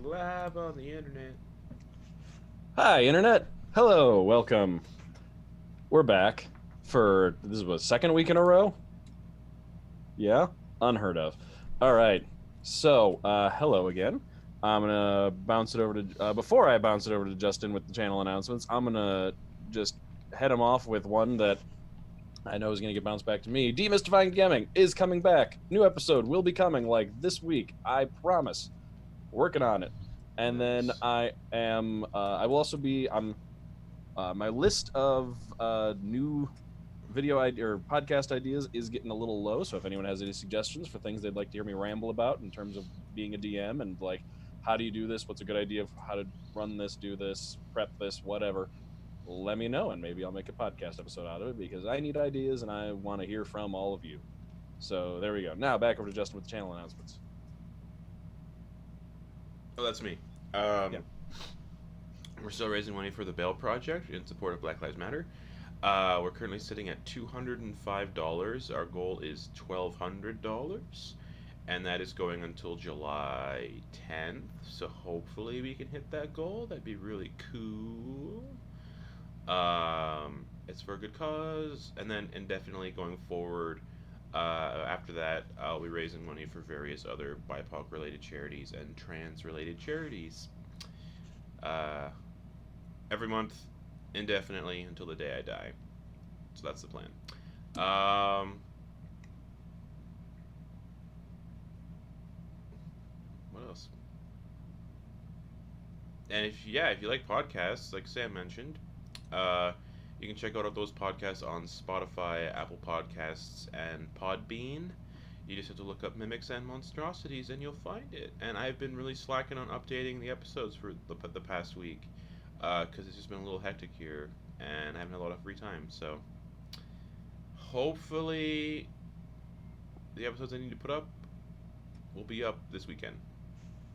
live on the internet. Hi, Internet. Hello, welcome. We're back for, this is what, second week in a row? Yeah? Unheard of. All right. So, hello again. I'm going to bounce it over to, before I bounce it over to Justin with the channel announcements, I'm going to just head him off with one that I know is going to get bounced back to me. Demystifying Gaming is coming back. New episode will be coming like this week. I promise. Working on it. And then I will also be, my list of new video or podcast ideas is getting a little low. So if anyone has any suggestions for things they'd like to hear me ramble about in terms of being a DM and like, how do you do this? What's a good idea of how to run this, do this, prep this, whatever, let me know. And maybe I'll make a podcast episode out of it because I need ideas and I want to hear from all of you. So there we go. Now back over to Justin with the channel announcements. Oh, that's me. Yeah. We're still raising money for the Bail Project in support of Black Lives Matter. We're currently sitting at $205. Our goal is $1,200, and that is going until July 10th. So hopefully we can hit that goal. That'd be really cool. It's for a good cause, and then indefinitely going forward. After that, I'll be raising money for various other BIPOC-related charities and trans-related charities. Every month, indefinitely, until the day I die. So that's the plan. What else? And if you like podcasts, like Sam mentioned, you can check out those podcasts on Spotify, Apple Podcasts, and Podbean. You just have to look up Mimics and Monstrosities and you'll find it. And I've been really slacking on updating the episodes for the past week because it's just been a little hectic here and I haven't had a lot of free time. So hopefully the episodes I need to put up will be up this weekend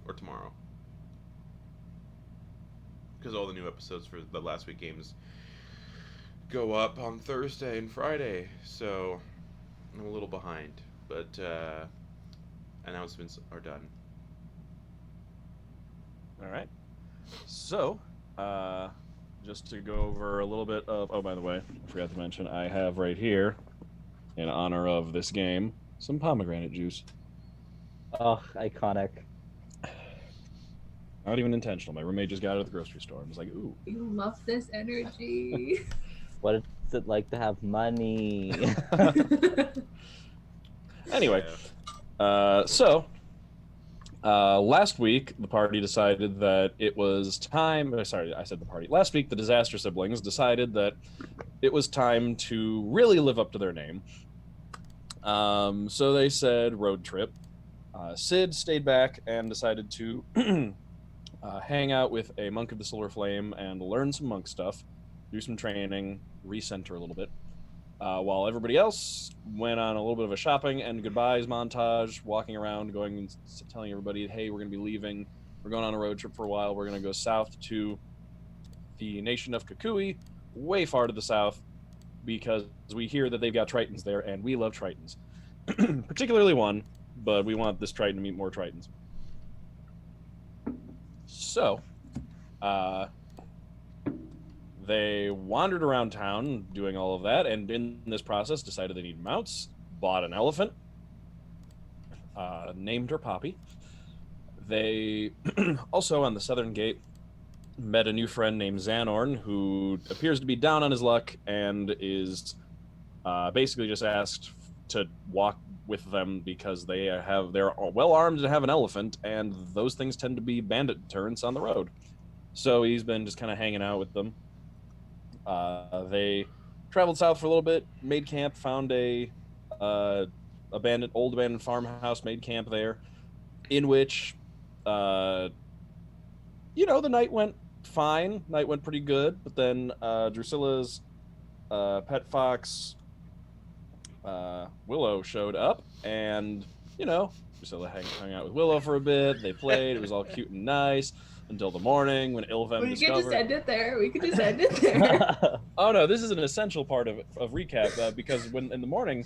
or tomorrow. Because all the new episodes for the last week games go up on Thursday and Friday, so I'm a little behind, but announcements are done. All right. So, just to go over a little bit of, oh, by the way, I forgot to mention, I have right here, in honor of this game, some pomegranate juice. Oh, iconic. Not even intentional. My roommate just got it at the grocery store and was like, ooh. You love this energy. What is it like to have money? Anyway, so last week the party decided that it was time. Sorry, I said the party. Last week the Disaster siblings decided that it was time to really live up to their name. So they said road trip. Sid stayed back and decided to hang out with a monk of the Silver Flame and learn some monk stuff, do some training, recenter a little bit, while everybody else went on a little bit of a shopping and goodbyes montage, walking around, going and telling everybody, hey, we're going to be leaving. We're going on a road trip for a while. We're going to go south to the nation of Kukui, way far to the south, because we hear that they've got Tritons there, and we love Tritons. Particularly one, but we want this Triton to meet more Tritons. So, they wandered around town doing all of that, and in this process decided they needed mounts, bought an elephant, named her Poppy. They also, on the southern gate, met a new friend named Xanorn, who appears to be down on his luck and is basically just asked to walk with them because they're well armed and have an elephant, and those things tend to be bandit deterrents on the road. So he's been just kind of hanging out with them. They traveled south for a little bit, made camp, found a old abandoned farmhouse, made camp there, in which, the night went fine. Night went pretty good, but then Drusilla's pet fox, Willow, showed up, and, Drusilla hung out with Willow for a bit. They played. It was all cute and nice. Until the morning when Ilvem discovered... We could just end it there. Oh no, this is an essential part of recap, because when in the morning,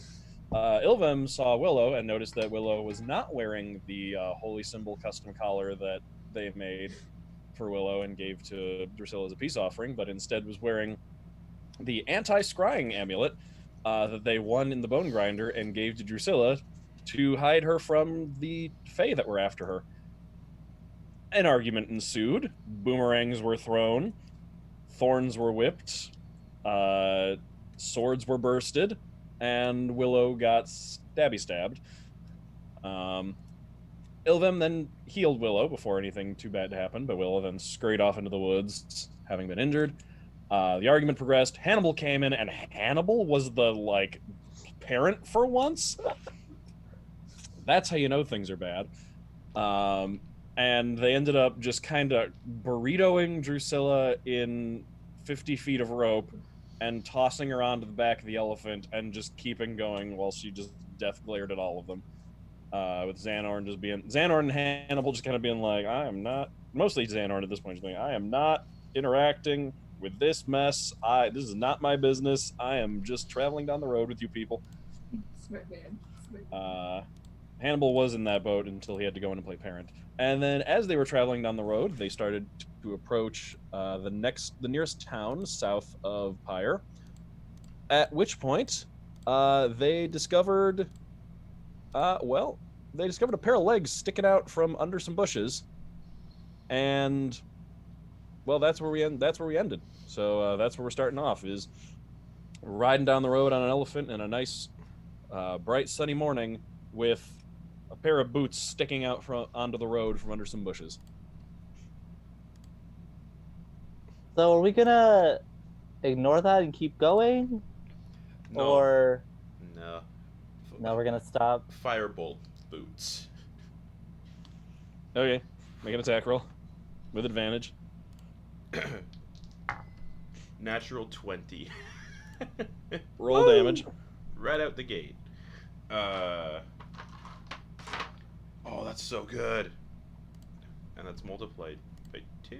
Ilvem saw Willow and noticed that Willow was not wearing the holy symbol custom collar that they made for Willow and gave to Drusilla as a peace offering, but instead was wearing the anti-scrying amulet that they won in the Bone Grinder and gave to Drusilla to hide her from the Fae that were after her. An argument ensued. Boomerangs were thrown. Thorns were whipped. Swords were bursted. And Willow got stabbed. Ilvem then healed Willow before anything too bad happened, but Willow then scurried off into the woods, having been injured. The argument progressed. Hannibal came in, and Hannibal was the, like, parent for once. That's how you know things are bad. And they ended up just kind of burritoing Drusilla in 50 feet of rope and tossing her onto the back of the elephant and just keeping going while she just death glared at all of them. With Xanorn and Hannibal just kind of being like, I am not, mostly Xanorn at this point, just being, I am not interacting with this mess. This is not my business. I am just traveling down the road with you people. Smart man. Smart. Hannibal was in that boat until he had to go in and play parent. And then as they were traveling down the road, they started to approach the nearest town south of Pyre. At which point, they discovered a pair of legs sticking out from under some bushes. And well, that's where we ended. So that's where we're starting off, is riding down the road on an elephant in a nice bright sunny morning with a pair of boots sticking out onto the road from under some bushes. So are we gonna ignore that and keep going? No. Or No. no, we're gonna stop? Firebolt boots. Okay, make an attack roll with advantage. Natural 20. Roll Woo! damage. Right out the gate. Oh, that's so good. And that's multiplied by 2.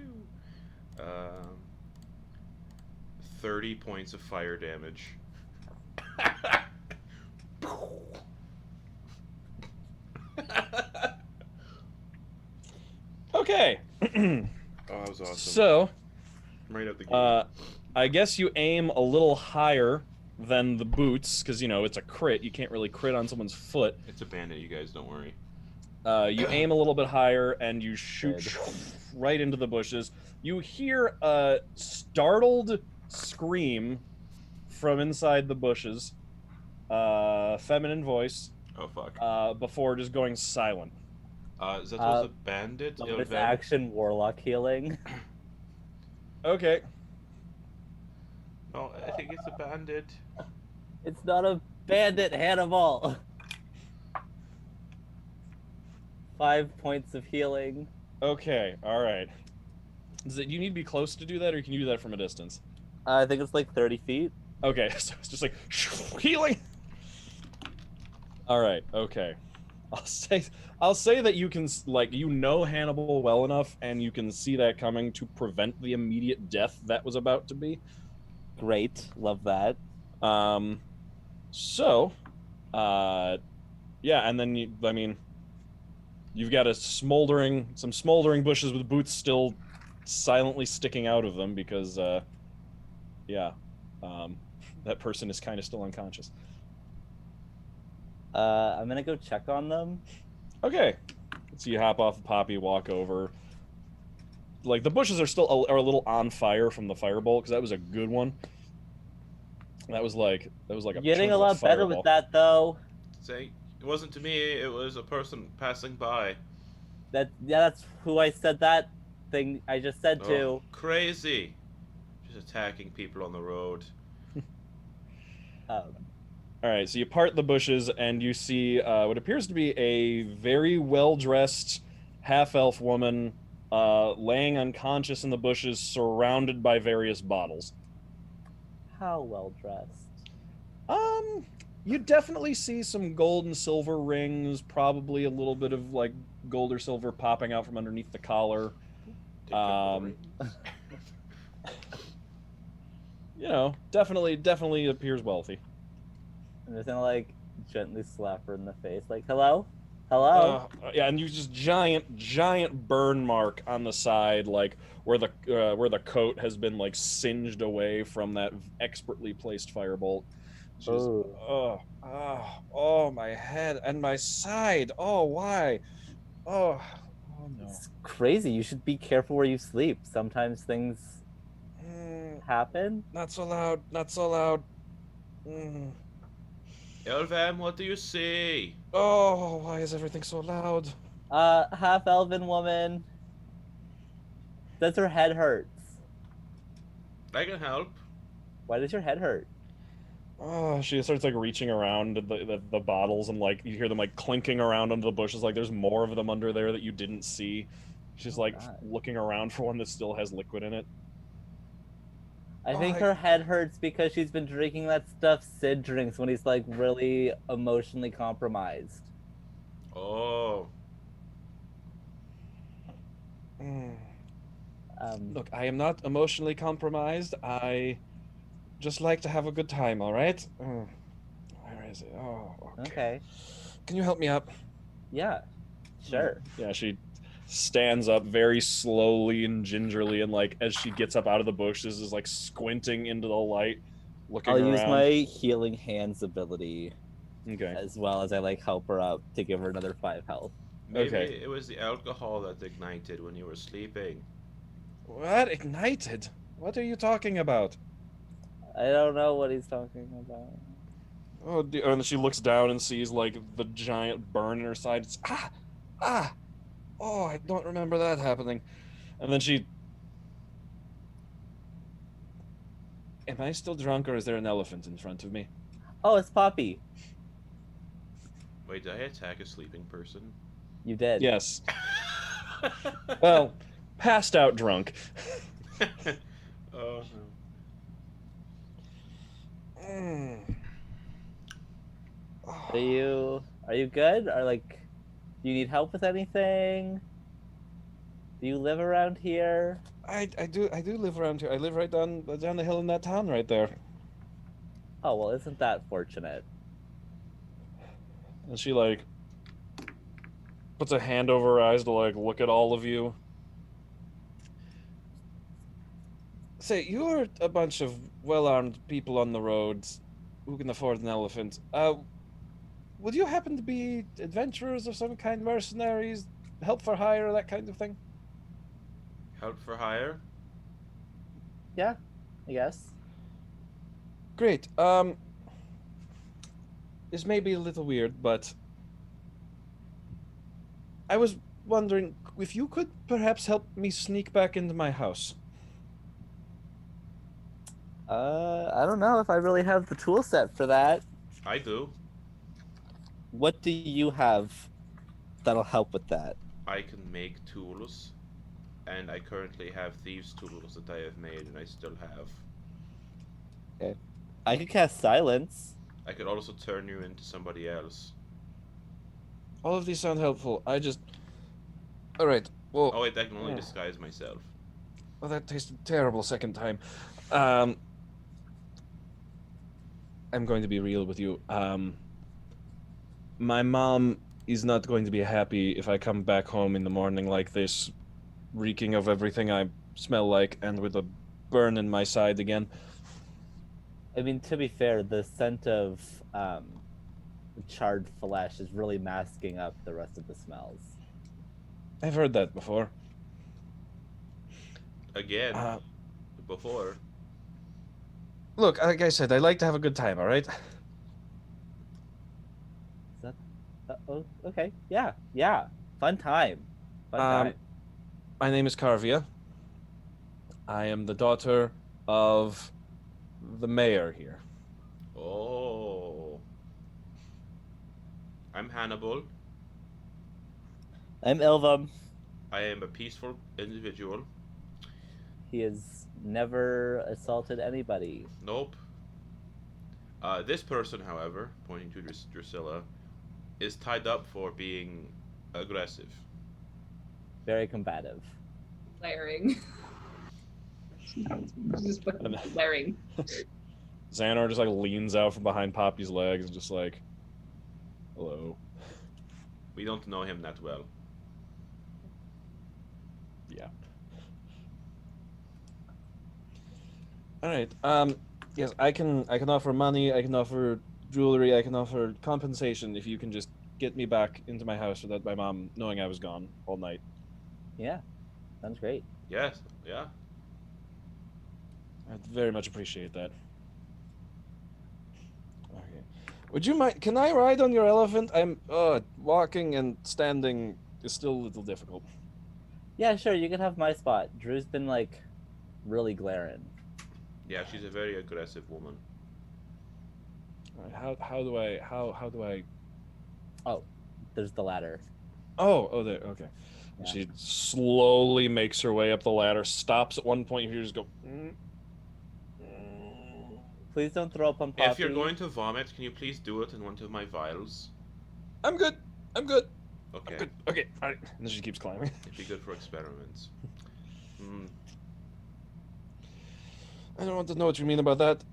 30 points of fire damage. Okay. Oh, that was awesome. So, Right out the gate. I guess you aim a little higher than the boots, because, you know, it's a crit. You can't really crit on someone's foot. It's a bandit, you guys, don't worry. You aim a little bit higher, and you shoot Good. right into the bushes. You hear a startled scream from inside the bushes. Feminine voice. Oh, fuck. Before just going silent. Is that supposed to bandit? Bonus Ilvem? action warlock healing. Okay. No, I think it's a bandit. It's not a bandit, Hannibal. 5 points of healing. Okay, alright. Do you need to be close to do that, or can you do that from a distance? I think it's like 30 feet. Okay, so it's just like healing. All right, okay. I'll say that you can, like, you know Hannibal well enough, and you can see that coming to prevent the immediate death that was about to be. Great, love that. Yeah, and then you've got some smoldering bushes with boots still silently sticking out of them because, that person is kind of still unconscious. I'm gonna go check on them. Okay. So you hop off the poppy, walk over. Like, the bushes are a little on fire from the firebolt, because that was a good one. That was like a Getting chunk a of lot better fireball. with that, though. Say, it wasn't to me, it was a person passing by. That's who I said that thing I just said to. Oh, crazy. Just attacking people on the road. All right, so you part the bushes, and you see what appears to be a very well-dressed half-elf woman laying unconscious in the bushes, surrounded by various bottles. How well dressed? You definitely see some gold and silver rings, probably a little bit of, like, gold or silver popping out from underneath the collar. Take up the ring. You know, definitely appears wealthy. I'm just gonna like gently slap her in the face, like, hello? Hello? Yeah, and you just giant burn mark on the side, like where the coat has been like singed away from that expertly placed firebolt. Just Oh. oh, my head and my side. Oh, why? Oh, oh no. It's crazy. You should be careful where you sleep. Sometimes things happen. Not so loud. Not so loud. Mm. Ilvem, what do you see? Oh, why is everything so loud? Half elven woman. Does her head hurts? I can help. Why does your head hurt? Oh, she starts like reaching around the bottles, and like you hear them like clinking around under the bushes, like there's more of them under there that you didn't see. She's like God. looking around for one that still has liquid in it. I think her head hurts because she's been drinking that stuff Sid drinks when he's like really emotionally compromised. Oh. Look, I am not emotionally compromised. I just like to have a good time, all right? Where is it? Oh, Okay. Can you help me up? Yeah. Sure. Yeah, she stands up very slowly and gingerly, and like as she gets up out of the bushes, is like squinting into the light, looking I'll around. use my healing hands ability Okay. as well as I like help her up to give her another 5 health. Maybe Okay. it was the alcohol that ignited when you were sleeping. What? Ignited? What are you talking about? I don't know what he's talking about. Oh, and she looks down and sees like the giant burn in her side. It's, oh, I don't remember that happening. And then she. Am I still drunk, or is there an elephant in front of me? Oh, it's Poppy. Wait, did I attack a sleeping person? You did. Yes. Well, passed out drunk. Oh no. Are you good? Or like, do you need help with anything? Do you live around here? I do live around here. I live right down the hill in that town right there. Oh, well, isn't that fortunate? And she like puts a hand over her eyes to like look at all of you. Say, you're a bunch of well-armed people on the roads who can afford an elephant. Would you happen to be adventurers of some kind, mercenaries, help for hire, that kind of thing? Help for hire? Yeah, I guess. Great. This may be a little weird, but I was wondering if you could perhaps help me sneak back into my house. I don't know if I really have the tool set for that. I do. What do you have that'll help with that? I can make tools, and I currently have thieves' tools that I have made, and I still have. Okay. I could cast silence. I could also turn you into somebody else. All of these sound helpful. All right. Well, Oh wait, I can only disguise myself. well, that tasted terrible second time. I'm going to be real with you. My mom is not going to be happy if I come back home in the morning like this, reeking of everything I smell like and with a burn in my side again. I mean, to be fair, the scent of charred flesh is really masking up the rest of the smells. I've heard that before. Again. Before. Look, like I said, I like to have a good time, all right? Is that... oh, okay. Yeah. Fun time. Fun time. My name is Carvia. I am the daughter of the mayor here. Oh. I'm Hannibal. I'm Ilvem. I am a peaceful individual. He has never assaulted anybody. Nope. This person, however, pointing to Drusilla, is tied up for being aggressive. Very combative. Glaring. Just fucking glaring. Xanar just like leans out from behind Poppy's legs and just like, hello. We don't know him that well. Yeah. All right. Yes, I can offer money. I can offer jewelry. I can offer compensation if you can just get me back into my house without my mom knowing I was gone all night. Yeah, sounds great. Yes. Yeah. I'd very much appreciate that. Okay. Would you mind? Can I ride on your elephant? I'm walking and standing is still a little difficult. Yeah, sure. You can have my spot. Drew's been like really glaring. Yeah, she's a very aggressive woman. All right, how do I? Oh, there's the ladder. Oh, there. Okay. Yeah. She slowly makes her way up the ladder. Stops at one point. You just go. Please don't throw up on Poppy. If you're going to vomit, can you please do it in one of my vials? I'm good. I'm good. Okay. I'm good. Okay. All right. And then she keeps climbing. It'd be good for experiments. I don't want to know what you mean about that.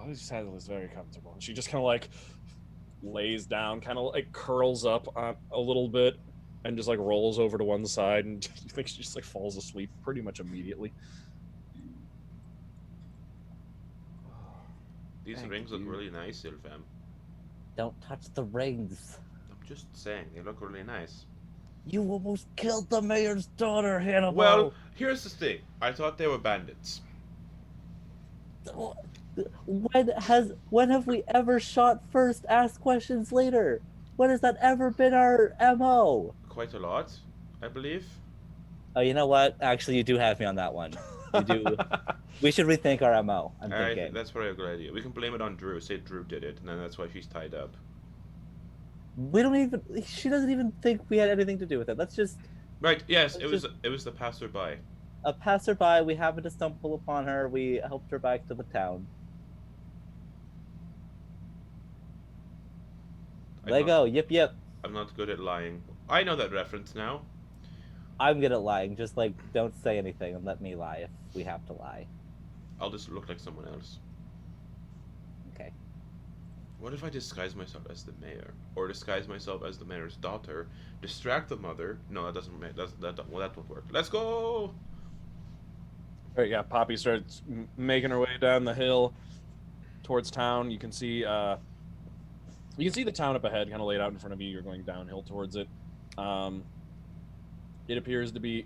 This saddle is very comfortable. And she just kind of like lays down, kind of like curls up on a little bit, and just like rolls over to one side, and you think she just like falls asleep pretty much immediately. These Thank rings look you. really nice, Ilvem. Don't touch the rings. I'm just saying, they look really nice. You almost killed the mayor's daughter, Hannibal. Well, here's the thing. I thought they were bandits. When have we ever shot first, asked questions later? When has that ever been our MO? Quite a lot, I believe. Oh, you know what? Actually, you do have me on that one. You do. We should rethink our MO. I'm Alright, thinking. that's probably a good idea. We can blame it on Drew. Say Drew did it, and then that's why she's tied up. We don't even. She doesn't even think we had anything to do with it. Let's just. Right? Yes, Let's it was the passerby. A passerby. We happened to stumble upon her. We helped her back to the town. Lego. Yip yip. I'm not good at lying. I know that reference now. I'm good at lying. Just like don't say anything and let me lie if we have to lie. I'll just look like someone else. Okay. What if I disguise myself as the mayor, or disguise myself as the mayor's daughter, distract the mother? No, that doesn't make that won't work. Let's go. All right, yeah. Poppy starts making her way down the hill towards town. You can see the town up ahead, kind of laid out in front of you. You're going downhill towards it. It appears to be,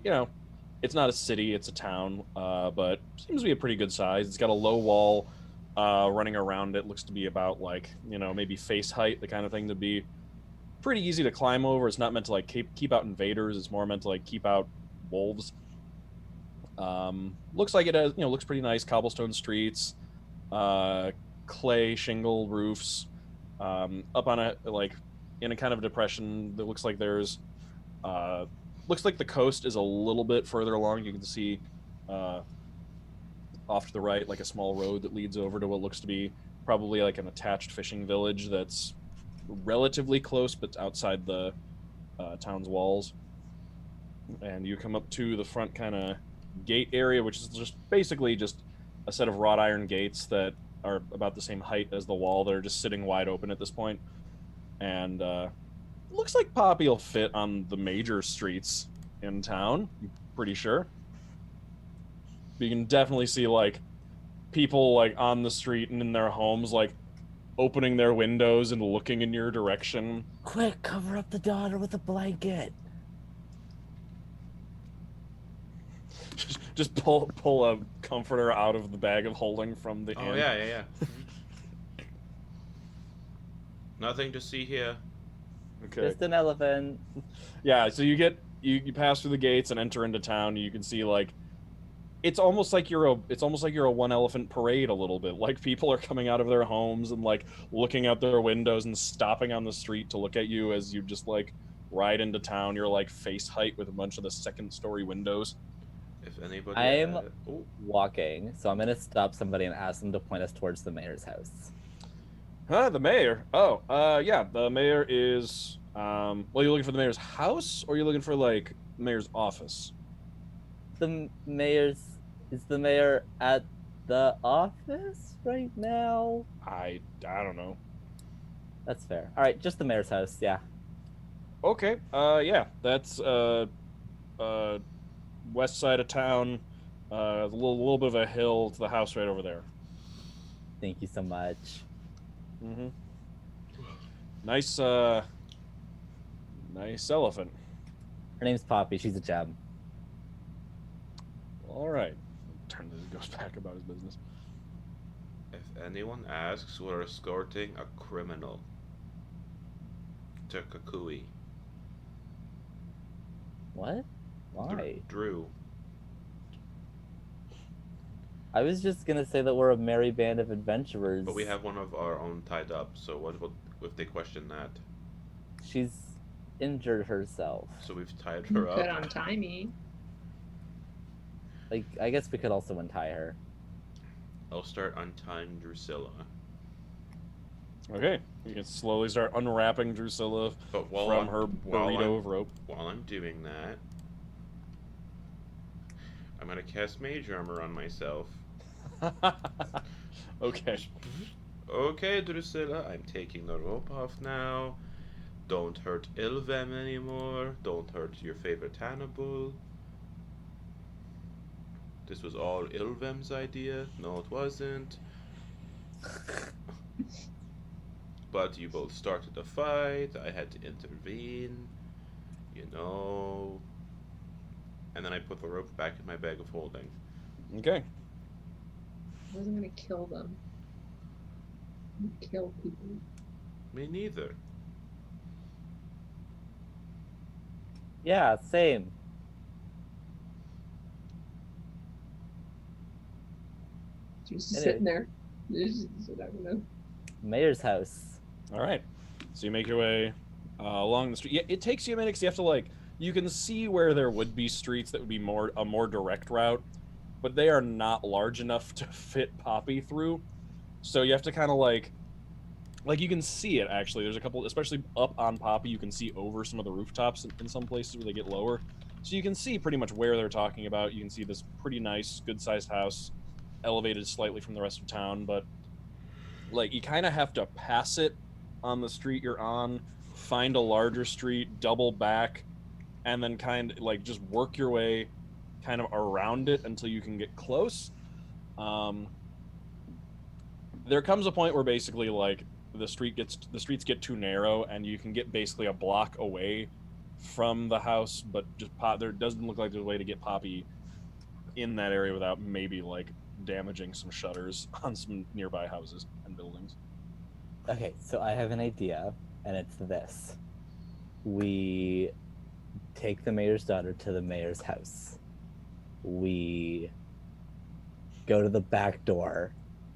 it's not a city, it's a town, but seems to be a pretty good size. It's got a low wall running around it. Looks to be about like, maybe face height, the kind of thing to be pretty easy to climb over. It's not meant to like keep out invaders. It's more meant to like keep out wolves. Looks like it has, looks pretty nice. Cobblestone streets, clay shingle roofs, up on in a kind of depression that looks like there's, looks like the coast is a little bit further along. You can see off to the right, like a small road that leads over to what looks to be probably like an attached fishing village that's relatively close, but outside the town's walls. And you come up to the front kind of gate area, which is just basically just a set of wrought iron gates that are about the same height as the wall. They're just sitting wide open at this point. And looks like Poppy will fit on the major streets in town, I'm pretty sure. But you can definitely see like people like on the street and in their homes like opening their windows and looking in your direction. Quick, cover up the daughter with a blanket. Just pull a comforter out of the bag of holding from the inn. Yeah. Nothing to see here. Okay. Just an elephant. Yeah, so you pass through the gates and enter into town. And you can see like it's almost like you're a one elephant parade a little bit. Like people are coming out of their homes and like looking out their windows and stopping on the street to look at you as you just like ride into town. You're like face height with a bunch of the second story windows. If anybody, I'm walking, so I'm gonna stop somebody and ask them to point us towards the mayor's house. Huh, the mayor? Oh, yeah, the mayor is, well, you're looking for the mayor's house, or you're looking for, like, the mayor's office? Is the mayor at the office right now? I don't know. That's fair. All right, just the mayor's house, yeah. Okay. Yeah, that's west side of town. A little bit of a hill to the house right over there. Thank you so much. Mm-hmm. Nice, nice elephant. Her name's Poppy. She's a gem. All right. Turn this goes back about his business. If anyone asks, we're escorting a criminal to Kakui. What? Why? Drew. I was just gonna say that we're a merry band of adventurers. But we have one of our own tied up, so what if they question that? She's injured herself. So we've tied You her could up. untie me. Like, I guess we could also untie her. I'll start untying Drusilla. Okay. You can slowly start unwrapping Drusilla But from her burrito of rope. While I'm doing that, I'm gonna cast Mage Armor on myself. Okay. Okay, Drusilla, I'm taking the rope off now. Don't hurt Ilvem anymore. Don't hurt your favorite Hannibal. This was all Ilvem's idea. No, it wasn't. But you both started the fight. I had to intervene. You know. And then I put the rope back in my bag of holding. Okay. I wasn't gonna kill them. You kill people. Me neither. Yeah, same. Just Anyway. sitting there. Just, I don't know. Mayor's house. All right. So you make your way along the street. Yeah, it takes you a minute because you have to like. You can see where there would be streets that would be a more direct route, but they are not large enough to fit Poppy through. So you have to kind of like you can see it actually. There's a couple, especially up on Poppy, you can see over some of the rooftops in some places where they get lower. So you can see pretty much where they're talking about. You can see this pretty nice, good-sized house, elevated slightly from the rest of town, but like you kind of have to pass it on the street you're on, find a larger street, double back, and then kind of like just work your way kind of around it until you can get close. There comes a point where basically like the streets get too narrow and you can get basically a block away from the house, but just there doesn't look like there's a way to get Poppy in that area without maybe like damaging some shutters on some nearby houses and buildings. Okay, so I have an idea, and it's this. We take the mayor's daughter to the mayor's house. We go to the back door.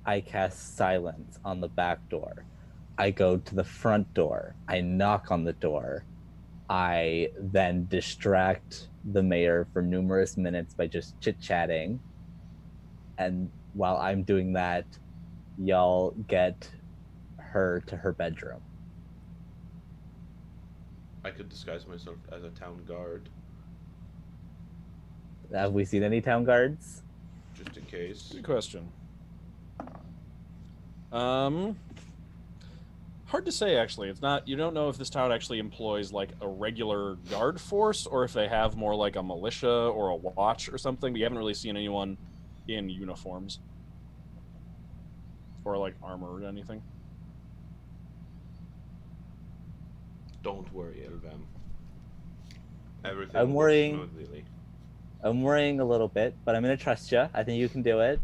I cast silence on the back door. I go to the front door. I knock on the door. I then distract the mayor for numerous minutes by just chit-chatting. And while I'm doing that, y'all get her to her bedroom. I could disguise myself as a town guard, Have we seen any town guards? just in case. Good question. Hard to say actually. It's not. You don't know if this town actually employs like a regular guard force or if they have more like a militia or a watch or something. But you haven't really seen anyone in uniforms or like armor or anything. Don't worry, Ilvem. Everything I'm will go worrying. smoothly. I'm worrying a little bit, but I'm gonna trust you. I think you can do it.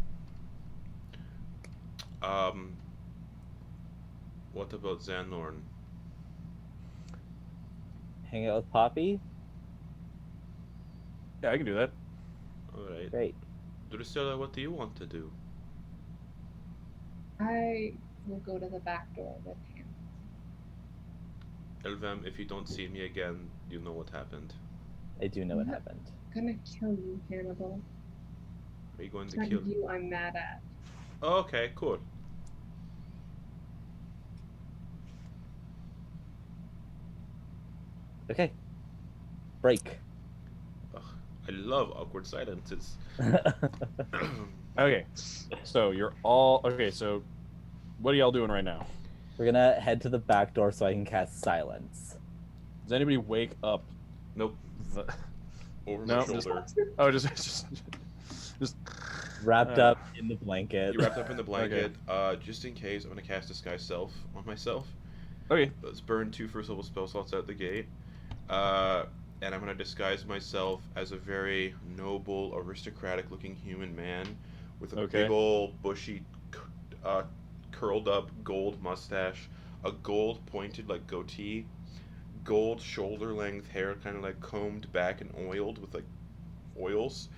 What about Xanorn? Hang out with Poppy. Yeah, I can do that. Alright. Great. Drusilla, what do you want to do? I will go to the back door with him. Ilvem, if you don't see me again, you know what happened. I do know what happened. I'm gonna kill you, Hannibal. Are you going It's to not kill? you I'm mad at. Oh, okay, cool. Okay. Break. Ugh, I love awkward silences. Okay, so you're all okay. So, what are y'all doing right now? We're gonna head to the back door so I can cast silence. Does anybody wake up? Nope. The... Over No, my just- shoulder. Oh, just Wrapped Uh, up in the blanket. You wrapped up in the blanket. Just in case, I'm gonna cast Disguise Self on myself. okay. Let's burn 2 first level spell slots out the gate. And I'm gonna disguise myself as a very noble, aristocratic looking human man with a Okay. big old bushy, curled up gold mustache, a gold pointed like goatee, gold shoulder length hair, kind of like combed back and oiled with like oils,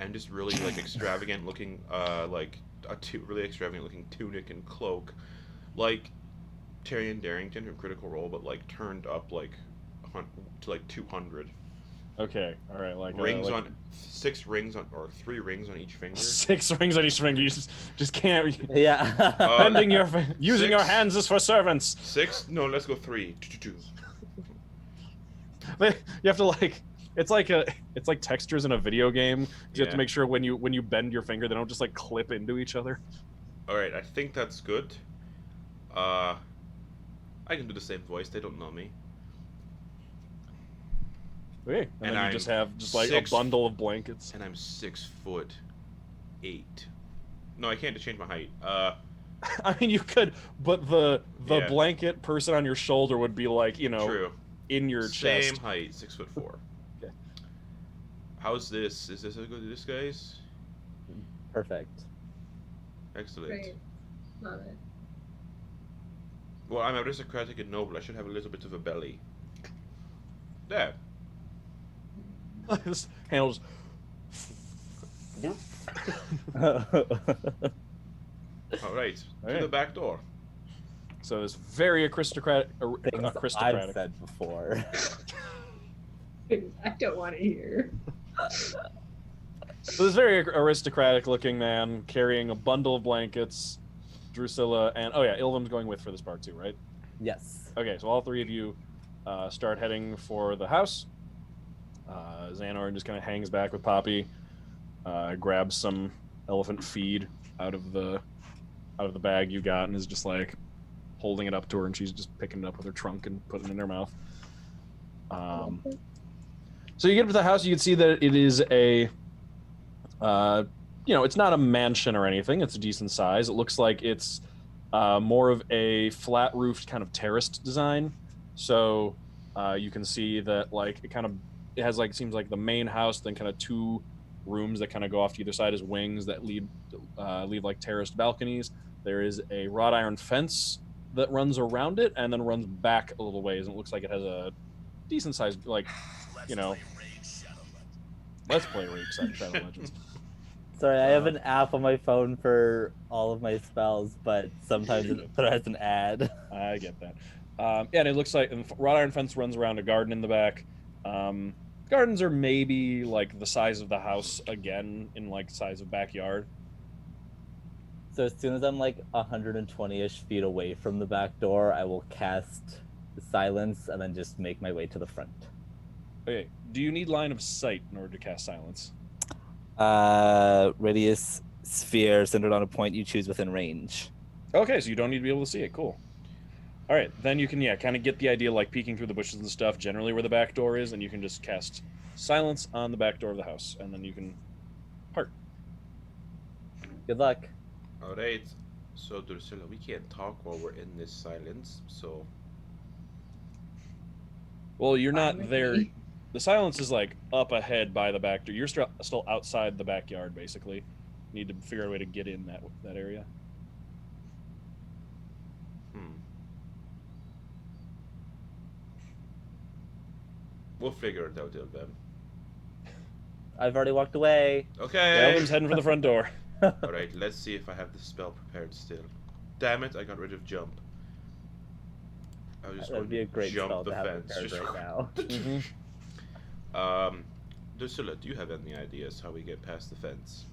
and just really like extravagant looking, like really extravagant looking tunic and cloak, like Tyrion Darrington from Critical Role, but like turned up like to like 200. Okay. All right. Like Rings like on 6 rings on or 3 rings on each finger. 6 rings on each finger. You just can't. Yeah. Bending your using your 6? hands is for servants. 6? No, let's go 3. You have to like. It's like textures in a video game. You have Yeah. to make sure when you bend your finger, they don't just like clip into each other. All right, I think that's good. I can do the same voice. They don't know me. Okay. And And then you I'm just have just like 6 a bundle of blankets. And I'm 6'8". No, I can't change my height. I mean, you could, but the Yeah. blanket person on your shoulder would be like, True. in your Same chest. height, 6'4". Okay. How's this? Is this a good disguise? Perfect. Excellent. Great. Love it. Well, I'm aristocratic and noble. I should have a little bit of a belly. There. This handles. All right. To Alright. the back door. So this very aristocratic. Things I've aristocratic. said before. I don't want to hear. So this very aristocratic looking man carrying a bundle of blankets, Drusilla, and oh yeah, Ilvem's going with for this part too, right? Yes. Okay, so all 3 of you start heading for the house. Xanor just kind of hangs back with Poppy, grabs some elephant feed out of the bag you got, and is just like holding it up to her, and she's just picking it up with her trunk and putting it in her mouth. So you get up to the house, you can see that it is a, it's not a mansion or anything. It's a decent size. It looks like it's more of a flat-roofed kind of terraced design. So you can see that like it has like seems like the main house, then kind of 2 rooms that kind of go off to either side as wings that lead like terraced balconies. There is a wrought iron fence that runs around it and then runs back a little ways, and it looks like it has a decent sized like Let's play Raid Shadow Legends. Sorry, I have an app on my phone for all of my spells, but sometimes it throws an ad. I get that. Yeah, and it looks like and wrought iron fence runs around a garden in the back. Gardens are maybe like the size of the house again, in like size of backyard. So as soon as I'm like 120-ish feet away from the back door, I will cast silence and then just make my way to the front. Okay, do you need line of sight in order to cast silence? Radius sphere centered on a point you choose within range. Okay, so you don't need to be able to see it. Cool. All right, then you can kind of get the idea, like peeking through the bushes and stuff, generally where the back door is, and you can just cast silence on the back door of the house, and then you can part. Good luck. All right. So Drusilla, we can't talk while we're in this silence. So Well, you're Fine not with there. me. The silence is like up ahead by the back door. You're still outside the backyard, basically. Need to figure out a way to get in that area. we'll figure it out, Ilvem. I've already walked away. Okay. Elvin's heading for the front door. All right. Let's see if I have the spell prepared still. Damn it! I got rid of jump. I was just That would be a great jump spell the to have fence. prepared Just- right now. Drusilla, do you have any ideas how we get past the fence?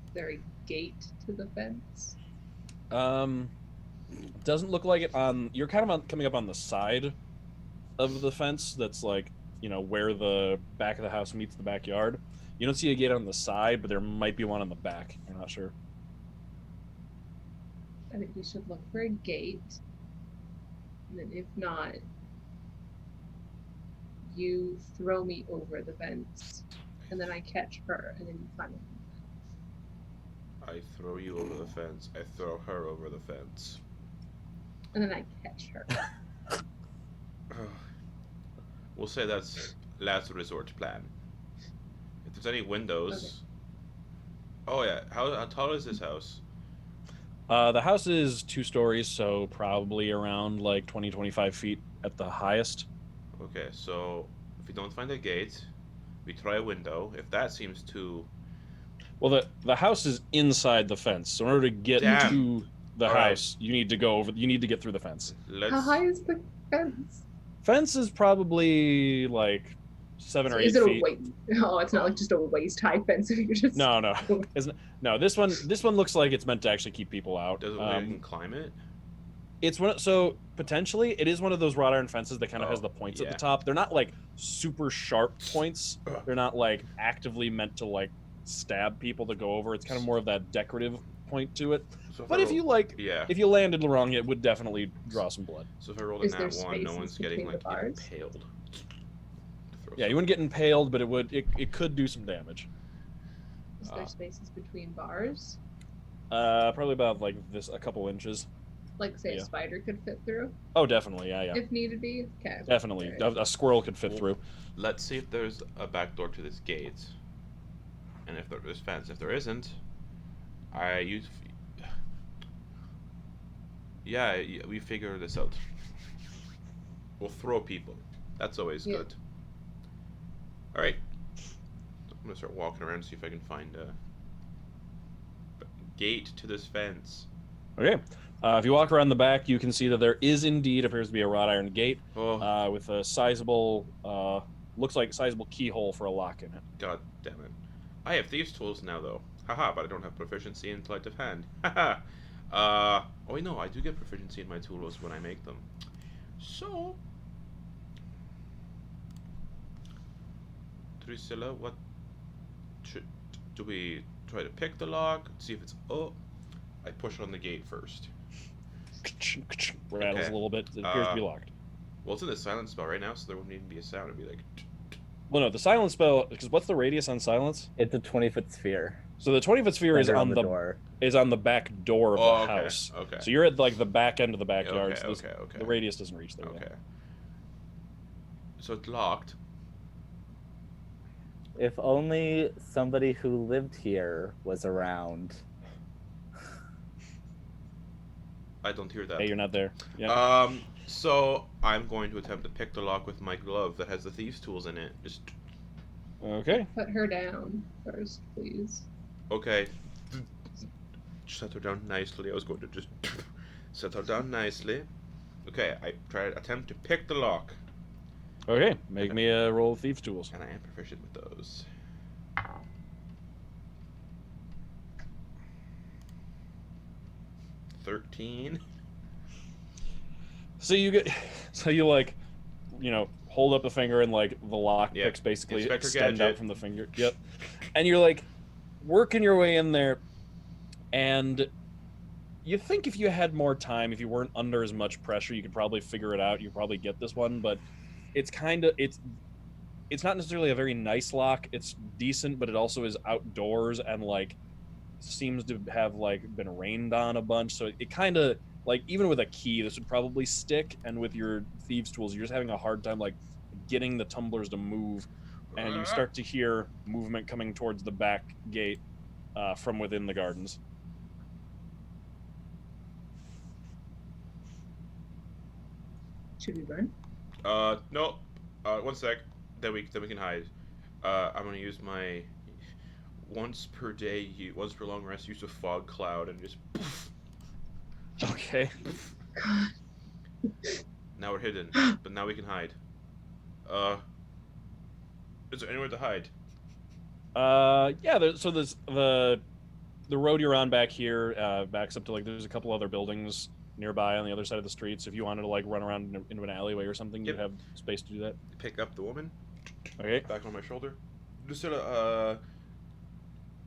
Is there a gate to the fence? Doesn't look like it on. You're kind of coming up on the side of the fence. That's like where the back of the house meets the backyard. You don't see a gate on the side, but there might be one on the back. I'm not sure. I think we should look for a gate. And then if not, you throw me over the fence. And then I catch her, and then you climb over the fence. I throw you over the fence. I throw her over the fence. And then I catch her. We'll say that's last resort plan. If there's any windows. Okay. Oh yeah, how tall is this house? The house is 2 stories, so probably around like 20, 25 feet at the highest. Okay, so if we don't find a gate, we try a window. If that seems too Well, the house is inside the fence. So in order to get Damn. to the All right. house, you need to go over. You need to get through the fence. let's How high is the fence? Fence is probably like 7 or 8 Is it feet. a waist? Oh, it's not like just a waist-high fence. If you just No. No, this one looks like it's meant to actually keep people out. does it look like I can climb it? It's so potentially it is one of those wrought iron fences that kind of has Oh, the points at yeah. the top. They're not like super sharp points. Ugh. They're not like actively meant to like stab people to go over. It's kind of more of that decorative point to it. So But if you like, yeah, if you landed wrong, it would definitely draw some blood. so if I rolled a Is there nat one, no spaces one's getting between like the bars? impaled. Yeah, you wouldn't get impaled, but it could do some damage. Is there spaces between bars? Probably about like this, a couple inches. Like, say, Yeah. a spider could fit through, Oh, definitely, yeah. if needed be? Okay. Definitely. Alright. A squirrel could fit Well, through. Let's see if there's a back door to this gate, and if there is fence. If there isn't, I use. Yeah, we figure this out. We'll throw people. That's always Yeah. good. All right. I'm gonna start walking around and see if I can find a gate to this fence. Okay. If you walk around the back, you can see that there is indeed appears to be a wrought iron gate Oh, with a sizable, looks like sizable keyhole for a lock in it. god damn it! I have thieves' tools now, though. Haha, but I don't have proficiency in sleight of hand. Haha. Oh wait, no, I do get proficiency in my tools when I make them. So, Drusilla, what do we try to pick the lock? See if it's I push on the gate first. Rattles Okay. a little bit. It appears to be locked. Well, it's in the silent spell right now, so there wouldn't even be a sound. It'd be like. Well, no, the silence spell. Because what's the radius on silence? It's a 20-foot sphere. So the 20-foot sphere is centered on the door. back door of Oh, the okay, house. okay. So you're at like the back end of the Yeah, backyard. okay, so this- okay. The radius doesn't reach there. Okay. So it's locked. If only somebody who lived here was around. I don't hear that. Hey, you're not there. Yeah. So I'm going to attempt to pick the lock with my glove that has the thieves' tools in it. Just Okay. Put her down first, please. okay. Set her down nicely. I was going to just set her down nicely. Okay, I attempt to pick the lock, Okay. Make me a roll of thieves' tools. and I am proficient with those. $13. So you get, so you like, hold up a finger and like the lock Yep. picks basically Inspector extend Gadget. out from the finger. Yep. And you're like working your way in there, and you think if you had more time, if you weren't under as much pressure, you could probably figure it out. You could probably get this one, but it's not necessarily a very nice lock. It's decent, but it also is outdoors and like seems to have like been rained on a bunch. So it kind of like, even with a key, this would probably stick. And with your thieves' tools, you're just having a hard time like getting the tumblers to move. And you start to hear movement coming towards the back gate from within the gardens. Should we run? No. 1 sec. Then we can hide. I'm gonna use my once per long rest use of fog cloud and just poof, Okay. God. now we're hidden, but now we can hide. Is there anywhere to hide? Yeah. So there's the road you're on back here backs up to like there's a couple other buildings nearby on the other side of the street. So if you wanted to like run around into an alleyway or something, Yep. you'd have space to do that. Pick up the woman. Okay. Back on my shoulder.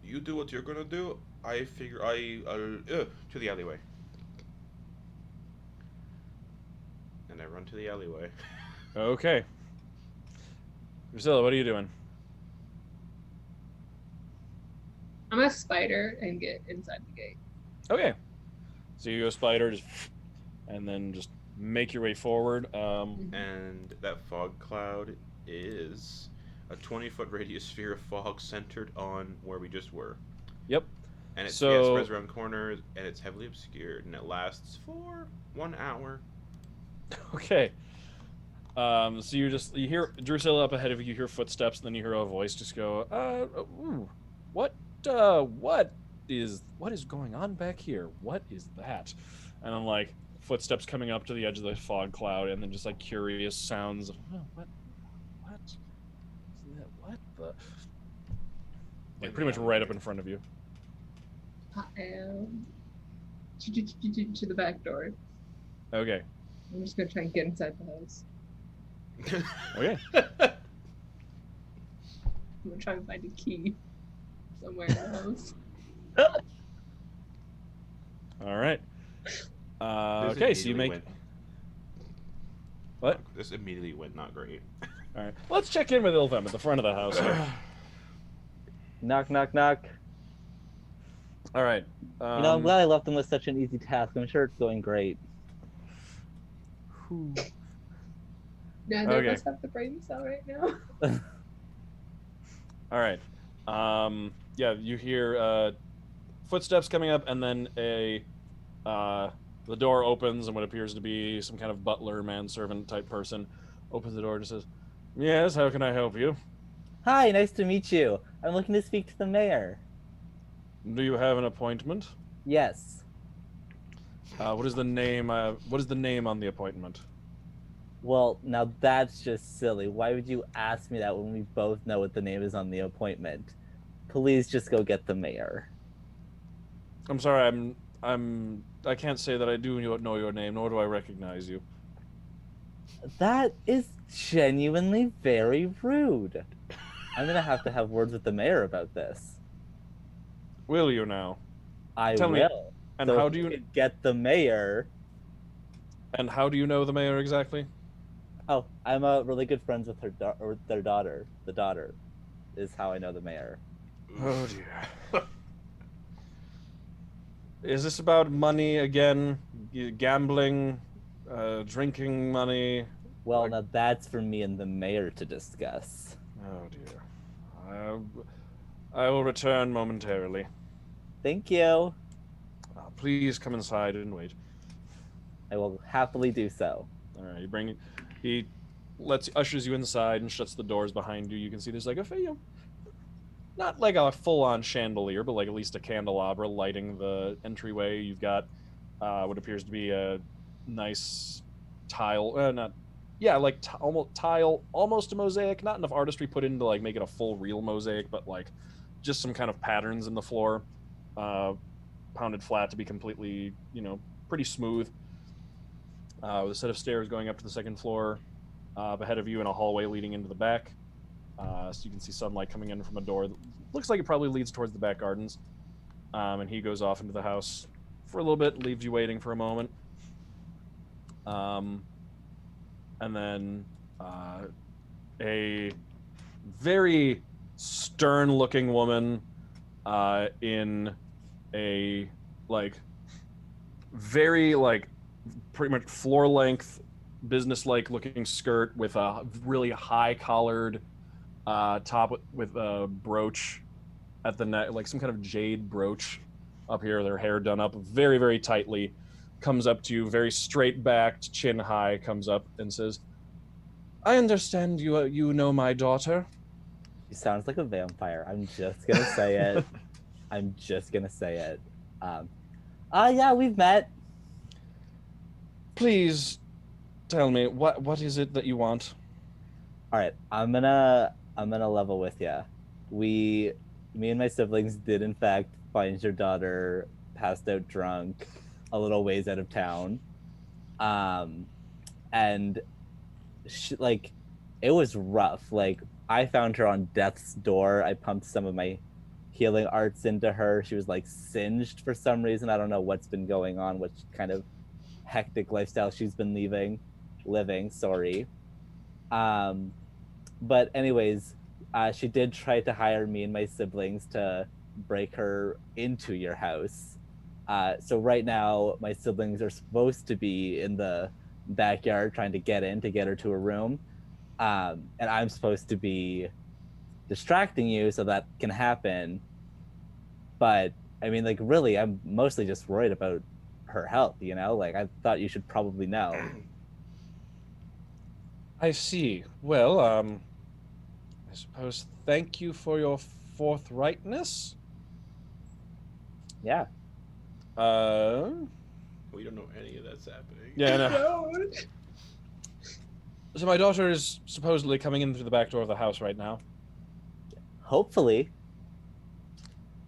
You do what you're gonna do. I figure I'll to the alleyway. And I run to the alleyway. Okay. Drusilla, what are you doing? I'm a spider and get inside the gate. Okay. So you go spider, just, and then just make your way forward. And that fog cloud is a 20-foot radius sphere of fog centered on where we just were. Yep. And it So- spreads around corners, and it's heavily obscured, and it lasts for 1 hour. Okay. So you hear Drusilla up ahead of you. You hear footsteps, and then you hear a voice just go, ooh, what is going on back here? What is that?" And then like footsteps coming up to the edge of the fog cloud, and then just like curious sounds of, "Oh, what the?" Like pretty much right up in front of you. I am to the back door. Okay. I'm just gonna try and get inside the house. Okay. I'm gonna try and find a key somewhere in the house. All right. This Okay, so you immediately make. went- What? This immediately went not great. All right. Let's check in with Ilvem at the front of the house here. Knock, knock, knock. All right. I'm glad I left them with such an easy task. I'm sure it's going great. Neither Okay. of us have the brain cell right now. All right. Yeah, you hear footsteps coming up, and then the door opens, and what appears to be some kind of butler, manservant type person opens the door and says, "Yes, how can I help you? Hi, nice to meet you. I'm looking to speak to the mayor. Do you have an appointment? Yes. What is the name? What is the name on the appointment?" Well, now that's just silly. Why would you ask me that when we both know what the name is on the appointment? Please just go get the mayor. I'm sorry, I can't say that I do know your name, nor do I recognize you. That is genuinely very rude. I'm gonna have to have words with the mayor about this. Will you now? I Tell me, will. And So how if do you could get the mayor? know the mayor exactly? Oh, I'm really good friends with their daughter. The daughter is how I know the mayor. Oh dear. Is this about money again? Gambling, drinking money? Well, now that's for me and the mayor to discuss. Oh dear. I will return momentarily. Thank you. Please come inside and wait. I will happily do so. All right, he ushers you inside and shuts the doors behind you. You can see there's like not like a full-on chandelier, but like at least a candelabra lighting the entryway. You've got what appears to be a nice tile, almost a mosaic. Not enough artistry put into like make it a full real mosaic, but like just some kind of patterns in the floor, pounded flat to be completely, pretty smooth. With a set of stairs going up to the second floor, ahead of you in a hallway leading into the back. So you can see sunlight coming in from a door that looks like it probably leads towards the back gardens. And he goes off into the house for a little bit, leaves you waiting for a moment. And then a very stern-looking woman in a very pretty much floor-length, business-like looking skirt with a really high-collared top with a brooch at the neck, like some kind of jade brooch up here. Their hair done up very, very tightly. Comes up to you, very straight-backed, chin high. Comes up and says, "I understand you know my daughter." She sounds like a vampire. I'm just gonna say it. I'm just gonna say it. Yeah, we've met. Please tell me what is it that you want? All right, I'm gonna level with you. Me and my siblings did in fact find your daughter passed out drunk a little ways out of town. And she, it was rough. I found her on death's door. I pumped some of my healing arts into her. She was singed for some reason. I don't know what's been going on, what kind of hectic lifestyle she's been leaving. living. Sorry. But anyways, she did try to hire me and my siblings to break her into your house. So right now, my siblings are supposed to be in the backyard trying to get her to a room, and I'm supposed to be distracting you so that can happen. But I mean, like, really, I'm mostly just worried about her health. Like, I thought you should probably know. I see. Well, I suppose thank you for your forthrightness. Yeah. We don't know any of that's happening. Yeah, I know. No. So my daughter is supposedly coming in through the back door of the house right now. Hopefully.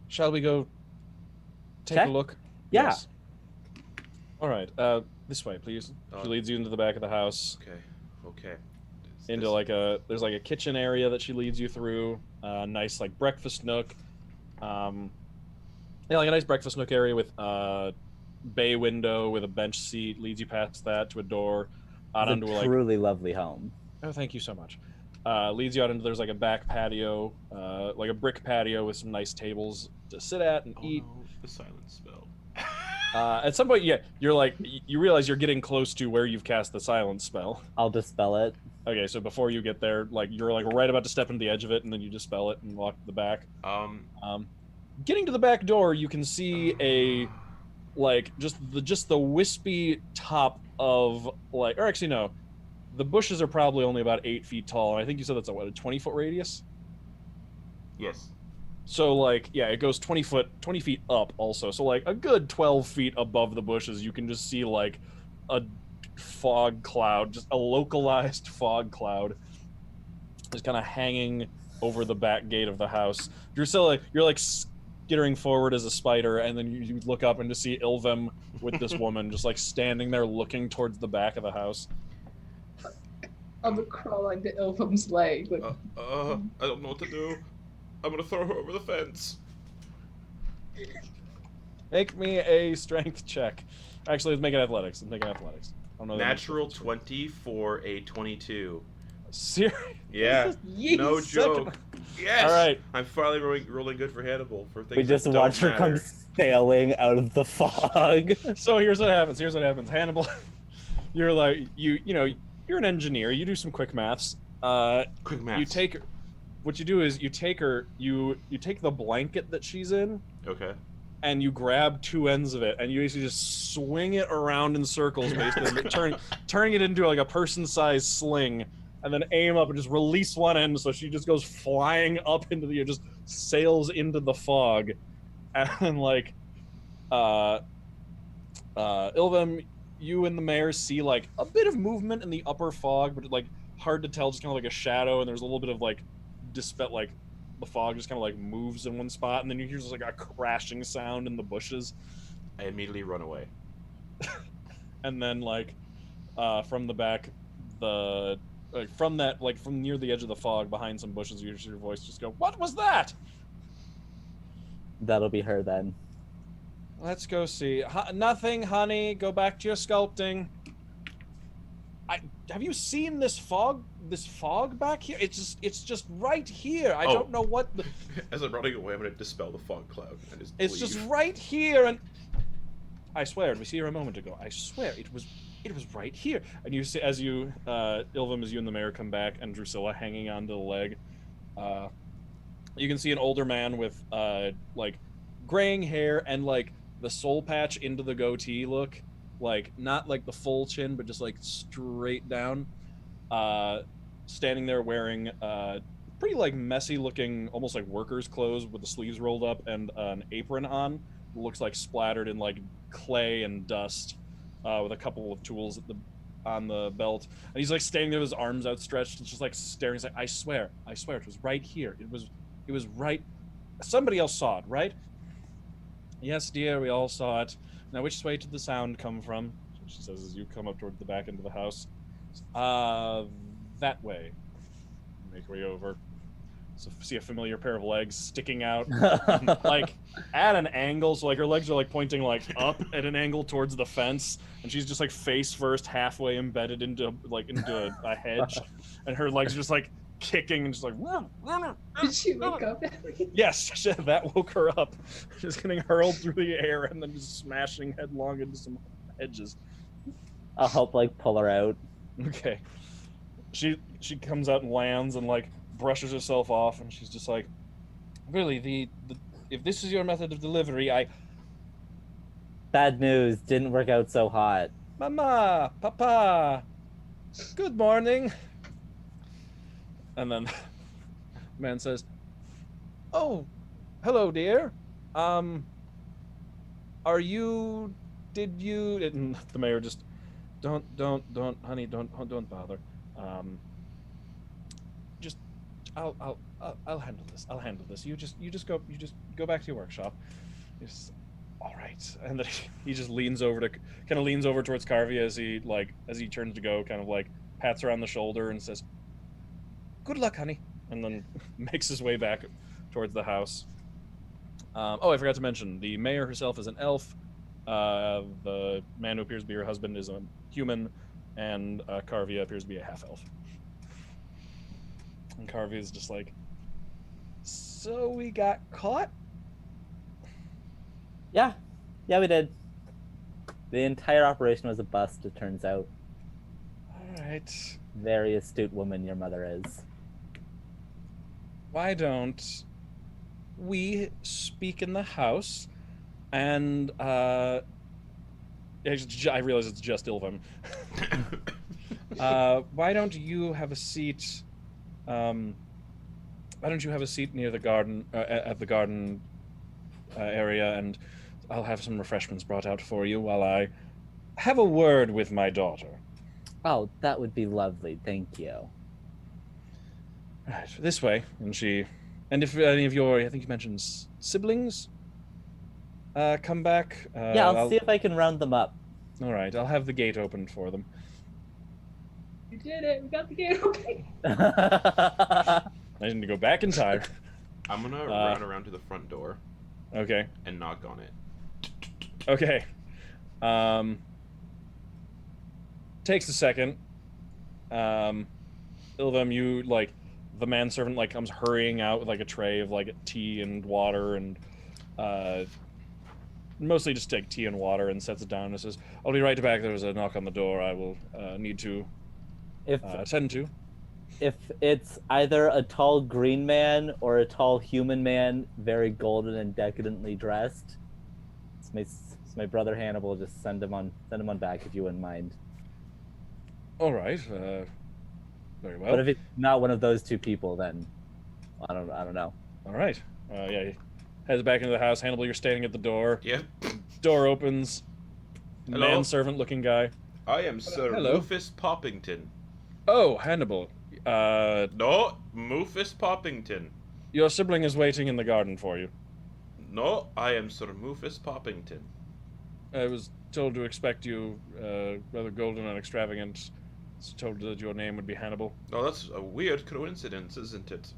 Shall we go take Check? a look? Yeah. Yes. All right. This way, please. She leads you into the back of the house. Okay. Into there's like a kitchen area that she leads you through. Nice like breakfast nook. Yeah, like a nice breakfast nook area with bay window with a bench seat. Leads you past that to a door out It's onto a truly lovely home. Oh, thank you so much. Leads you out into there's like a back patio, like a brick patio with some nice tables to sit at and eat. No, the silence spell. At some point, yeah, you realize you're getting close to where you've cast the silence spell. I'll dispel it. Okay, so before you get there, like you're like right about to step into the edge of it, and then you dispel it and walk to the back. Getting to the back door, you can see a like just the wispy top of like, or actually no, the bushes are probably only about 8 feet tall. And I think you said that's a 20-foot radius. Yes. So like, yeah, it goes 20 feet up also. So like a good 12 feet above the bushes, you can just see like a fog cloud, just a localized fog cloud, just kind of hanging over the back gate of the house. Drusilla, you're like skittering forward as a spider, and then you look up and to see Ilvem with this woman just like standing there looking towards the back of the house. I'm gonna crawl onto Ilvem's leg. Like, I don't know what to do. I'm gonna throw her over the fence. Make me a strength check. Actually, let's make it athletics. I don't know. Natural 20 for a 22. Serious? Yeah. Yeet. No joke. Yes. All right. I'm finally rolling good for Hannibal for things. We just that don't watch her come matter. sailing out of the fog. So here's what happens. Hannibal, you're like you're an engineer. You do some quick maths. Quick maths. You take what you do is you take her. You take the blanket that she's in. Okay. And you grab two ends of it, and you basically just swing it around in circles, basically turning it into like a person-sized sling, and then aim up and just release one end, so she just goes flying up into the, just sails into the fog, and like, Ilvem, you and the mayor see like a bit of movement in the upper fog, but like hard to tell, just kind of like a shadow, and there's a little bit of like dispel, like the fog just kind of like moves in one spot, and then you hear just like a crashing sound in the bushes. I immediately run away. And then like from the back, from near the edge of the fog behind some bushes, you hear your voice just go, "What was that?" That'll be her then. Let's go see. Nothing, honey. Go back to your sculpting. Have you seen this fog? This fog back here? It's just right here. I don't know what. As I'm running away, I'm gonna dispel the fog cloud and just It's leave. just right here, and I swear it was here a moment ago. I swear it was right here. And you see, as you, Ilvem, as you and the mayor come back, and Drusilla hanging onto the leg, you can see an older man with like graying hair and like the soul patch into the goatee look, like not like the full chin, but just like straight down, standing there wearing pretty like messy looking, almost like workers' clothes with the sleeves rolled up and an apron on. Looks like splattered in like clay and dust, with a couple of tools on the belt, and he's like standing there with his arms outstretched and just like staring. He's like, I swear it was right here. It was right. Somebody else saw it, right? Yes, dear, we all saw it. Now, which way did the sound come from? She says as you come up toward the back end of the house. That way. Make your way over. So see a familiar pair of legs sticking out, like at an angle. So like her legs are like pointing like up at an angle towards the fence, and she's just like face first, halfway embedded into a hedge, and her legs are just like kicking and just like. Did she wake up? Yes, that woke her up. Just getting hurled through the air and then just smashing headlong into some hedges. I'll help like pull her out. Okay. She comes out and lands and like brushes herself off, and she's just like, really, the if this is your method of delivery, Bad news, didn't work out so hot. Mama, Papa, good morning. And then man says, oh, hello, dear. Are you? Did you? And the mayor just, don't, honey, don't bother. Just, I'll handle this. I'll handle this. You just go back to your workshop. Just, all right. And then he just leans over towards Carvey as he turns to go, kind of like pats her on the shoulder and says, good luck, honey. And then makes his way back towards the house. I forgot to mention, the mayor herself is an elf. The man who appears to be her husband is a human, and Carvey appears to be a half-elf. And Carvey is just like, so we got caught? Yeah, we did. The entire operation was a bust, it turns out. Alright. Very astute woman your mother is. Why don't we speak in the house, and I realize it's just Ilvem. Why don't you have a seat? Why don't you have a seat near the garden, at the garden area, and I'll have some refreshments brought out for you while I have a word with my daughter. Oh, that would be lovely. Thank you. Right, this way. And if any of your, I think you mentioned siblings, come back. Yeah, I'll see if I can round them up. All right, I'll have the gate opened for them. You did it. We got the gate open. I need to go back in time. I'm gonna run around to the front door Okay. and knock on it. Okay. Takes a second. Ilvem, you the manservant comes hurrying out with a tray of tea and water and mostly just take tea and water and sets it down and says, I'll be right back. There's a knock on the door I will need to attend to. If it's either a tall green man or a tall human man, very golden and decadently dressed, it's my brother Hannibal. Just send him on back if you wouldn't mind. All right. Very well. But if it's not one of those two people, then I don't know. All right. Yeah. He heads back into the house. Hannibal, you're standing at the door. Yep. Door opens. Hello? Manservant-looking guy. I am Sir Hello. Rufus Poppington. Oh, Hannibal. No, Rufus Poppington. Your sibling is waiting in the garden for you. No, I am Sir Rufus Poppington. I was told to expect you, rather golden and extravagant. I was told that your name would be Hannibal. Oh, that's a weird coincidence, isn't it?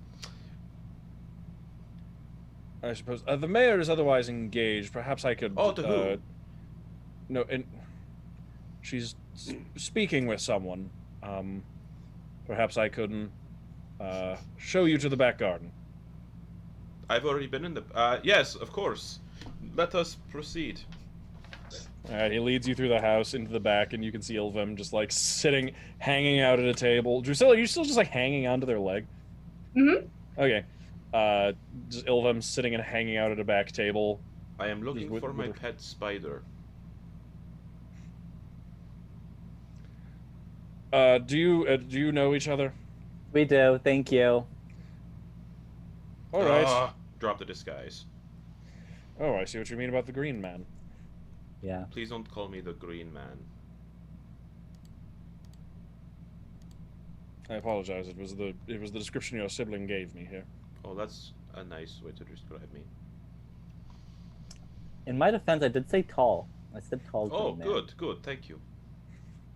I suppose. The mayor is otherwise engaged. Perhaps I could... Oh, to who? No, she's speaking with someone. Perhaps I couldn't show you to the back garden. I've already been in the... yes, of course. Let us proceed. Alright, he leads you through the house into the back, and you can see Ilvem just sitting, hanging out at a table. Drusilla, are you still just hanging onto their leg? Mm-hmm. Okay. Just Ilvem sitting and hanging out at a back table. I am looking With- for my with- pet spider. Do you know each other? We do. Thank you. All right. Drop the disguise. Oh, I see what you mean about the green man. Yeah. Please don't call me the Green Man. I apologize. It was the description your sibling gave me here. Oh, that's a nice way to describe me. In my defense, I did say tall. I said tall. Oh, green man. good, thank you.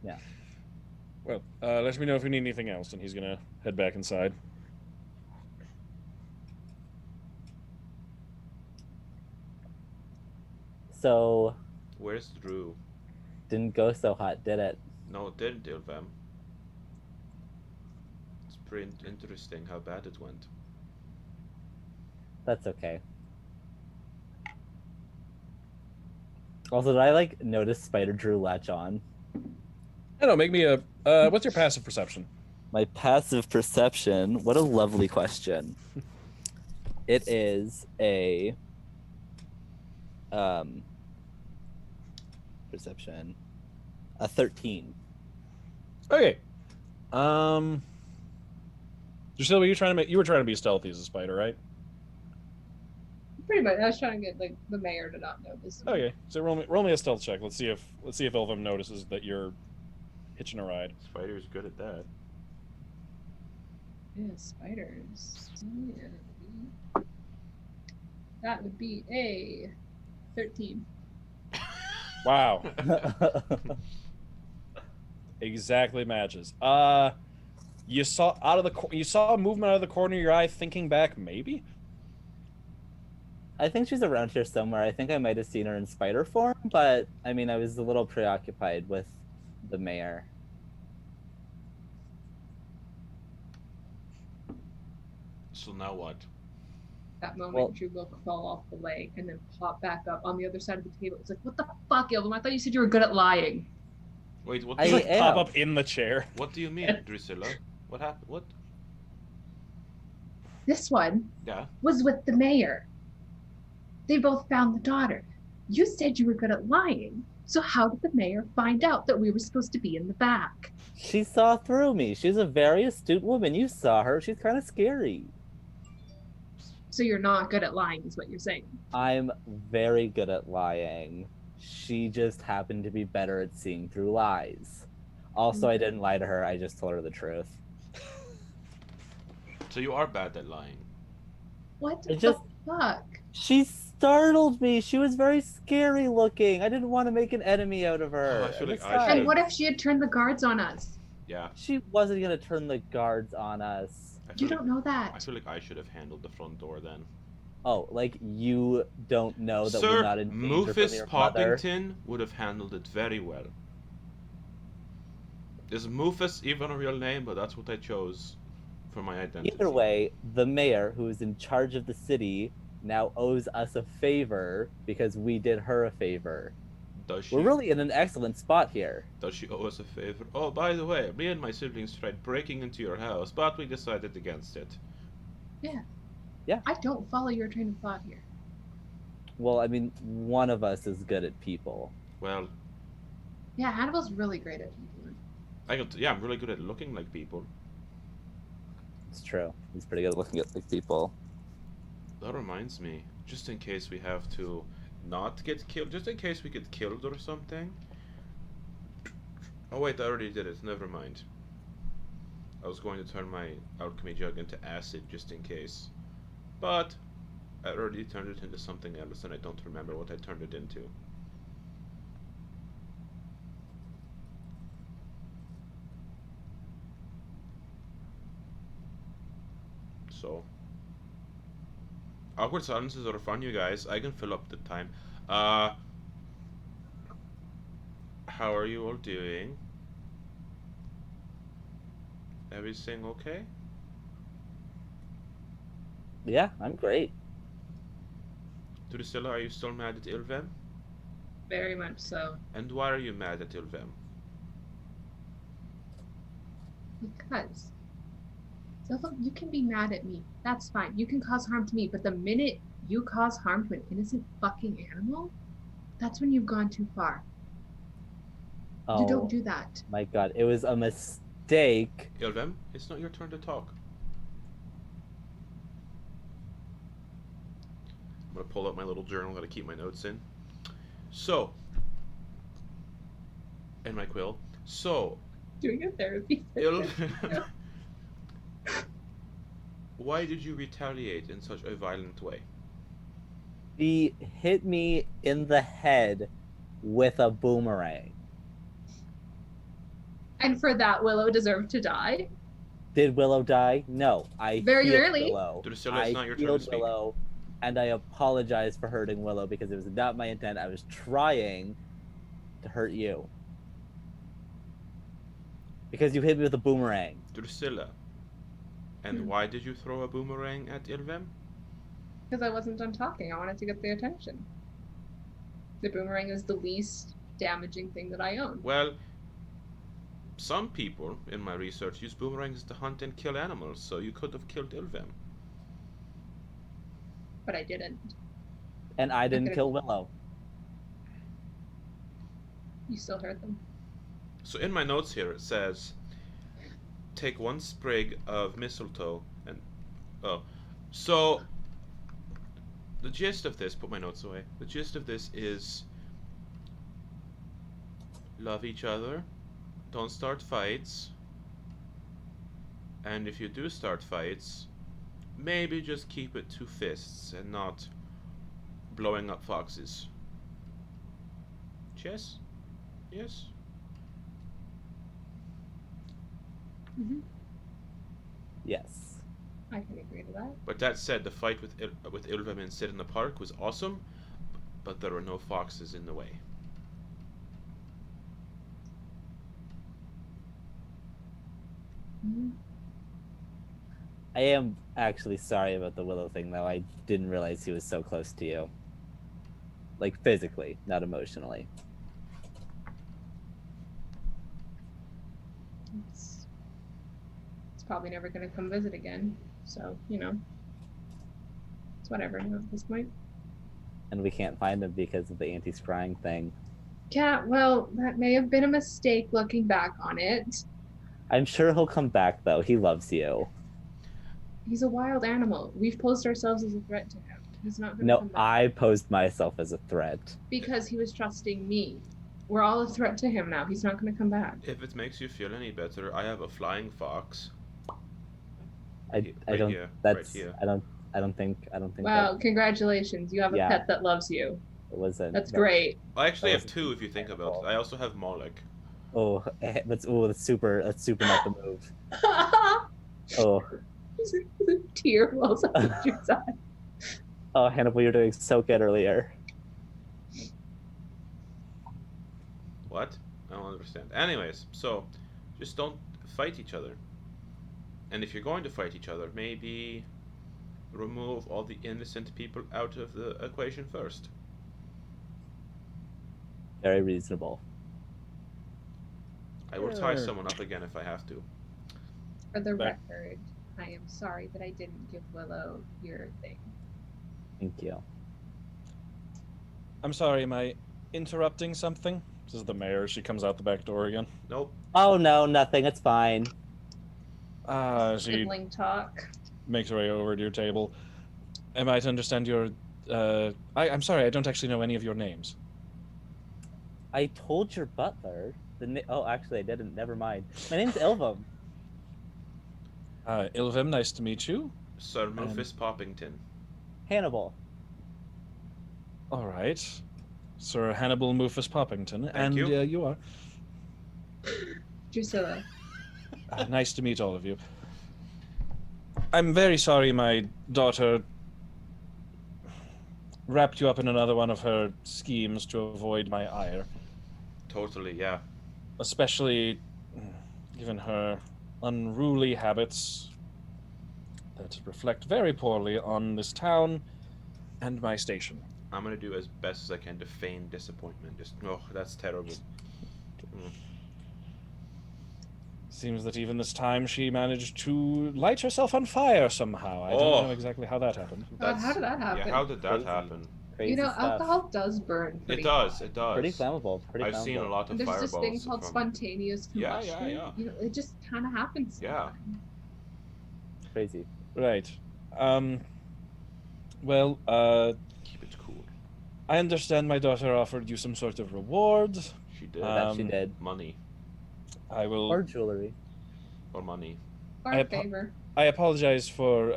Yeah. Well, let me know if you need anything else, and he's gonna head back inside. So, Where's Drew? didn't go so hot, did it? No, it didn't, Ilvem. It's pretty interesting how bad it went. That's okay. Also, did I like notice Spider Drew latch on? I don't know, make me a what's your passive perception? My passive perception. What a lovely question. It is a perception. A 13. Okay. Drusilla, you were trying to be stealthy as a spider, right? Pretty much. I was trying to get like the mayor to not notice. Okay. So roll me a stealth check. Let's see if Ilvem notices that you're hitching a ride. Spider's good at that. Yeah, spiders. Yeah. That would be a 13. Wow. Exactly matches. You saw a movement out of the corner of your eye, thinking back, maybe? I think she's around here somewhere. I think I might have seen her in spider form, but I mean, I was a little preoccupied with the mayor. So now what? That moment, Well- Drew will fall off the leg and then pop back up on the other side of the table. It's like, what the fuck, Ilvem? I thought you said you were good at lying. Wait, what? I Just am. pop up in the chair. What do you mean, Drusilla? What happened? What? This one Yeah. was with the mayor. They both found the daughter. You said you were good at lying. So how did the mayor find out that we were supposed to be in the back? She saw through me. She's a very astute woman. You saw her. She's kind of scary. So you're not good at lying, is what you're saying. I'm very good at lying. She just happened to be better at seeing through lies. Also, I didn't lie to her. I just told her the truth. So you are bad at lying. What It the just- fuck? She startled me. She was very scary looking. I didn't want to make an enemy out of her. Oh, I feel like I Besides, should- And what if she had turned the guards on us? Yeah. She wasn't going to turn the guards on us. I You feel don't like, know that. I feel like I should have handled the front door then. Oh, like you don't know that we're Sir, not in danger from Mufus your mother? Poppington would have handled it very well. Is Mufus even a real name? But that's what I chose for my identity. Either way, the mayor, who is in charge of the city, now owes us a favor because we did her a favor. Does she? We're really in an excellent spot here. Does she owe us a favor? Oh, by the way, me and my siblings tried breaking into your house, but we decided against it. I don't follow your train of thought here. Well, I mean, one of us is good at people. Well, Yeah, Hannibal's really great at people. I'm really good at looking like people. It's true. He's pretty good at looking at like people. That reminds me, just in case we have to not get killed, just in case we get killed or something. Oh wait, I already did it. Never mind. I was going to turn my alchemy jug into acid just in case. But I already turned it into something else and I don't remember what I turned it into. So awkward silences are fun, you guys. I can fill up the time. How are you all doing? Everything okay? Yeah, I'm great. Drusilla, are you still mad at Ilvem? Very much so. And why are you mad at Ilvem? Because. So look, you can be mad at me. That's fine. You can cause harm to me. But the minute you cause harm to an innocent fucking animal, that's when you've gone too far. Oh, You don't do that. my god, it was a mistake. Ilvem, it's not your turn to talk. I'm gonna pull out my little journal, gotta keep my notes in. So, and my quill. So, Doing a therapy. Ilvem, why did you retaliate in such a violent way? He hit me in the head with a boomerang. And for that, Willow deserved to die. Did Willow die? No. I Very healed rarely. Willow. Drusilla, it's I not your turn to healed speak. Willow. and I apologize for hurting Willow because it was not my intent. I was trying to hurt you. Because you hit me with a boomerang. Drusilla. And why did you throw a boomerang at Ilvem? Because I wasn't done talking. I wanted to get the attention. The boomerang is the least damaging thing that I own. Well, some people in my research use boomerangs to hunt and kill animals, so you could have killed Ilvem. But I didn't. And I didn't kill Willow. You still hurt them. So in my notes here it says, take 1 sprig of mistletoe and... Oh. So, the gist of this... Put my notes away. The gist of this is... Love each other. Don't start fights. And if you do start fights, maybe just keep it to fists and not blowing up foxes. Chess? Yes? Mm-hmm. Yes. I can agree to that. But that said, the fight with Ilvem and Sid in the park was awesome, but there were no foxes in the way. Mm-hmm. I am actually sorry about the Willow thing, though. I didn't realize he was so close to you. Like, physically, not emotionally. It's probably never going to come visit again. So, you know. It's whatever now at this point. And we can't find him because of the anti-scrying thing. Yeah, well, that may have been a mistake looking back on it. I'm sure he'll come back, though. He loves you. He's a wild animal. We've posed ourselves as a threat to him. He's not going to come No, back. I posed myself as a threat. Because he was trusting me. We're all a threat to him now. He's not going to come back. If it makes you feel any better, I have a flying fox. I Right don't. here, That's. right here. I don't think. Wow, congratulations. You have a Yeah. pet that loves you. It wasn't. That's great. I actually That have 2 if you think about it. I also have Moloch. Oh, that's super. That's super not the move. Oh, The tear wells up your eye. oh, Hannibal, you're doing so good earlier. What? I don't understand. Anyways, so just don't fight each other. And if you're going to fight each other, maybe remove all the innocent people out of the equation first. Very reasonable. I will tie Sure. someone up again if I have to. For the Back. record, I am sorry that I didn't give Willow your thing. Thank you. I'm sorry, am I interrupting something? This is the mayor. She comes out the back door again. Nope. Oh no, nothing. It's fine. She Sibling talk. makes her way over to your table. Am I to understand your... I'm sorry, I don't actually know any of your names. I told your butler. Oh, actually, I didn't. Never mind. My name's Ilvem. Ilvem, nice to meet you. Sir Rufus Poppington. Hannibal. All right. Sir Hannibal Mufus Poppington. Thank you. You are. Drusilla. Nice to meet all of you. I'm very sorry my daughter wrapped you up in another one of her schemes to avoid my ire. Totally, yeah. Especially given her unruly habits that reflect very poorly on this town and my station. I'm gonna do as best as I can to feign disappointment. Just, oh, that's terrible. Seems that even this time she managed to light herself on fire somehow. I don't know exactly how that happened. How did that happen? Yeah, how did that Crazy. happen? Crazy You know, stuff. alcohol does burn. It does, it does. Pretty flammable. Pretty I've flammable. seen a lot of There's fireballs. this thing called from- spontaneous Yeah, combustion. yeah. You know, it just kind of happens. Yeah. sometimes. Crazy. Right. Well, Keep it cool. I understand my daughter offered you some sort of reward. She did. That she Um, did. Money. I will. Or jewelry. Or money. Or I a apo- favor. I apologize for.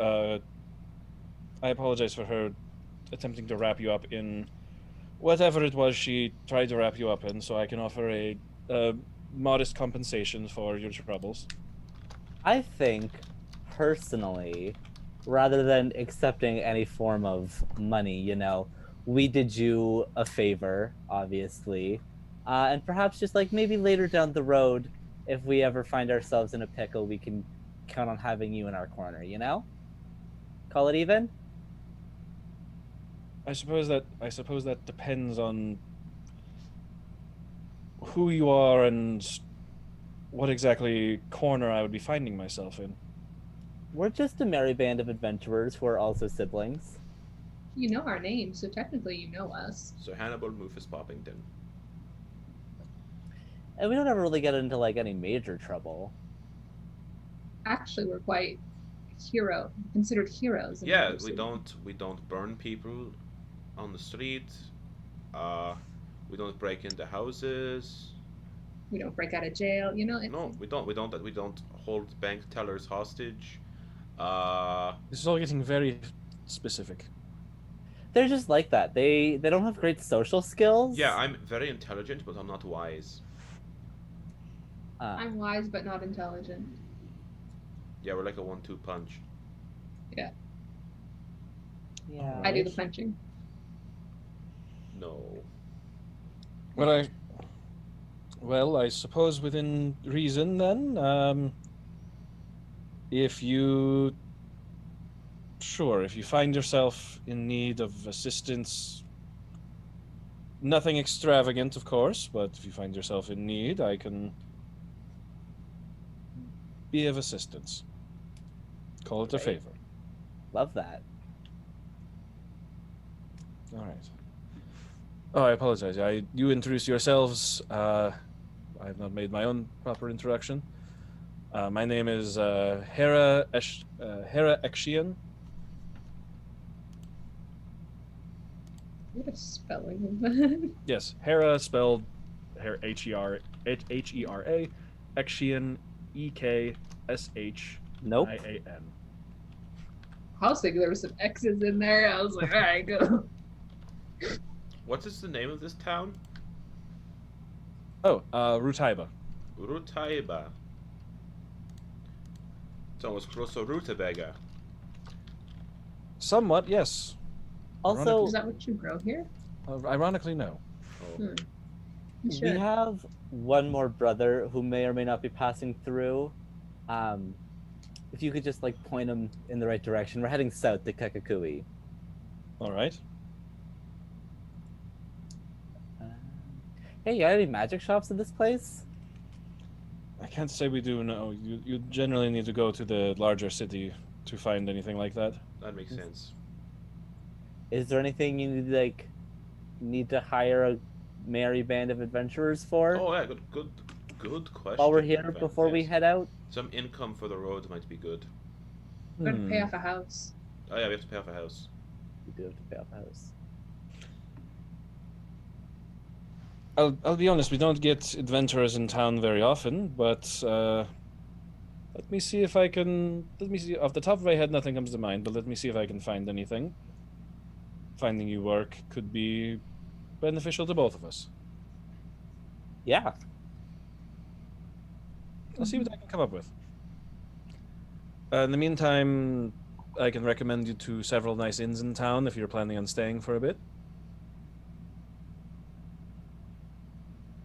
I apologize for her attempting to wrap you up in whatever it was she tried to wrap you up in, so I can offer a modest compensation for your troubles. I think, personally, rather than accepting any form of money, we did you a favor, obviously. And perhaps just like maybe later down the road, if we ever find ourselves in a pickle, we can count on having you in our corner. Call it even? I suppose that depends on who you are and what exactly corner I would be finding myself in. We're just a merry band of adventurers who are also siblings. You know our names, so technically you know us. So Hannibal, Rufus, Poppington. And we don't ever really get into like any major trouble. Actually, we're quite considered heroes. in Yeah, the we don't burn people on the street. We don't break into houses. We don't break out of jail. No, we don't hold bank tellers hostage. This is all getting very specific. They're just like that. They don't have great social skills. Yeah, I'm very intelligent, but I'm not wise. I'm wise but not intelligent. Yeah, we're like a 1-2 punch. Yeah. I do the punching. No. Well, I suppose within reason then, if you find yourself in need of assistance, nothing extravagant, of course, but if you find yourself in need, I can be of assistance. Call it a favor. Love that. All right. Oh, I apologize. You introduce yourselves. I have not made my own proper introduction. My name is Hera Exian. What a spelling of that. Yes, Hera spelled H-E-R-A, Exian, E-K-S-H-I-A-N. Nope. I was thinking there were some X's in there. I was like, all right, go. What is the name of this town? Oh, Rutaiba. Rutaiba. It's almost close to Rutabaga. Somewhat, yes. Also, Is that what you grow here? Ironically, no. Oh. You we should. have one more brother who may or may not be passing through. If you could just like point him in the right direction. We're heading south to Kakakui. All right. Hey, you got any magic shops in this place? I can't say we do, no. You generally need to go to the larger city to find anything like that. That makes sense. Is there anything you need to hire a merry band of adventurers for Oh yeah, good question. while we're here Ilvem, before we yes. head out? Some income for the road might be good. We're going to pay off a house. Oh yeah, we have to pay off a house. We do have to pay off a house. I'll be honest, we don't get adventurers in town very often, but let me see, off the top of my head nothing comes to mind, but let me see if I can find anything. Finding you work could be beneficial to both of us. Yeah. I'll see what I can come up with. In the meantime, I can recommend you to several nice inns in town if you're planning on staying for a bit.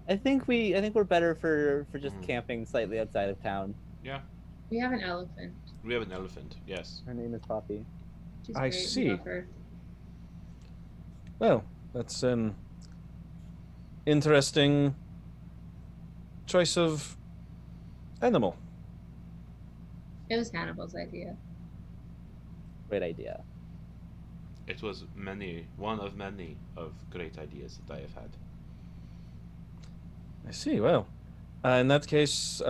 I think we're better for just camping slightly outside of town. Yeah. We have an elephant. We have an elephant, yes. Her name is Poppy. She's I great. We see. love her. Well, that's an interesting choice of animal. It was Hannibal's idea. Great idea. It was one of many of great ideas that I have had. I see. Well, in that case,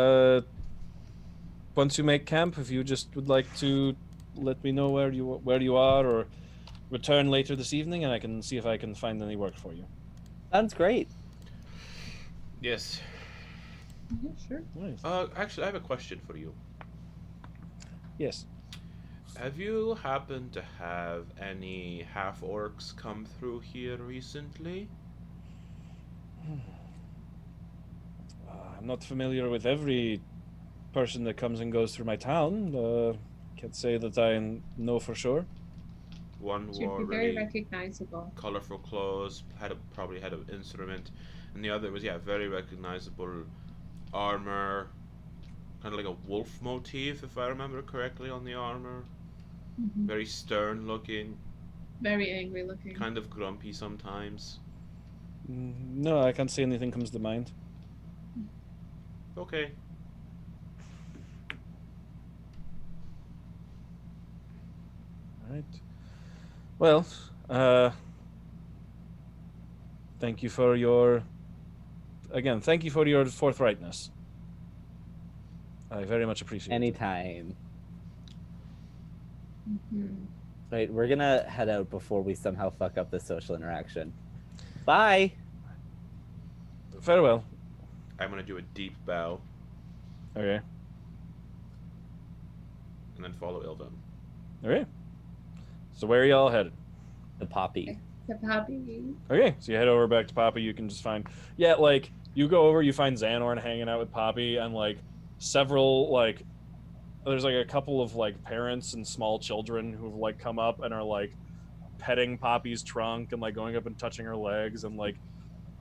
once you make camp, if you just would like to let me know where you are, or return later this evening, and I can see if I can find any work for you. Sounds great. Yes. Yeah, sure. Nice. Actually, I have a question for you. Yes. Have you happened to have any half-orcs come through here recently? I'm not familiar with every person that comes and goes through my town. Can't say that I know for sure. One Should wore be very really recognizable. colorful clothes, probably had an instrument, and the other was very recognizable armor, kind of like a wolf motif, if I remember correctly, on the armor. Mhm. Very stern looking, Very angry looking. kind of grumpy sometimes. No, I can't say anything comes to mind. Okay. All right. Well, thank you for your forthrightness. I very much appreciate it. Anytime. Mhm. Right, we're gonna head out before we somehow fuck up the social interaction. Bye. Farewell. I'm gonna do a deep bow Okay. and then follow Ilvem. Okay. So where are y'all headed? The poppy. The puppy. Okay, so you head over back to Poppy. You can just find, like you go over, you find Xanorn hanging out with Poppy, and like several there's like a couple of like parents and small children who've like come up and are like petting Poppy's trunk and like going up and touching her legs, and like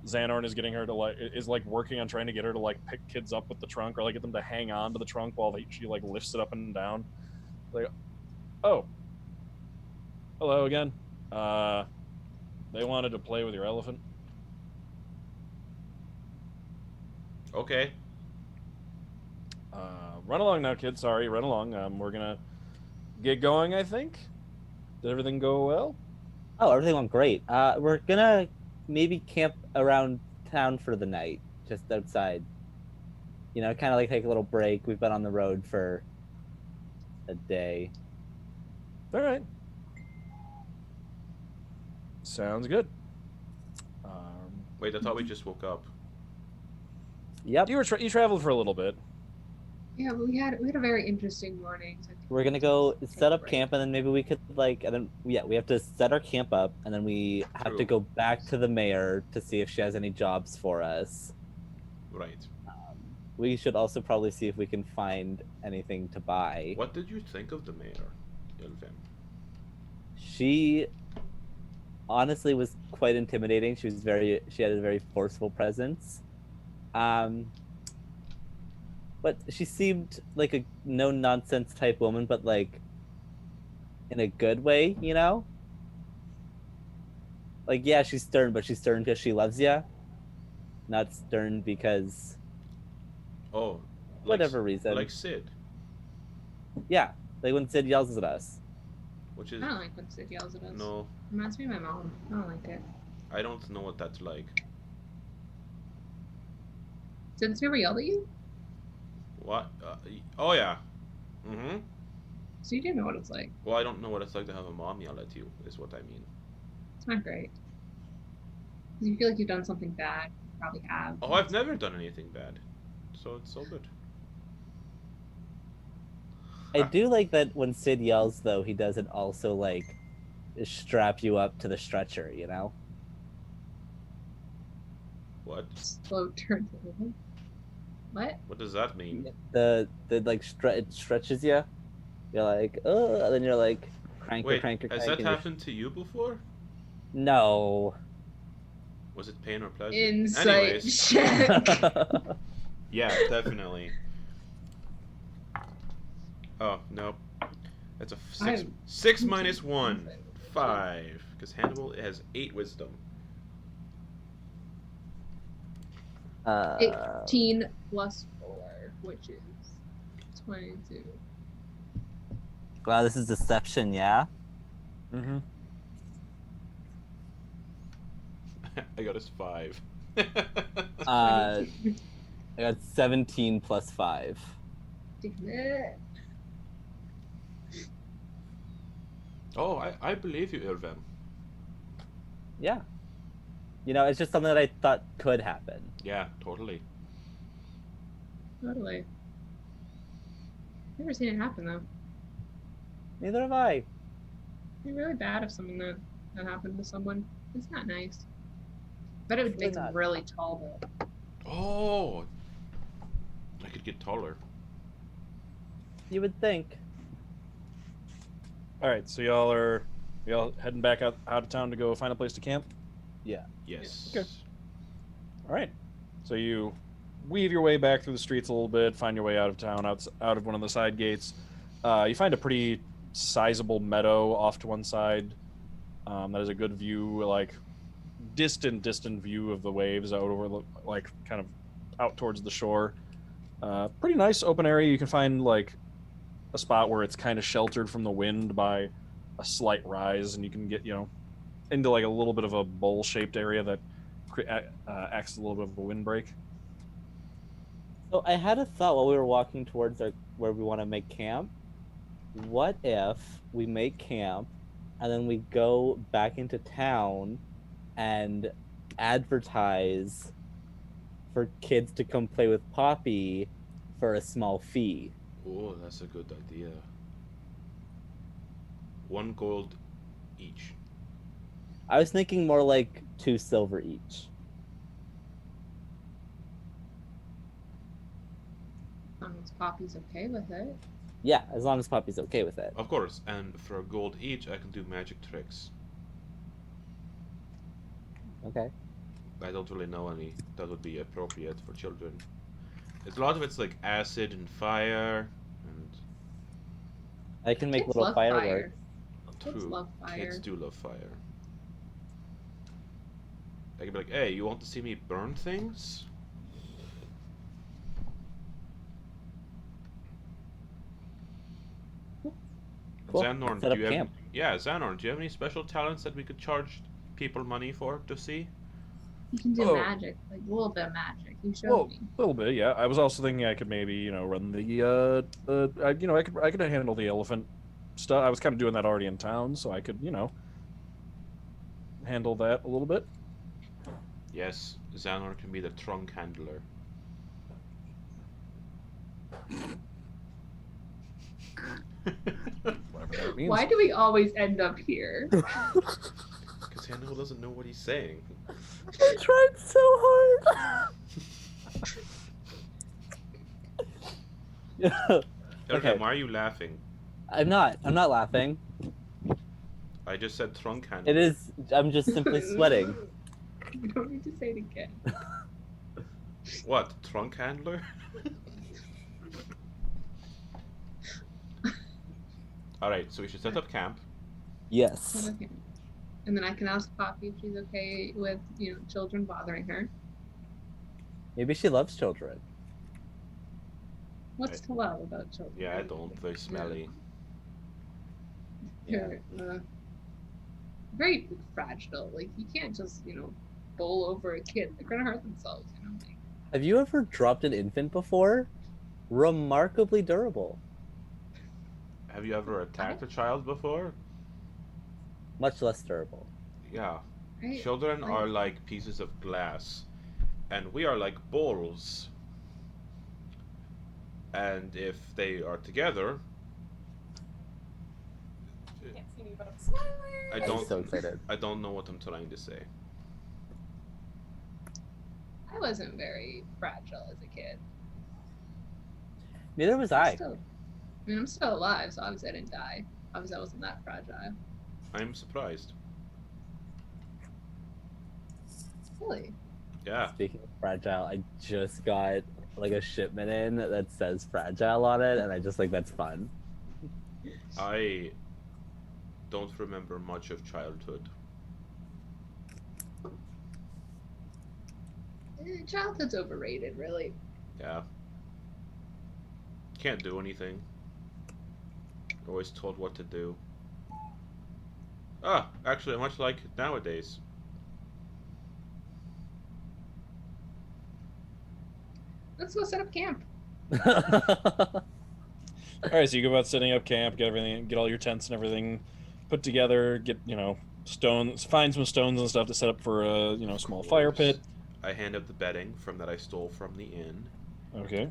Xanorn is getting her to is working on trying to get her to like pick kids up with the trunk or like get them to hang on to the trunk while she like lifts it up and down. Like, oh, hello again. They wanted to play with your elephant. Okay. Run along now, kid. Sorry, run along. We're gonna get going, I think. Did everything go well? Oh, everything went great. We're gonna maybe camp around town for the night, just outside. You know, kind of like take a little break. We've been on the road for a day. All right. Sounds good. Wait, I thought we just woke up. Yep. You traveled for a little bit. Yeah, we had a very interesting morning. So We're gonna go take set a up break. camp, and then maybe we could we have to set our camp up, and then we have to True. go back to the mayor to see if she has any jobs for us. Right. We should also probably see if we can find anything to buy. What did you think of the mayor, Ilvem? She honestly was quite intimidating. She had a very forceful presence. But she seemed like a no nonsense type woman, but like in a good way, you know? Like, yeah, she's stern, but she's stern because she loves you, not stern because Oh, whatever reason. Like Sid, Yeah, like when Sid yells at us. which is I don't like when Sid yells at us. no, Reminds me of my mom. I don't like it. I don't know what that's like. Sid's never yelled at you? What? Oh yeah. Mm-hmm. So you do know what it's like. Well, I don't know what it's like to have a mom yell at you, is what I mean. It's not great. 'Cause you feel like you've done something bad. You probably have. Oh, I've never done anything bad, so it's so good. I do like that when Sid yells, though, he doesn't also like strap you up to the stretcher, you know? What? Slow turn to Ilvem. What? What does that mean? The like it stretches you. You're like, oh, and then you're like, crank, Wait, crank, has crank. that and you're- happened to you before? No. Was it pain or pleasure? Insight Anyways, check. yeah, definitely. Oh no, that's a I'm- 6 minus 1, 5. Because Hannibal has 8 wisdom. 18 plus 4, which is 22. Wow, this is deception, yeah? Mm-hmm. I got us 5. I got 17 plus 5. Damn it. Oh, I believe you, Ilvem. Yeah. You know, it's just something that I thought could happen. Yeah, totally. Totally. Never seen it happen though. Neither have I. It'd be really bad if something that happened to someone. It's not nice. But it would Really make them not. really tall though. Oh, I could get taller. You would think. All right, so y'all heading back out of town to go find a place to camp. Yes. Okay. All right, so you weave your way back through the streets a little bit, find your way out of town, out of one of the side gates. You find a pretty sizable meadow off to one side. That is a good view, like distant view of the waves out over, like kind of out towards the shore. Pretty nice open area. You can find like a spot where it's kind of sheltered from the wind by a slight rise, and you can get into like a little bit of a bowl-shaped area that acts as a little bit of a windbreak. So I had a thought while we were walking towards where we want to make camp. What if we make camp and then we go back into town and advertise for kids to come play with Poppy for a small fee? Oh, that's a good idea. 1 gold each. I was thinking more like 2 silver each. As long as Poppy's okay with it. Yeah, as long as Poppy's okay with it. Of course, and for a gold each, I can do magic tricks. Okay. I don't really know any that would be appropriate for children. A lot of it's like acid and fire, and I can make Kids little love fireworks. Kids true, love fire. kids do love fire. I can be like, hey, you want to see me burn things? Cool. Xanorn, Set do up you have camp. Xanorn, do you have any special talents that we could charge people money for to see? You can do Oh. magic, like a little bit of magic. You showed Well, me. a little bit, yeah. I was also thinking I could maybe run I could handle the elephant stuff. I was kind of doing that already in town, so I could handle that a little bit. Yes, Xanorn can be the trunk handler. Whatever that means. Why do we always end up here? Because Hannibal doesn't know what he's saying. I tried so hard. Okay, Okay. why are you laughing? I'm not laughing. I just said trunk handler. It is. I'm just simply sweating. You don't need to say it again. What, trunk handler? Alright, so we should set up camp. Yes. Okay. And then I can ask Poppy if she's okay with, children bothering her. Maybe she loves children. What's to love about children? Yeah, I don't. They're smelly. They're very fragile. Like, you can't just, bowl over a kid. They're gonna hurt themselves, Like, Have you ever dropped an infant before? Remarkably durable. Have you ever attacked a child before? Much less durable. Yeah. right? Children Like- are like pieces of glass, and we are like bowls. And if they are together, I I'm don't. so excited. I don't know what I'm trying to say. I wasn't very fragile as a kid. Neither was I'm I. still, I'm still alive, so obviously I didn't die. Obviously I wasn't that fragile. I'm surprised. Really? Yeah. Speaking of fragile, I just got like a shipment in that says fragile on it, and I just like that's fun. I don't remember much of childhood. Childhood's overrated, really. Yeah. Can't do anything. Always told what to do. Ah, actually, much like nowadays. Let's go set up camp. All right, so you go about setting up camp, get all your tents and everything put together, get stones, find some stones and stuff to set up for a small fire pit. I hand up the bedding from that I stole from the inn, Okay.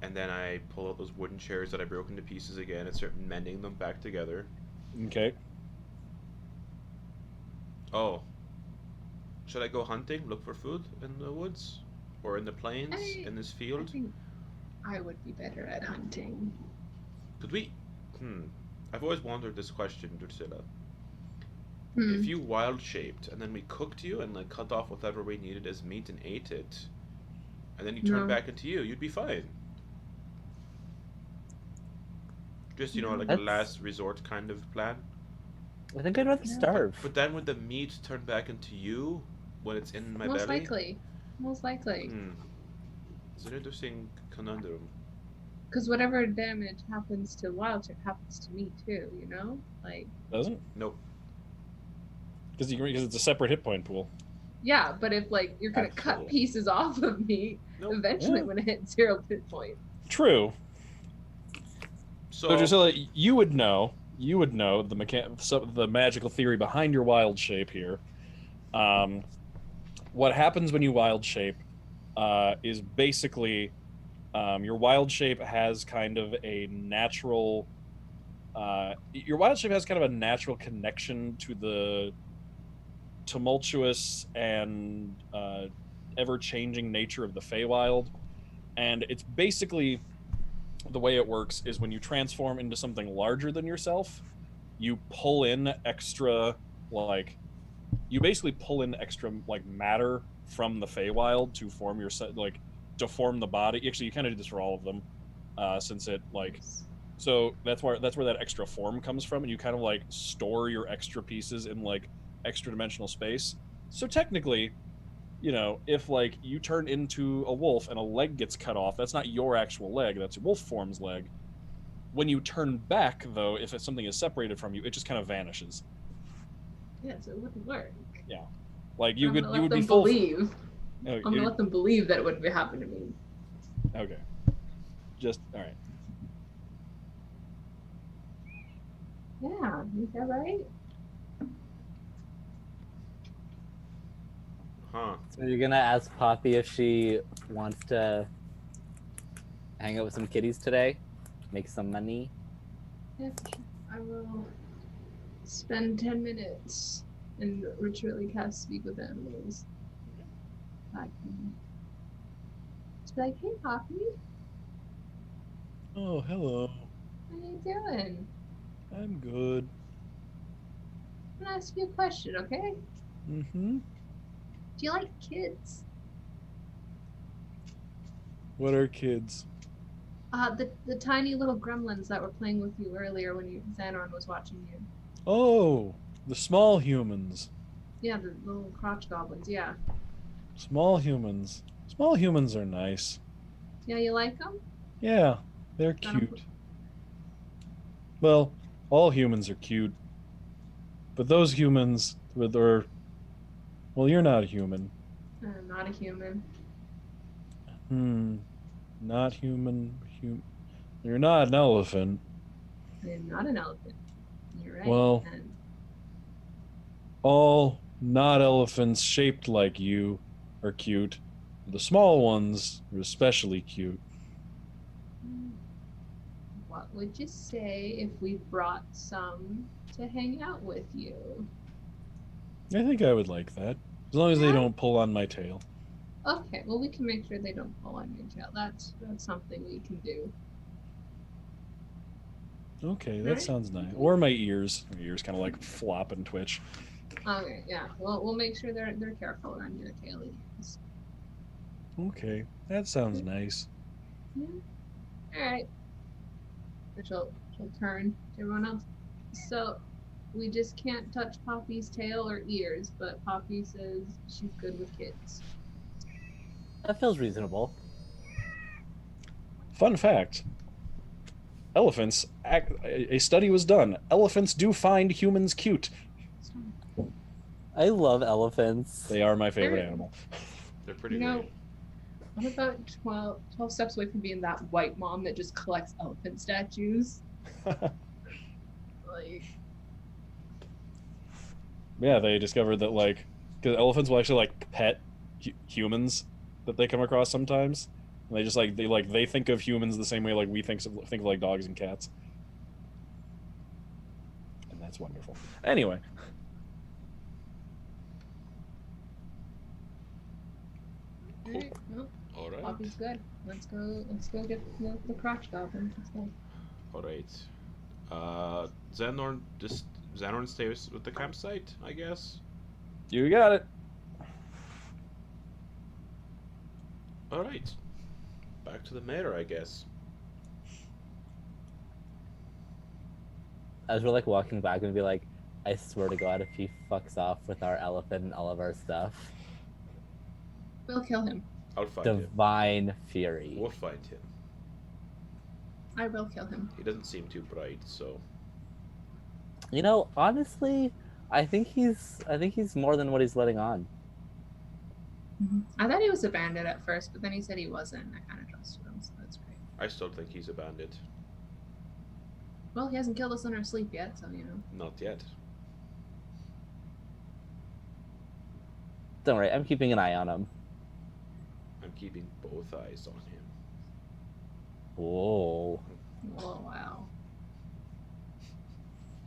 and then I pull out those wooden chairs that I broke into pieces again and start mending them back together. Okay. Oh. Should I go hunting, look for food in the woods? Or in the plains, in this I field? think I would be better at hunting. Could we... I've always wondered this question, Drusilla. Hmm. If you wild shaped and then we cooked you and like cut off whatever we needed as meat and ate it, and then you turned No. back into you, you'd be fine. Just like a That's. last resort kind of plan. I think I'd rather Yeah. starve. But then would the meat turn back into you when it's in my Most belly? likely. Most likely. Hmm. It's an interesting conundrum. Because whatever damage happens to Wildship happens to me too, you know? Like, Doesn't? Nope. Because it's a separate hit point pool. yeah, but if like you're gonna cut Actual. pieces off of me, Nope. eventually Yeah. I'm gonna hit 0 hit point. True. So, So Drusilla, you would know the magical theory behind your wild shape here. What happens when you wild shape is basically your wild shape has kind of a natural. Your wild shape has kind of a natural connection to the tumultuous and ever-changing nature of the Feywild, and it's basically the way it works is when you transform into something larger than yourself, you pull in extra you basically pull in extra matter from the Feywild to form your to form the body. Actually, you kind of do this for all of them, since it so that's where that extra form comes from, and you kind of store your extra pieces in extra dimensional space. So technically, if you turn into a wolf and a leg gets cut off, that's not your actual leg, that's wolf form's leg. When you turn back, though, if something is separated from you, it just kind of vanishes. Yeah, so it wouldn't work. Yeah, You would be full. I'm gonna let them believe that it wouldn't happen to me. Okay. Just all right. Yeah, is that right? huh? So you're gonna ask Poppy if she wants to hang out with some kitties today, make some money. Yeah, I will spend 10 minutes and ritually cast Speak with Animals. Just be like, hey, Poppy, Oh, hello. how you doing? I'm good. I'm gonna ask you a question, okay? Mm-hmm. Do you like kids? What are kids? The tiny little gremlins that were playing with you earlier when Xanorn was watching you. Oh, the small humans. Yeah, the little crotch goblins. Yeah. Small humans. Small humans are nice. Yeah, you like them? Yeah, they're cute. Well, all humans are cute. But those humans are... Well, you're not a human. I'm not a human. Not human. You're not an elephant. I am not an elephant. You're right. Well, And all not elephants shaped like you are cute. The small ones are especially cute. what would you say if we brought some to hang out with you? I think I would like that. As long as they Yeah? don't pull on my tail. Okay, well we can make sure they don't pull on your tail. That's something we can do. Okay, that Alright. sounds nice. Or my ears. My ears kind of flop and twitch. Okay, yeah. Well, we'll make sure they're careful around your tail ears. Okay, that sounds nice. Yeah. All right. She'll turn to everyone else. So we just can't touch Poppy's tail or ears, but Poppy says she's good with kids. That feels reasonable. Fun fact. Elephants, a study was done. Elephants do find humans cute. I love elephants. They are my favorite They're- animal. They're pretty You know, great. I'm about 12 steps away from being that white mom that just collects elephant statues. Like, Yeah, they discovered that because elephants will actually pet humans that they come across sometimes. And they just they think of humans the same way we think of dogs and cats. And that's wonderful. Anyway, all right, well, All right. Poppy's good. Let's go get the crotch goblin. Let's go. All right. Xenorn just Xenorn stays with the campsite, I guess. You got it. All right, back to the mayor, I guess. As we're like walking back and be like, I swear to God, if he fucks off with our elephant and all of our stuff, We'll kill him. I'll find him. divine fury. We'll find him. I will kill him. He doesn't seem too bright, so You know, honestly, I think he's more than what he's letting on. I thought he was a bandit at first, but then he said he wasn't. I kind of trusted him, so that's great. I still think he's a bandit. Well, he hasn't killed us in our sleep yet, so you know. Not yet. Don't worry, I'm keeping an eye on him. I'm keeping both eyes on him. Whoa. Oh wow.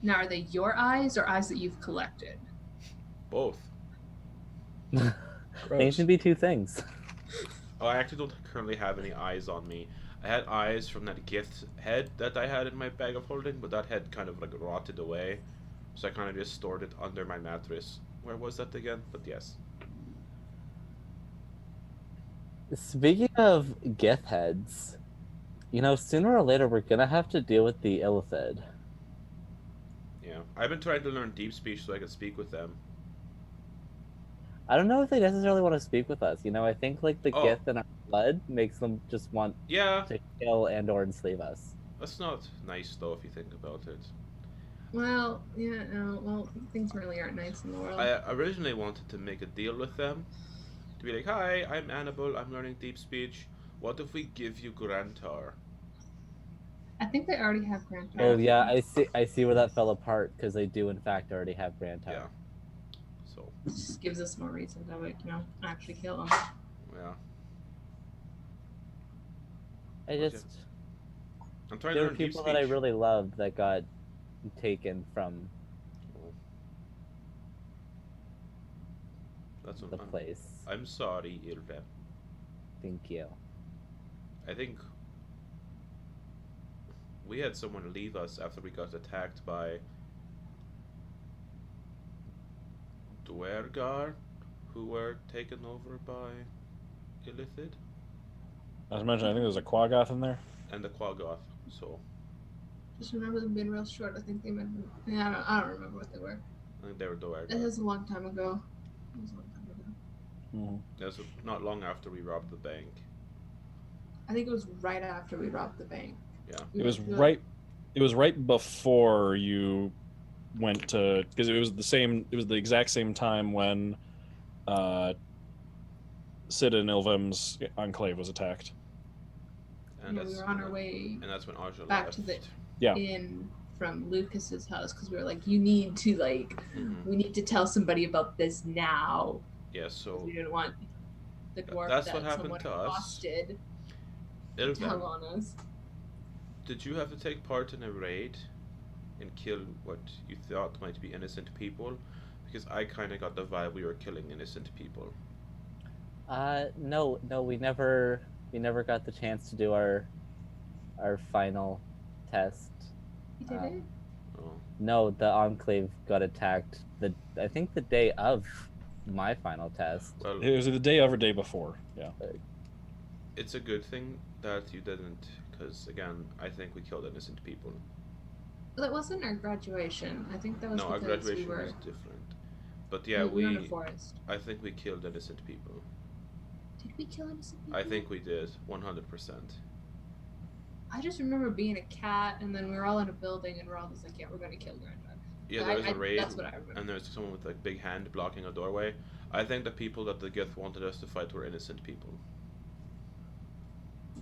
Now, are they your eyes or eyes that you've collected? Both. They can be two things. Oh, I actually don't currently have any eyes on me. I had eyes from that gift head that I had in my bag of holding, but that head kind of like rotted away. So I kind of just stored it under my mattress. Where was that again? But yes. Speaking of Gith heads, you know, sooner or later we're gonna have to deal with the Illithid. Yeah. I've been trying to learn deep speech so I can speak with them. I don't know if they necessarily want to speak with us. You know, I think like the Oh. Gith in our blood makes them just want Yeah. to kill and or enslave us. That's not nice though if you think about it. Well, yeah, no, well, things really aren't nice in the world. I originally wanted to make a deal with them. To be like, hi, I'm Hannibal, I'm learning deep speech. What if we give you Grantar? I think they already have Grand Oh Theft. yeah, I see where that fell apart because they do in fact already have Grand Tower. Yeah. So, It just gives us more reason to, like, you know, actually kill them. yeah. I just I'm trying there to were learn deep people speech. that I really loved that got taken from Oh. That's what the place. I'm sorry, Ilvem. Thank you. I think we had someone leave us after we got attacked by Dwergar, who were taken over by Illithid As mentioned, I think there's a Quaggoth in there. and the Quaggoth. So Just remember them being real short. I think they meant. Yeah, I don't remember what they were. I think they were It Dwergar. was a long time ago. It was a long time ago. Mm-hmm. That was not long after we robbed the bank. I think it was right after we robbed the bank. Yeah. It was right. It was right before you went to, because it was the same. It was the exact same time when Sid and Ilvem's enclave was attacked. And Yeah, we were on our way And that's when Aja back left. to the Yeah. inn from Lucas's house because we were like, you need to Mhm. we need to tell somebody about this now. Yeah. 'Cause So we didn't want the dwarf That's that what happened someone to us. accosted to tell Ilvem, on us. did you have to take part in a raid and kill what you thought might be innocent people? Because I kind of got the vibe we were killing innocent people. No, we never got the chance to do our final test. You did it? Oh. No, the enclave got attacked I think the day of my final test. Well, It was the day of or day before. Yeah. it's a good thing that you didn't, because again, I think we killed innocent people. Well, it wasn't our graduation. I think that was No, our because graduation we were was different. But yeah, we were in a forest. I think we killed innocent people. Did we kill innocent people? I think we did, 100%. I just remember being a cat, and then we were all in a building, and we're all just like, yeah, we're gonna kill Granddad. Yeah, there was a raid, That's what I remember. and there was someone with a big hand blocking a doorway. I think the people that the Gith wanted us to fight were innocent people.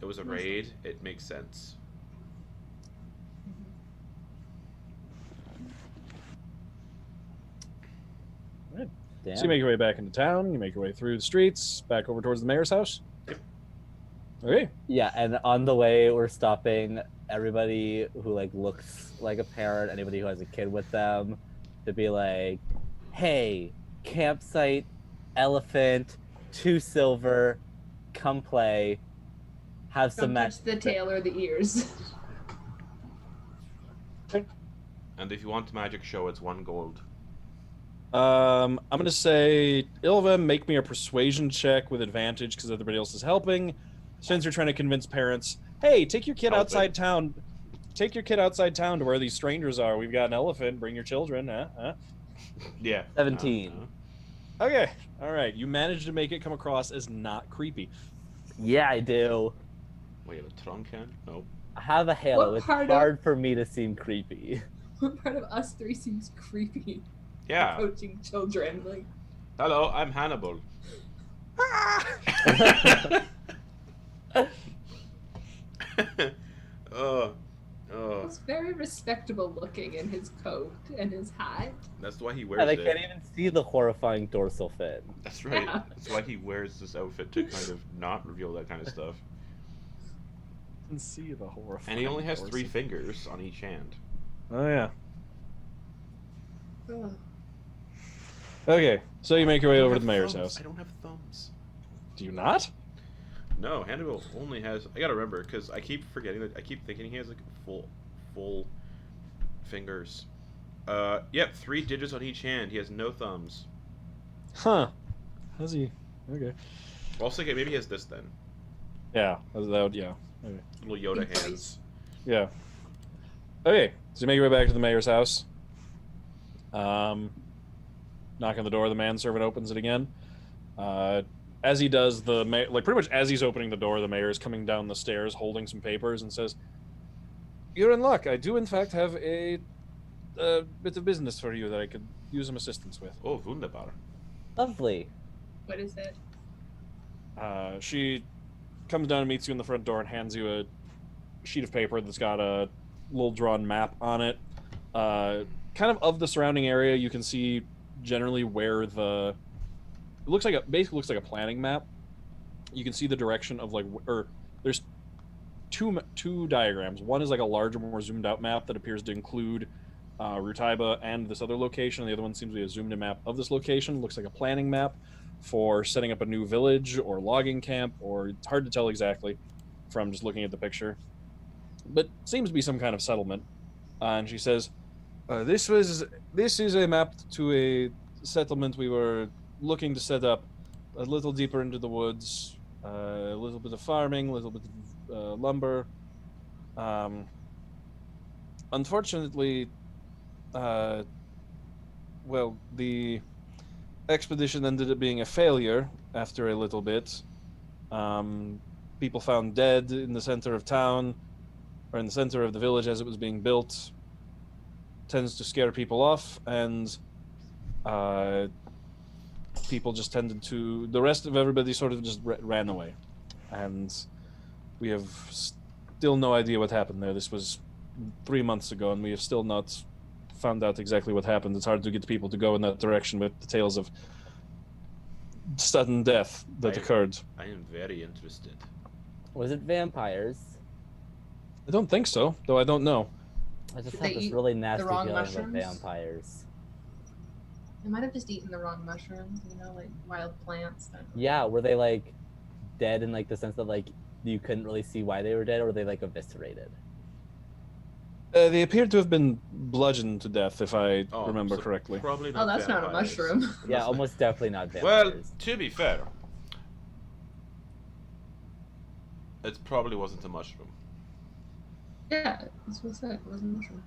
It was a raid, it makes sense. Damn. So you make your way back into town. You make your way through the streets, back over towards the mayor's house. Yep. Okay. Yeah, and on the way we're stopping everybody who like looks like a parent, anybody who has a kid with them, to be like, "Hey, campsite, elephant, 2 silver, come play, have some Don't match." touch the tail or the ears. And if you want magic show, it's 1 gold. I'm gonna say, Ilvem, make me a persuasion check with advantage because everybody else is helping. Since you're trying to convince parents, hey, take your kid Helping. outside town. Take your kid outside town to where these strangers are. We've got an elephant. Bring your children. Yeah. 17. Okay. All right. You managed to make it come across as not creepy. Yeah, I do. Wait, a trunk can? No. I have a halo. What It's part hard for me to seem creepy. What part of us three seems creepy? Yeah. Approaching children, like. Hello, I'm Hannibal. Oh. He's very respectable looking in his coat and his hat. That's why he wears And I it. can't even see the horrifying dorsal fin. That's right. Yeah. That's why he wears this outfit to kind of not reveal that kind of stuff. Can see the horrifying. And he only has 3 dorsal. fingers on each hand. Oh yeah. Ugh. Okay. So you make your way I don't over to have the mayor's thumbs. house. I don't have thumbs. Do you not? No, Hannibal only has. I gotta remember because I keep forgetting that. I keep thinking he has like full fingers. Yep, 3 digits on each hand. He has no thumbs. Huh. How's he? Okay. Also, okay, maybe he has this then. Yeah. That would, yeah. Okay. Little Yoda Think hands. Yeah. Okay, so you make your way back to the mayor's house. Knock on the door. The manservant opens it again. As he does, the like pretty much as he's opening the door, the mayor is coming down the stairs holding some papers and says, "You're in luck. I do in fact have a bit of business for you that I could use some assistance with." Oh, wunderbar. Lovely. What is it? She comes down and meets you in the front door and hands you a sheet of paper that's got a little drawn map on it. Kind of the surrounding area, you can see generally where the it looks like basically looks like a planning map. You can see the direction of there's two diagrams. One is like a larger, more zoomed out map that appears to include Rutaiba and this other location. The other one seems to be a zoomed in map of this location. Looks like a planning map for setting up a new village or logging camp, or it's hard to tell exactly from just looking at the picture. But seems to be some kind of settlement. And she says, this is a map to a settlement we were looking to set up a little deeper into the woods, a little bit of farming, a little bit of lumber. Unfortunately, well, the expedition ended up being a failure after a little bit. People found dead in the center of town, or in the center of the village as it was being built. Tends to scare people off, and people just tended to. The rest of everybody sort of just ran away, and we have still no idea what happened there. This was 3 months ago, and we have still not found out exactly what happened. It's hard to get people to go in that direction with the tales of sudden death that occurred. I am very interested. Was it vampires? I don't think so, though I don't know. I just Did have they this eat really the nasty wrong feeling about mushrooms? vampires. I might have just eaten the wrong mushrooms, like wild plants. Yeah, were they like dead in like the sense that like you couldn't really see why they were dead, or were they like eviscerated? They appeared to have been bludgeoned to death, if I Oh, remember so correctly. Probably not. Oh, that's not a vampires. mushroom. Yeah, Unless- almost definitely not Well, vampires. to be fair, it probably wasn't a mushroom. Yeah, that's what I said. It wasn't a mushroom.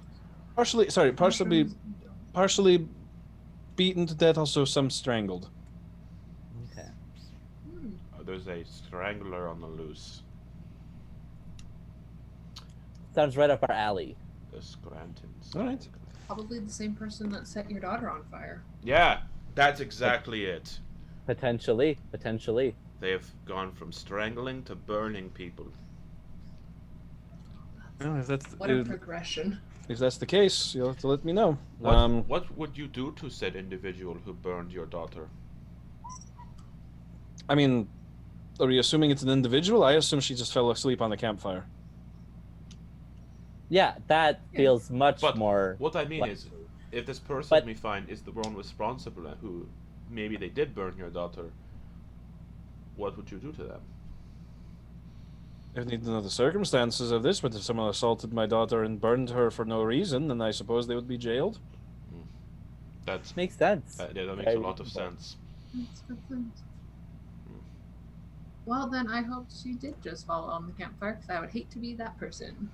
Partially beaten to death, also some strangled. Okay. Hmm. There's a strangler on the loose. Sounds right up our alley. The Scranton. All right. Probably the same person that set your daughter on fire. Yeah, that's exactly it. Potentially. They have gone from strangling to burning people. Well, if that's What a progression. if that's the case, you'll have to let me know. What would you do to said individual who burned your daughter? I mean, are you assuming it's an individual? I assume she just fell asleep on the campfire. Yeah, that Yeah. feels much But more. What I mean like- is, if this person But- we find is the one responsible and who maybe they did burn your daughter, what would you do to them? I need to know the circumstances of this, but if someone assaulted my daughter and burned her for no reason, then I suppose they would be jailed. That's Makes sense. yeah, that makes Very a lot of reasonable. sense. That's good sense. Well, then I hope she did just fall on the campfire, because I would hate to be that person.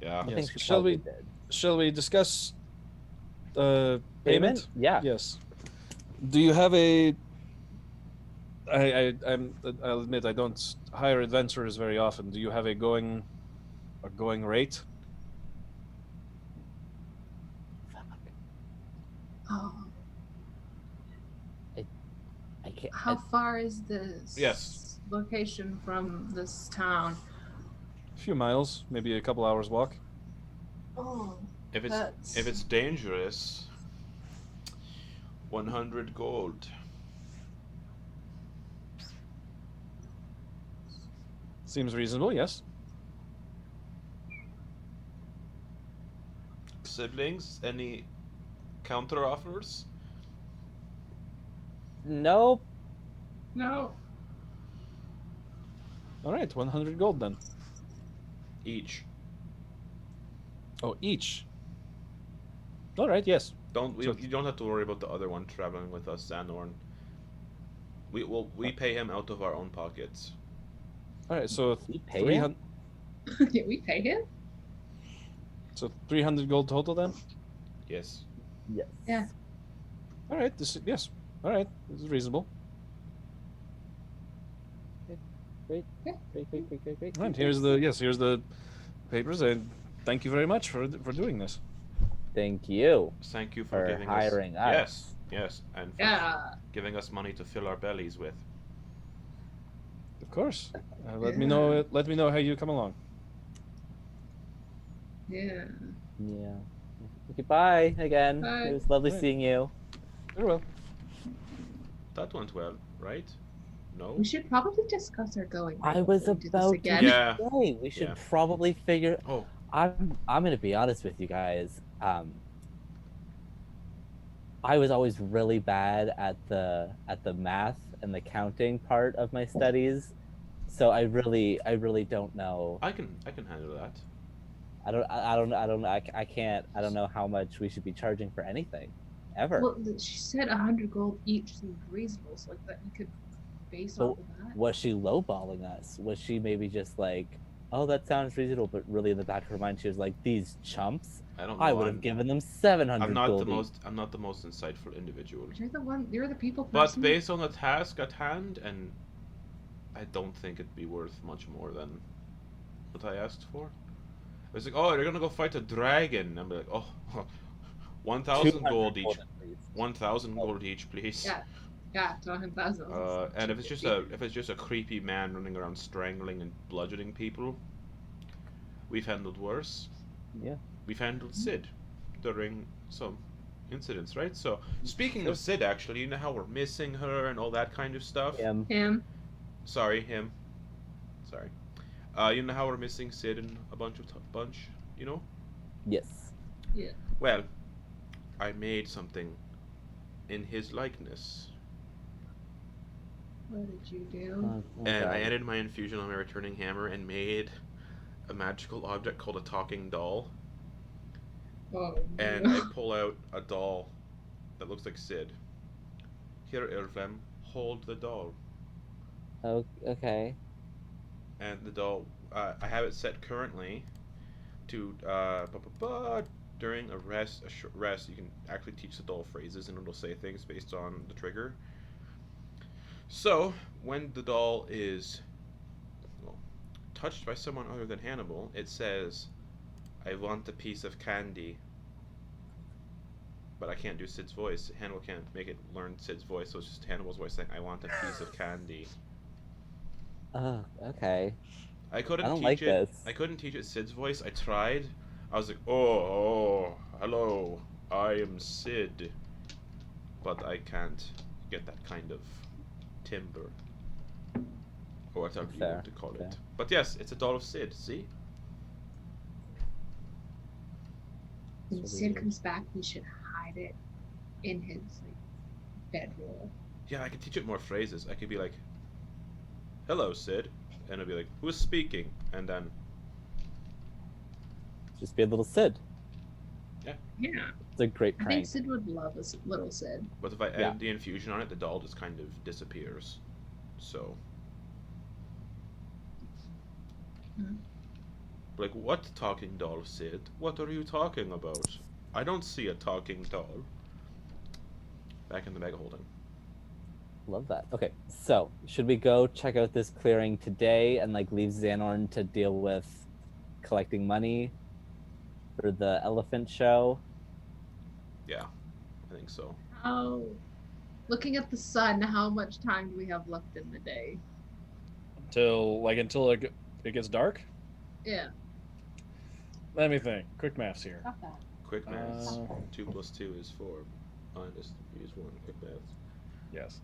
Yeah. I Yes. think she Shall probably we- did. Shall we discuss payment? Yeah. Yes. Do you have a? I'll admit I don't hire adventurers very often. Do you have a going rate? Oh, I can't. how far is this Yes. location from this town? A few miles, maybe a couple hours walk. Oh, If that's... it's dangerous, 100 gold. Seems reasonable. Yes. Siblings, any counter offers? Nope. No. All right. 100 gold then. Each. Oh, each. All right. Yes. You don't have to worry about the other one traveling with us, Zanorn. We pay him out of our own pockets. All right. So We pay 300. him? Can we pay him? So 300 gold total then. Yes. Yes. Yeah. All right. Yes. All right. This is reasonable. Great. Yeah. Great. All right. Here's the papers, and thank you very much for doing this. Thank you Thank you for for giving hiring us. us. Yes, and for Yeah. giving us money to fill our bellies with. Of course. Let me know. Let me know how you come along. Yeah. Yeah. Okay, bye again. Bye. It was lovely Bye. seeing you. Very well. That went well, right? No. We should probably discuss our going. I was before we do this about to again. Yeah. say we should Yeah. probably figure. Oh, I'm gonna be honest with you guys. I was always really bad at the math and the counting part of my studies, so I really don't know. I can handle that. I can't. I don't know how much we should be charging for anything, ever. Well, she said 100 gold each seemed reasonable, so like that you could base So- off of that. Was she lowballing us? Was she maybe just like, oh, that sounds reasonable, but really in the back of her mind she was like, these chumps. I don't know. I would have given them 700 I'm not gold the each. most. I'm not the most insightful individual. You're the people But person. based on the task at hand, and I don't think it'd be worth much more than what I asked for. It's like, oh, they're gonna go fight a dragon. I'm like, oh, 1,000 200 gold each. at least. 1,000 gold each, please. Yeah, 200,000. And if it's just a creepy man running around strangling and bludgeoning people, we've handled worse. Yeah. We've handled Sid during some incidents, right? So speaking of Sid, actually, you know how we're missing her and all that kind of stuff. Him. Sorry, him. Sorry. You know how we're missing Sid and a bunch, you know? Yes. Well, I made something in his likeness. What did you do? Oh, And I God. added my infusion on my returning hammer and made a magical object called a talking doll. Oh, And I pull out a doll that looks like Sid. Here, Ilvem, hold the doll. Oh, okay. And the doll, I have it set currently to during a short rest, you can actually teach the doll phrases and it'll say things based on the trigger. So when the doll is touched by someone other than Hannibal, it says, "I want a piece of candy." But I can't do Sid's voice. Hannibal can't make it learn Sid's voice, so it's just Hannibal's voice saying, "I want a piece of candy." Oh, okay. I couldn't I don't teach like it. this. I couldn't teach it Sid's voice. I tried. I was like, "Oh, hello, I am Sid," but I can't get that kind of timbre, or whatever you Fair, want to call fair. it. But yes, it's a doll of Sid. See? When So Sid we- comes back, we should hide it in his bedroll. Yeah, I could teach it more phrases. I could be like, "Hello, Sid. and it'll be like, who's speaking? And then, Just be a little Sid. Yeah. It's a great I think prank. Sid would love little Sid. but if I add Yeah. the infusion on it, the doll just kind of disappears. So. Hmm. Like, what talking doll, Sid? What are you talking about? I don't see a talking doll. Back in the mega holding. Love that. Okay, so should we go check out this clearing today and like leave Xanorn to deal with collecting money for the elephant show? Yeah, I think so. How, looking at the sun, how much time do we have left in the day? Until it gets dark. Yeah. Let me think. Quick maths here. Not that. Quick maths. Uh, 2 plus 2 is 4. Minus use 1. Quick maths. Yes.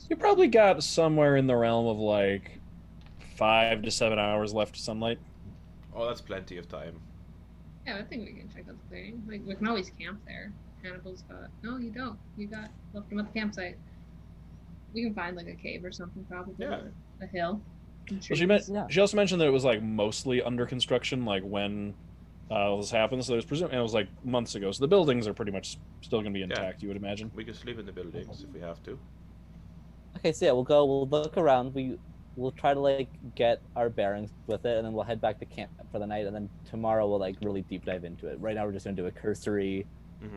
You probably got somewhere in the realm of like 5 to 7 hours left of sunlight. Oh, that's plenty of time. Yeah, I think we can check out the clearing. Like, we can always camp there. Hannibal's got. No, you don't. You got left him at the campsite. We can find like a cave or something, probably. Yeah. A hill. Well, she also mentioned that it was like mostly under construction, like when this happened. So it was like months ago. So the buildings are pretty much still going to be intact. You would imagine. We can sleep in the buildings if we have to. Okay, so yeah, we'll look around. We'll try to like get our bearings with it, and then we'll head back to camp for the night, and then tomorrow we'll like really deep dive into it. Right now we're just gonna do a cursory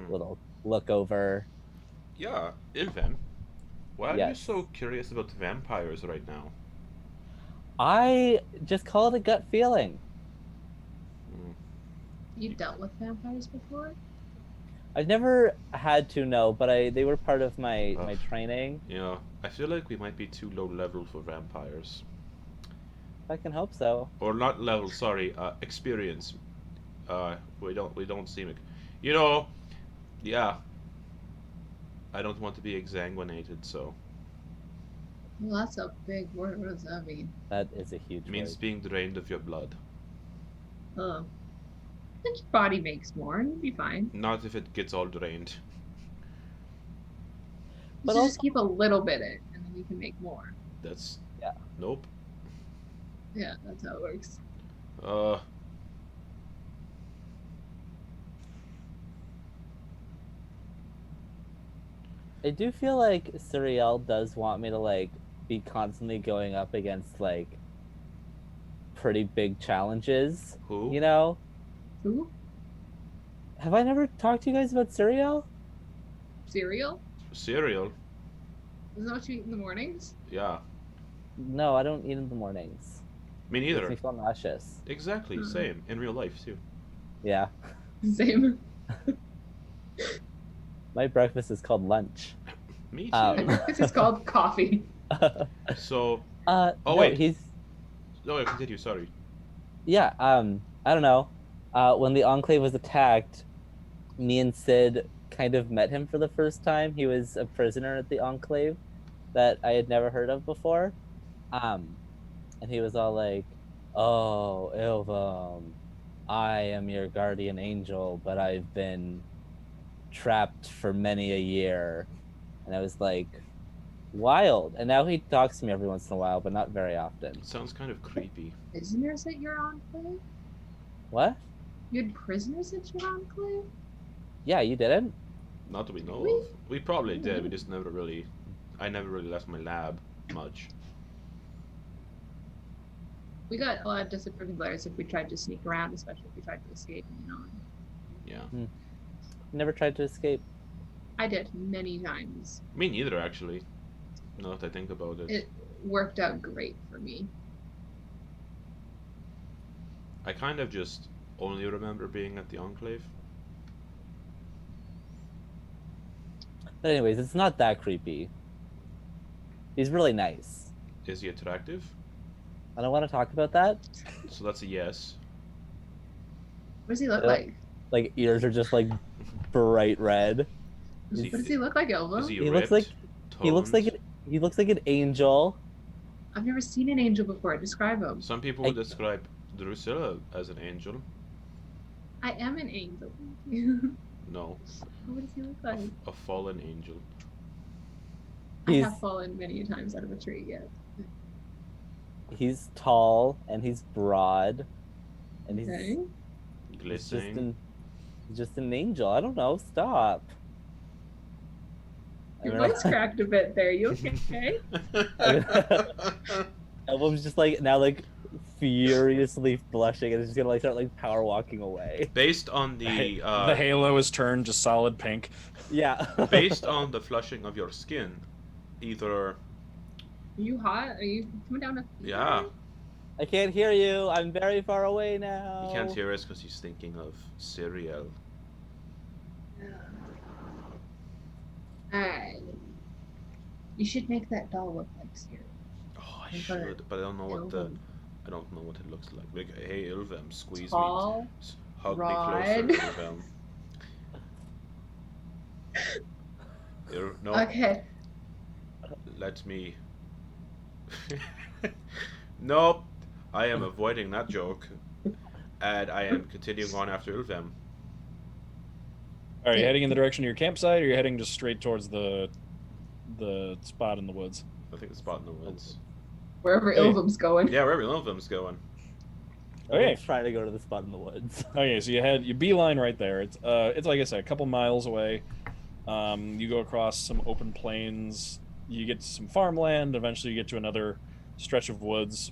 little look over. Yeah, Ilvem. Why are you Yes. so curious about vampires right now? I just call it a gut feeling. You dealt with vampires before? I've never had to know, but they were part of my training. Yeah, I feel like we might be too low level for vampires. I can hope so. Or not level, sorry, experience. We don't seem, you know, yeah. I don't want to be exsanguinated, so. Well, that's a big word. What does that mean? That is a huge It means word. being drained of your blood. Oh. I think your body makes more, and you'll be fine. Not if it gets all drained. But So also- just keep a little bit in, and then you can make more. That's. Yeah. Nope. Yeah, that's how it works. I do feel like Suriel does want me to like be constantly going up against like pretty big challenges. Who? You know? Who? Have I never talked to you guys about Suriel? Cereal? Cereal? Isn't that what you eat in the mornings? Yeah. No, I don't eat in the mornings. Me Makes neither. me feel nauseous. Exactly, same. In real life, too. Yeah. Same. My breakfast is called lunch. Me too. This is called coffee. So. Oh Oh, no, wait. he's No, continue, sorry. yeah, I don't know. When the Enclave was attacked, me and Sid kind of met him for the first time. He was a prisoner at the Enclave that I had never heard of before. And he was all like, "Oh, Ilvem, I am your guardian angel, but I've been trapped for many a year." And I was like, wild. And now he talks to me every once in a while, but not very often. It sounds kind of creepy. Prisoners at your enclave? What? You had prisoners at your enclave? Yeah, you didn't? Not that we know Really? of. We probably did, we just never really. I never really left my lab much. We got a lot of disapproving glares if we tried to sneak around, especially if we tried to escape, you know. Yeah. Never tried to escape. I did many times. Me neither, actually. Now that I think about it. It worked out great for me. I kind of just only remember being at the Enclave. But anyways, it's not that creepy. He's really nice. Is he attractive? I don't want to talk about that. So that's a yes. What does he look Uh, like? Like ears are just like bright red. Is What does he look like, Ilva? Is he He ripped? looks like he looks like toned? he looks like an angel. I've never seen an angel before. Describe him. Some people would describe Drusilla as an angel. I am an angel. No, What does he look like? a fallen angel. I He's have fallen many times out of a tree, yes. he's tall and he's broad, and Okay. Glistening. he's just an angel. I don't know. Stop. Your voice cracked a bit there. You okay? Elvum's just like now like furiously blushing and is just gonna like start like power walking away. Based on the The halo is turned just solid pink. Yeah. based on the flushing of your skin, either Are you hot? Are you coming down a yeah, I can't hear you. I'm very far away now. he can't hear us because he's thinking of cereal. Alright. You should make that doll look like cereal. Oh, I Think should, of but I don't know what the Ilvem. I don't know what it looks like. Like, hey, Ilvem, squeeze Tall, me, hug broad. me closer, Ilvem. No, Okay. let me. Nope, I am avoiding that joke, and I am continuing on after Ilvem. Are you heading in the direction of your campsite, or are you heading just straight towards the spot in the woods? I think the spot in the woods. Wherever Hey. Ilvem's going. Yeah, wherever Ilvem's going. Okay. I'm trying to go to the spot in the woods. Okay, so you beeline right there. It's like I said, a couple miles away. You go across some open plains. You get to some farmland. Eventually, you get to another stretch of woods.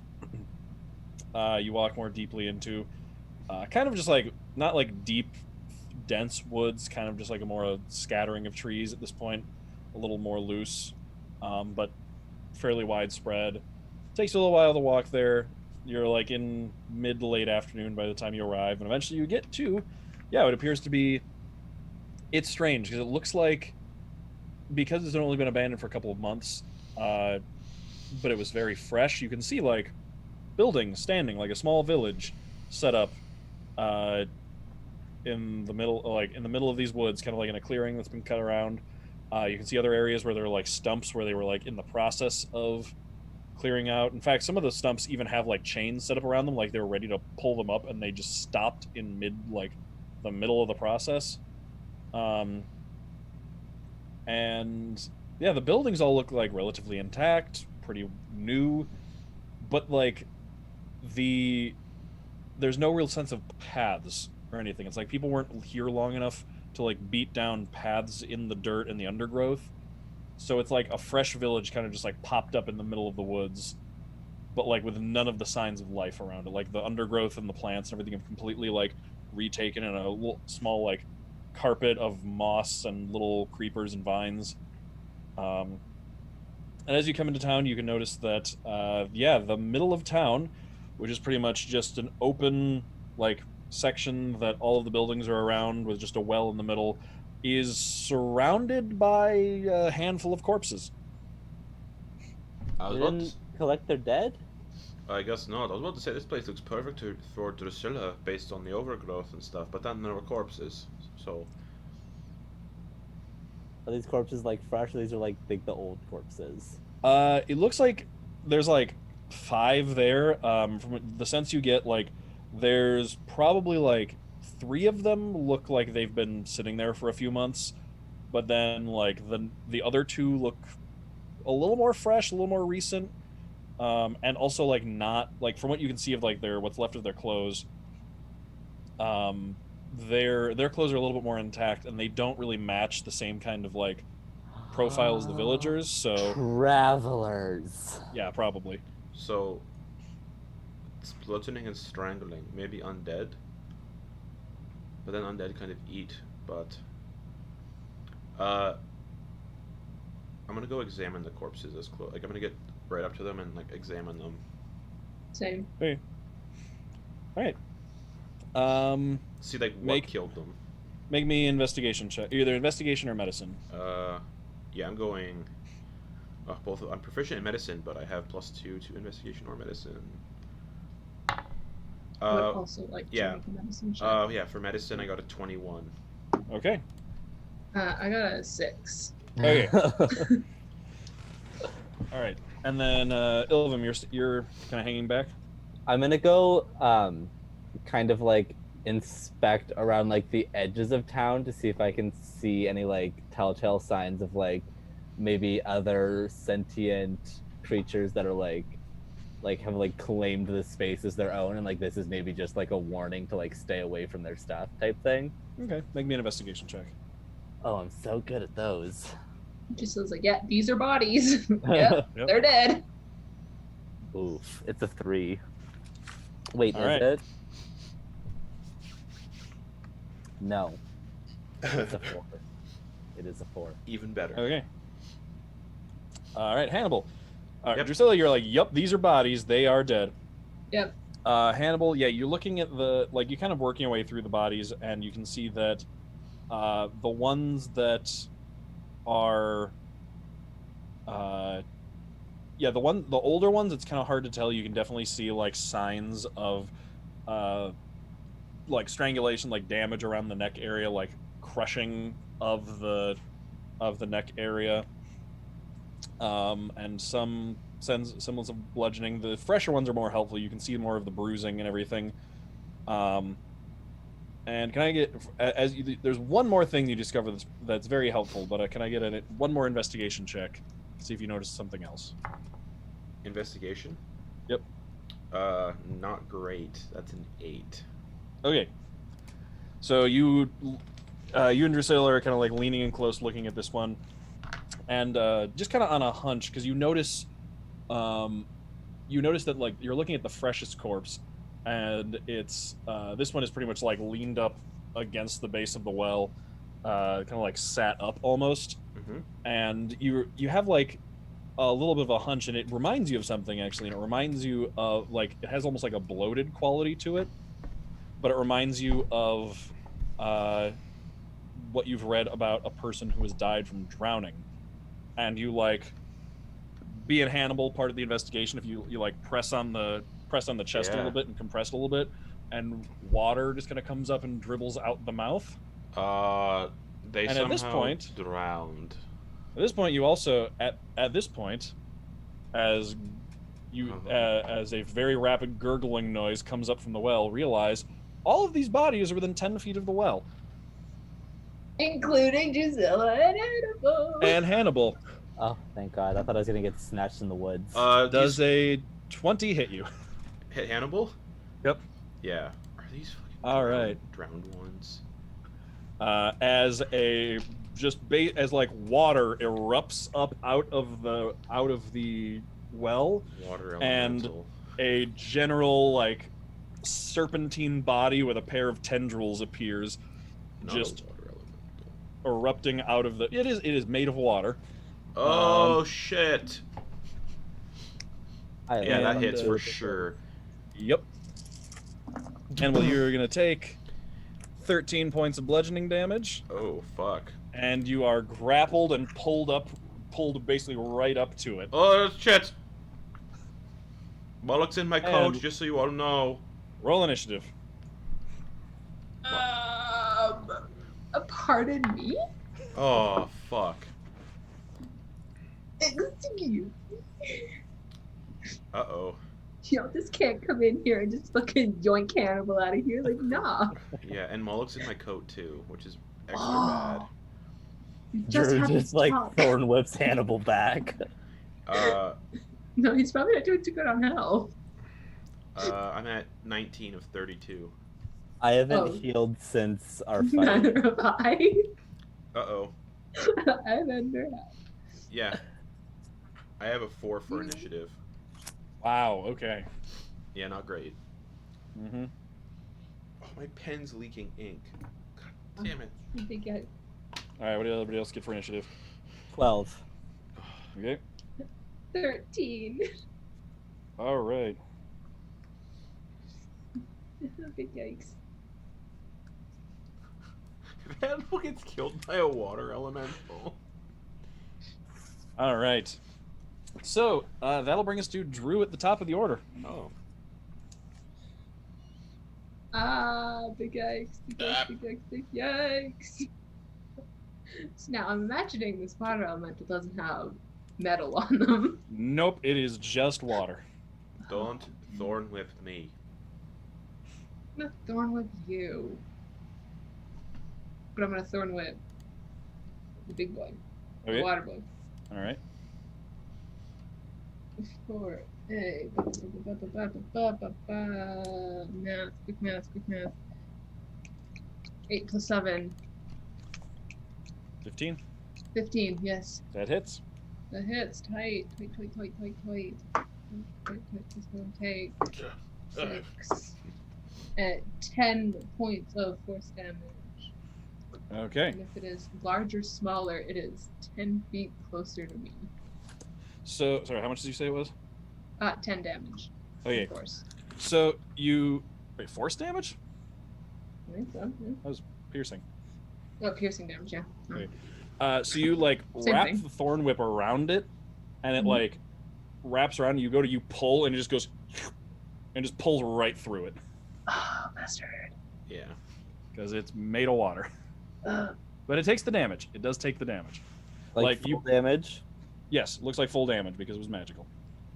You walk more deeply into, kind of just like not like deep, dense woods. Kind of just like a more scattering of trees at this point, a little more loose, but fairly widespread. Takes a little while to walk there. You're like in mid to late afternoon by the time you arrive, and eventually you get to, yeah, it appears to be. It's strange because it looks like, because it's only been abandoned for a couple of months, but it was very fresh. You can see like buildings standing, like a small village set up in the middle of these woods, kind of like in a clearing that's been cut around. You can see other areas where there are like stumps where they were like in the process of clearing out. In fact, some of the stumps even have like chains set up around them, like they were ready to pull them up, and they just stopped in the middle of the process. And yeah, the buildings all look like relatively intact, pretty new, but like there's no real sense of paths or anything. It's like people weren't here long enough to like beat down paths in the dirt and the undergrowth. So it's like a fresh village kind of just like popped up in the middle of the woods, but like with none of the signs of life around it. Like the undergrowth and the plants and everything have completely like retaken in a little small like carpet of moss and little creepers and vines. And as you come into town, you can notice that the middle of town, which is pretty much just an open like section that all of the buildings are around with just a well in the middle, is surrounded by a handful of corpses. I was They about to, didn't collect their dead? I guess not. I was about to say this place looks perfect for Drusilla based on the overgrowth and stuff, but then there were corpses. So Are these corpses like fresh, or these are like the old corpses? It looks like there's like 5 there. From the sense you get, like there's probably like 3 of them look like they've been sitting there for a few months, but then like the other 2 look a little more fresh, a little more recent, and also like not like, from what you can see of like what's left of their clothes, their clothes are a little bit more intact, and they don't really match the same kind of like profile as the villagers. So Travelers. yeah, probably. So it's bludgeoning and strangling, maybe undead. But then undead kind of eat, but I'm gonna go examine the corpses as close. Like I'm gonna get right up to them and like examine them. Same. Hey. All right. See like what Make- killed them. Make me investigation check, either investigation or medicine. Yeah, I'm going. Both. I'm proficient in medicine, but I have +2 to investigation or medicine. I would also like to yeah. make a medicine check. Yeah, for medicine I got a 21. Okay. I got a 6. Okay. All right. And then Ilvem, you're kind of hanging back. I'm gonna go kind of like inspect around like the edges of town to see if I can see any like telltale signs of like maybe other sentient creatures that are like have like claimed the space as their own, and like this is maybe just like a warning to like stay away from their stuff type thing. Okay, make me an investigation check. Oh, I'm so good at those. Just was like, yeah, these are bodies. Yep, Yep. they're dead. Oof, it's a 3. Wait, All is right. it? No, it's a 4. It is a 4. Even better. Okay. All right, Hannibal. All right, Yep. Drusilla, you're like, yep, these are bodies. They are dead. Yep. Hannibal, yeah, you're looking at you're kind of working your way through the bodies, and you can see that the ones that are, the older ones, it's kind of hard to tell. You can definitely see like signs of, like strangulation, like damage around the neck area, like crushing of the neck area, and some semblance of bludgeoning. The fresher ones are more helpful. You can see more of the bruising and everything. And can I get there's one more thing you discover that's very helpful, but can I get one more investigation check? See if you notice something else. Investigation? Yep. Not great. That's an 8. Okay. So you and Drusilla are kind of like leaning in close, looking at this one, and just kind of on a hunch, because you notice that like you're looking at the freshest corpse, and it's this one is pretty much like leaned up against the base of the well, kind of like sat up almost, and you have like a little bit of a hunch, and it reminds you of something actually, and it reminds you of like it has almost like a bloated quality to it, but it reminds you of what you've read about a person who has died from drowning, and you like, being Hannibal, part of the investigation, if you like press on the chest a little bit and compress it a little bit, and water just kind of comes up and dribbles out the mouth. They and somehow at this point, drowned. At this point, you also at this point, as you as a very rapid gurgling noise comes up from the well, realize all of these bodies are within 10 feet of the well, Including Drusilla and Hannibal. and Hannibal. Oh, thank God! I thought I was gonna get snatched in the woods. Does a 20 hit you? Hit Hannibal? Yep. Yeah. Are these fucking All right. drowned ones? As as like water erupts up out of the well, Water and elemental. a general like serpentine body with a pair of tendrils appears, Not just a water elemental. erupting out of the. It is made of water. Oh shit! I Yeah, that love hits it. for sure. Yep. And well, you're gonna take 13 points of bludgeoning damage, Oh fuck. and you are grappled and pulled basically right up to it. Oh shit! Bollock's in my coat, And- just so you all know. Roll initiative. Pardon me? Oh fuck. Excuse me. Uh-oh. Y'all just can't come in here and just fucking yoink Hannibal out of here. Like, nah. Yeah, and Moloch's in my coat too, which is extra Oh. You Drew have to just like stop. thorn whips Hannibal back. bad. No, he's probably not doing too good on health. I'm at 19 of 32. I haven't Oh. healed since our fight. Neither have I. Uh-oh. I haven't heard that. Yeah. I have a 4 for initiative. Wow. Okay. Yeah, not great. Mm-hmm. Oh, my pen's leaking ink. God damn it. I think I... All right. What did everybody else get for initiative? 12. Okay. 13. All right. Big yikes. If Hannibal gets killed by a water elemental. All right. So that'll bring us to Drew at the top of the order. Oh. Big yikes, big yikes, big yikes, big yikes. So now I'm imagining this water elemental doesn't have metal on them. Nope. It is just water. Don't thorn whip me. I'm gonna thorn whip you. But I'm gonna thorn whip the big boy. The Okay. water boy. All right. 4. Hey. Math. Quick math. 8 plus 7. 15. 15. Yes. That hits. That hits. Tight. Tight. Okay. 6. At 10 points of force damage. Okay. And if it is large or smaller, it is 10 feet closer to me. So, sorry, how much did you say it was? 10 damage. Okay. Force. So you wait, force damage? I think so. Yeah. That was piercing. Oh, piercing damage. Yeah. Okay. So you like Same wrap thing. the thorn whip around it, and it Mhm. like wraps around. And you pull, and it just goes, and just pulls right through it Oh, bastard. Yeah. because it's made of water. But it takes the damage. It does take the damage. Like you- full damage. Yes, it looks like full damage because it was magical.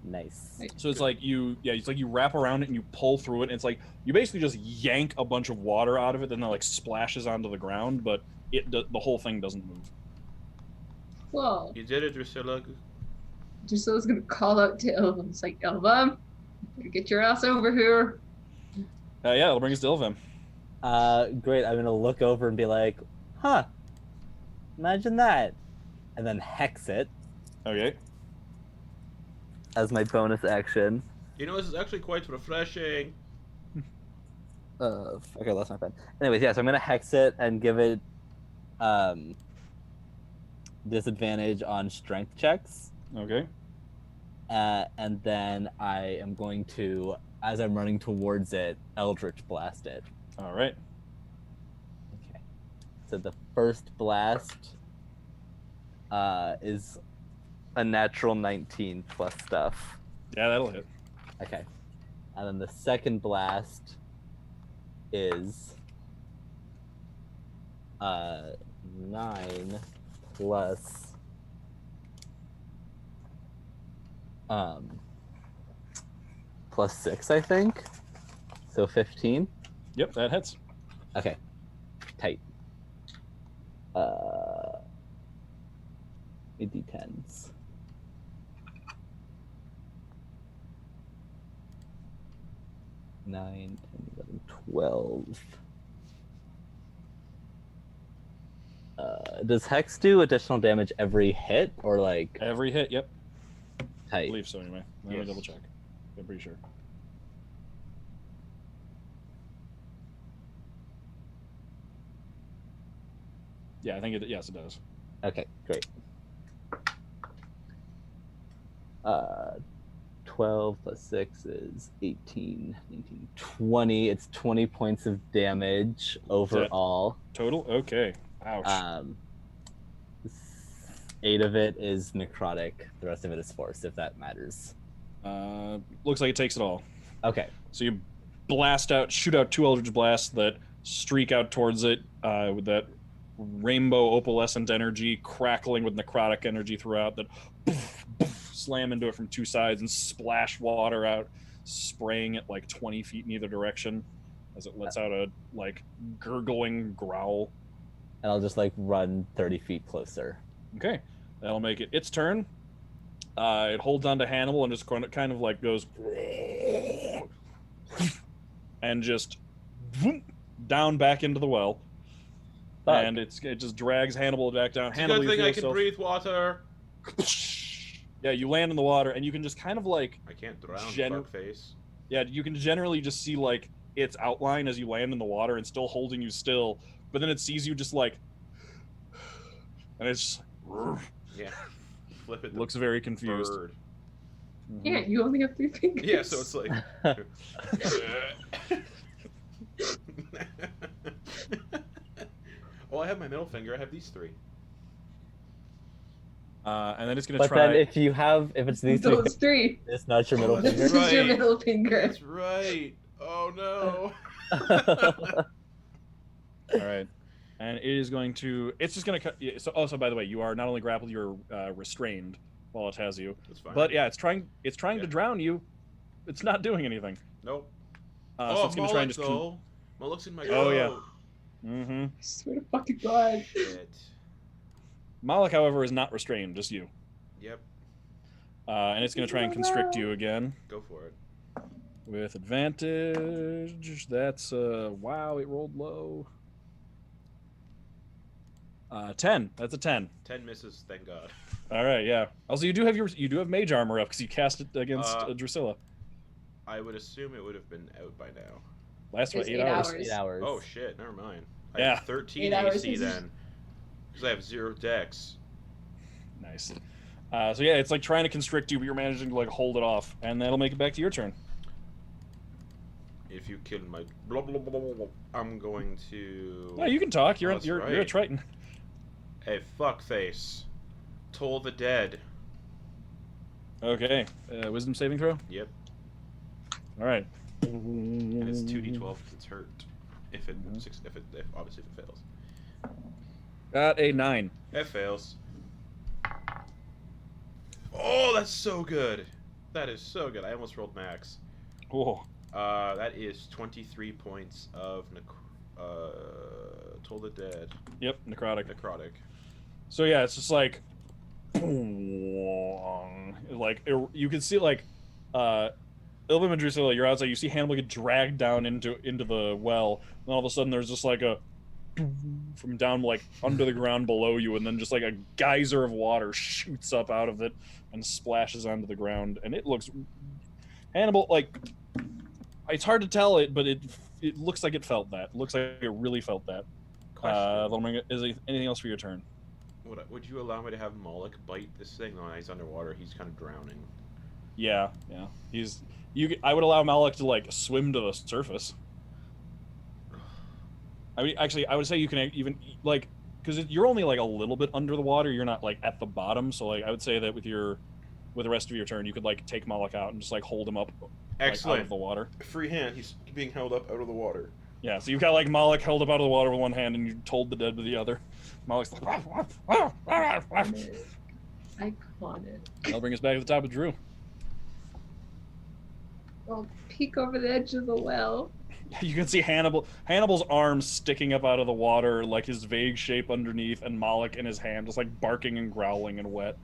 Nice. So it's like it's like you wrap around it and you pull through it. And it's like you basically just yank a bunch of water out of it, then it like splashes onto the ground, but the whole thing doesn't move. Well, You did it, Drusilla. Drusilla's gonna call out to Ilvem. It's like, Ilvem, get your ass over here. Yeah, it'll bring us to Ilvem. Great. I'm gonna look over and be like, huh, imagine that, and then hex it Okay. as my bonus action. You know, this is actually quite refreshing. Okay, I lost my pen. Anyways, yeah, so I'm gonna hex it and give it disadvantage on strength checks. Okay. And then I am going to, as I'm running towards it, Eldritch Blast it. All right. Okay. So the first blast is a natural 19 plus stuff. Yeah, that'll hit. Okay. And then the second blast is 9 plus plus 6, I think. So 15. Yep, that hits. Okay. Tight. 8d10s. Nine, 10, 11, 12. Does Hex do additional damage every hit, or like Every hit. Yep. I tight? believe so. Anyway, let me Yes. double check. I'm pretty sure. Yeah, I think it. Yes, it does. Okay, great. 12 plus 6 is 18, 19, 20. It's 20 points of damage overall. Total. Okay. Ouch. 8 of it is necrotic. The rest of it is force, if that matters. Looks like it takes it all. Okay. So you shoot out 2 Eldritch blasts that streak out towards it with that rainbow opalescent energy crackling with necrotic energy throughout that slam into it from 2 sides and splash water out, spraying it like 20 feet in either direction as it lets out a like gurgling growl. And I'll just like run 30 feet closer. Okay, that'll make it its turn. It holds on to Hannibal and just kind of like goes and just down back into the well. Fuck. And it just drags Hannibal back down. It's a Hannibal, good thing you I feel can breathe water. Yeah, you land in the water, and you can just kind of like, I can't drown, fuckface. yeah, you can generally just see like its outline as you land in the water and still holding you still, but then it sees you just like, and it's just, Yeah. Flip it. looks very confused. Bird. Mhm. Yeah, you only have 3 fingers. Yeah, so it's like. Oh, I have my middle finger. I have these 3. And then it's gonna But try. then if it's these three, Those 3. it's not your middle Oh, This finger. that's is your right. middle finger. That's right. Oh no. All right, and it is going to. It's just gonna cut. So also, by the way, you are not only grappled, you're restrained while it has you. That's fine. But yeah, it's trying to Yeah. drown you. It's not doing anything. Nope. So it's gonna try and just. though. Moloch's in my Oh, yeah. throat. Mm-hmm. I swear to fucking God. Shit. Moloch, however, is not restrained. Just you. Yep. And it's going to try and constrict you again Go for it. with advantage. That's wow, it rolled low. 10. That's a 10. 10 misses. Thank God. All right, yeah. Also, you do have mage armor up because you cast it against Drusilla. I would assume it would have been out by now. Last what, It's 8 8 hours? hours. 8 hours. Oh shit! Never mind. I Yeah. have 13 8 hours AC is- then, because I have 0 dex. Nice. So yeah, it's like trying to constrict you, but you're managing to like hold it off, and that'll make it back to your turn. If you kill my blah blah blah blah, blah, I'm going to. No, you can talk. You're Oh, that's you're a right. Triton. Hey, fuckface. Toll the dead. Okay. Wisdom saving throw. Yep. All right. And it's 2d12 because it's hurt. If obviously if it fails. Got a 9. It fails. Oh, that's so good. That is so good. I almost rolled max. Cool. That is 23 points of Toll the Dead. Yep. Necrotic. Necrotic. So yeah, it's just like you can see like Ilvem and Drusilla, you're outside, you see Hannibal get dragged down into the well, and all of a sudden there's just like a from down like under the ground below you, and then just like a geyser of water shoots up out of it and splashes onto the ground, and it looks Hannibal like it's hard to tell it, but it looks like it felt that. It looks like it really felt that. Question. Is there anything else for your turn? Would you allow me to have Moloch bite this thing? No, he's underwater. He's kind of drowning. Yeah. I would allow Malik to like swim to the surface. I mean, actually, I would say you can even like because you're only like a little bit under the water. You're not like at the bottom. So like I would say that with the rest of your turn, you could like take Malik out and just like hold him up, Excellent. out of the water. Free hand. He's being held up out of the water. Yeah. So you've got like Malik held up out of the water with one hand, and you told the dead with the other. Malik's like, Iconic. That'll bring us back to the top of Drew. I'll peek over the edge of the well. You can see Hannibal's arms sticking up out of the water, like his vague shape underneath, and Moloch in his hand, just like barking and growling and wet.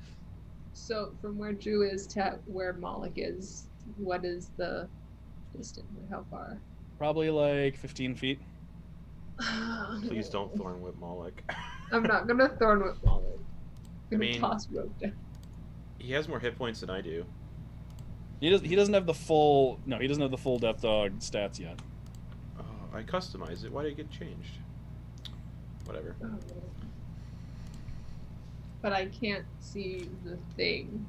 So from where Drew is to where Moloch is, what is the distance? How far? Probably like 15 feet. Please don't thorn whip Moloch. I'm not gonna thorn whip Moloch. I'm gonna I mean- toss rope down. He has more hit points than I do. He doesn't have the full Death Dog stats yet. Oh, I customized it. Why did it get changed? Whatever. Oh. But I can't see the thing.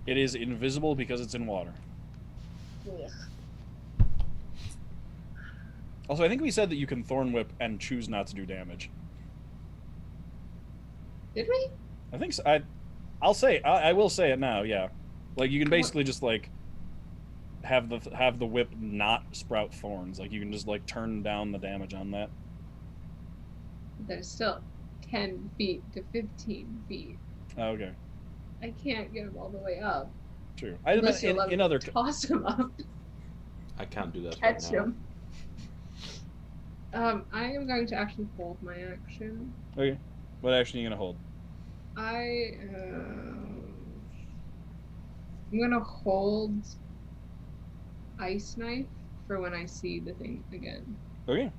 It is invisible because it's in water. Ugh. Also, I think we said that you can Thorn Whip and choose not to do damage. Did we? I think so. I will say it now. Yeah, like you can basically just like have the whip not sprout thorns. Like you can just like turn down the damage on that. There's still 10 feet to 15 feet. Oh, okay, I can't get him all the way up. true. Unless you in other toss him up, I can't do that catch right now. him. I am going to actually hold my action. okay, what action are you gonna hold? I'm gonna hold Ice Knife for when I see the thing again. Okay,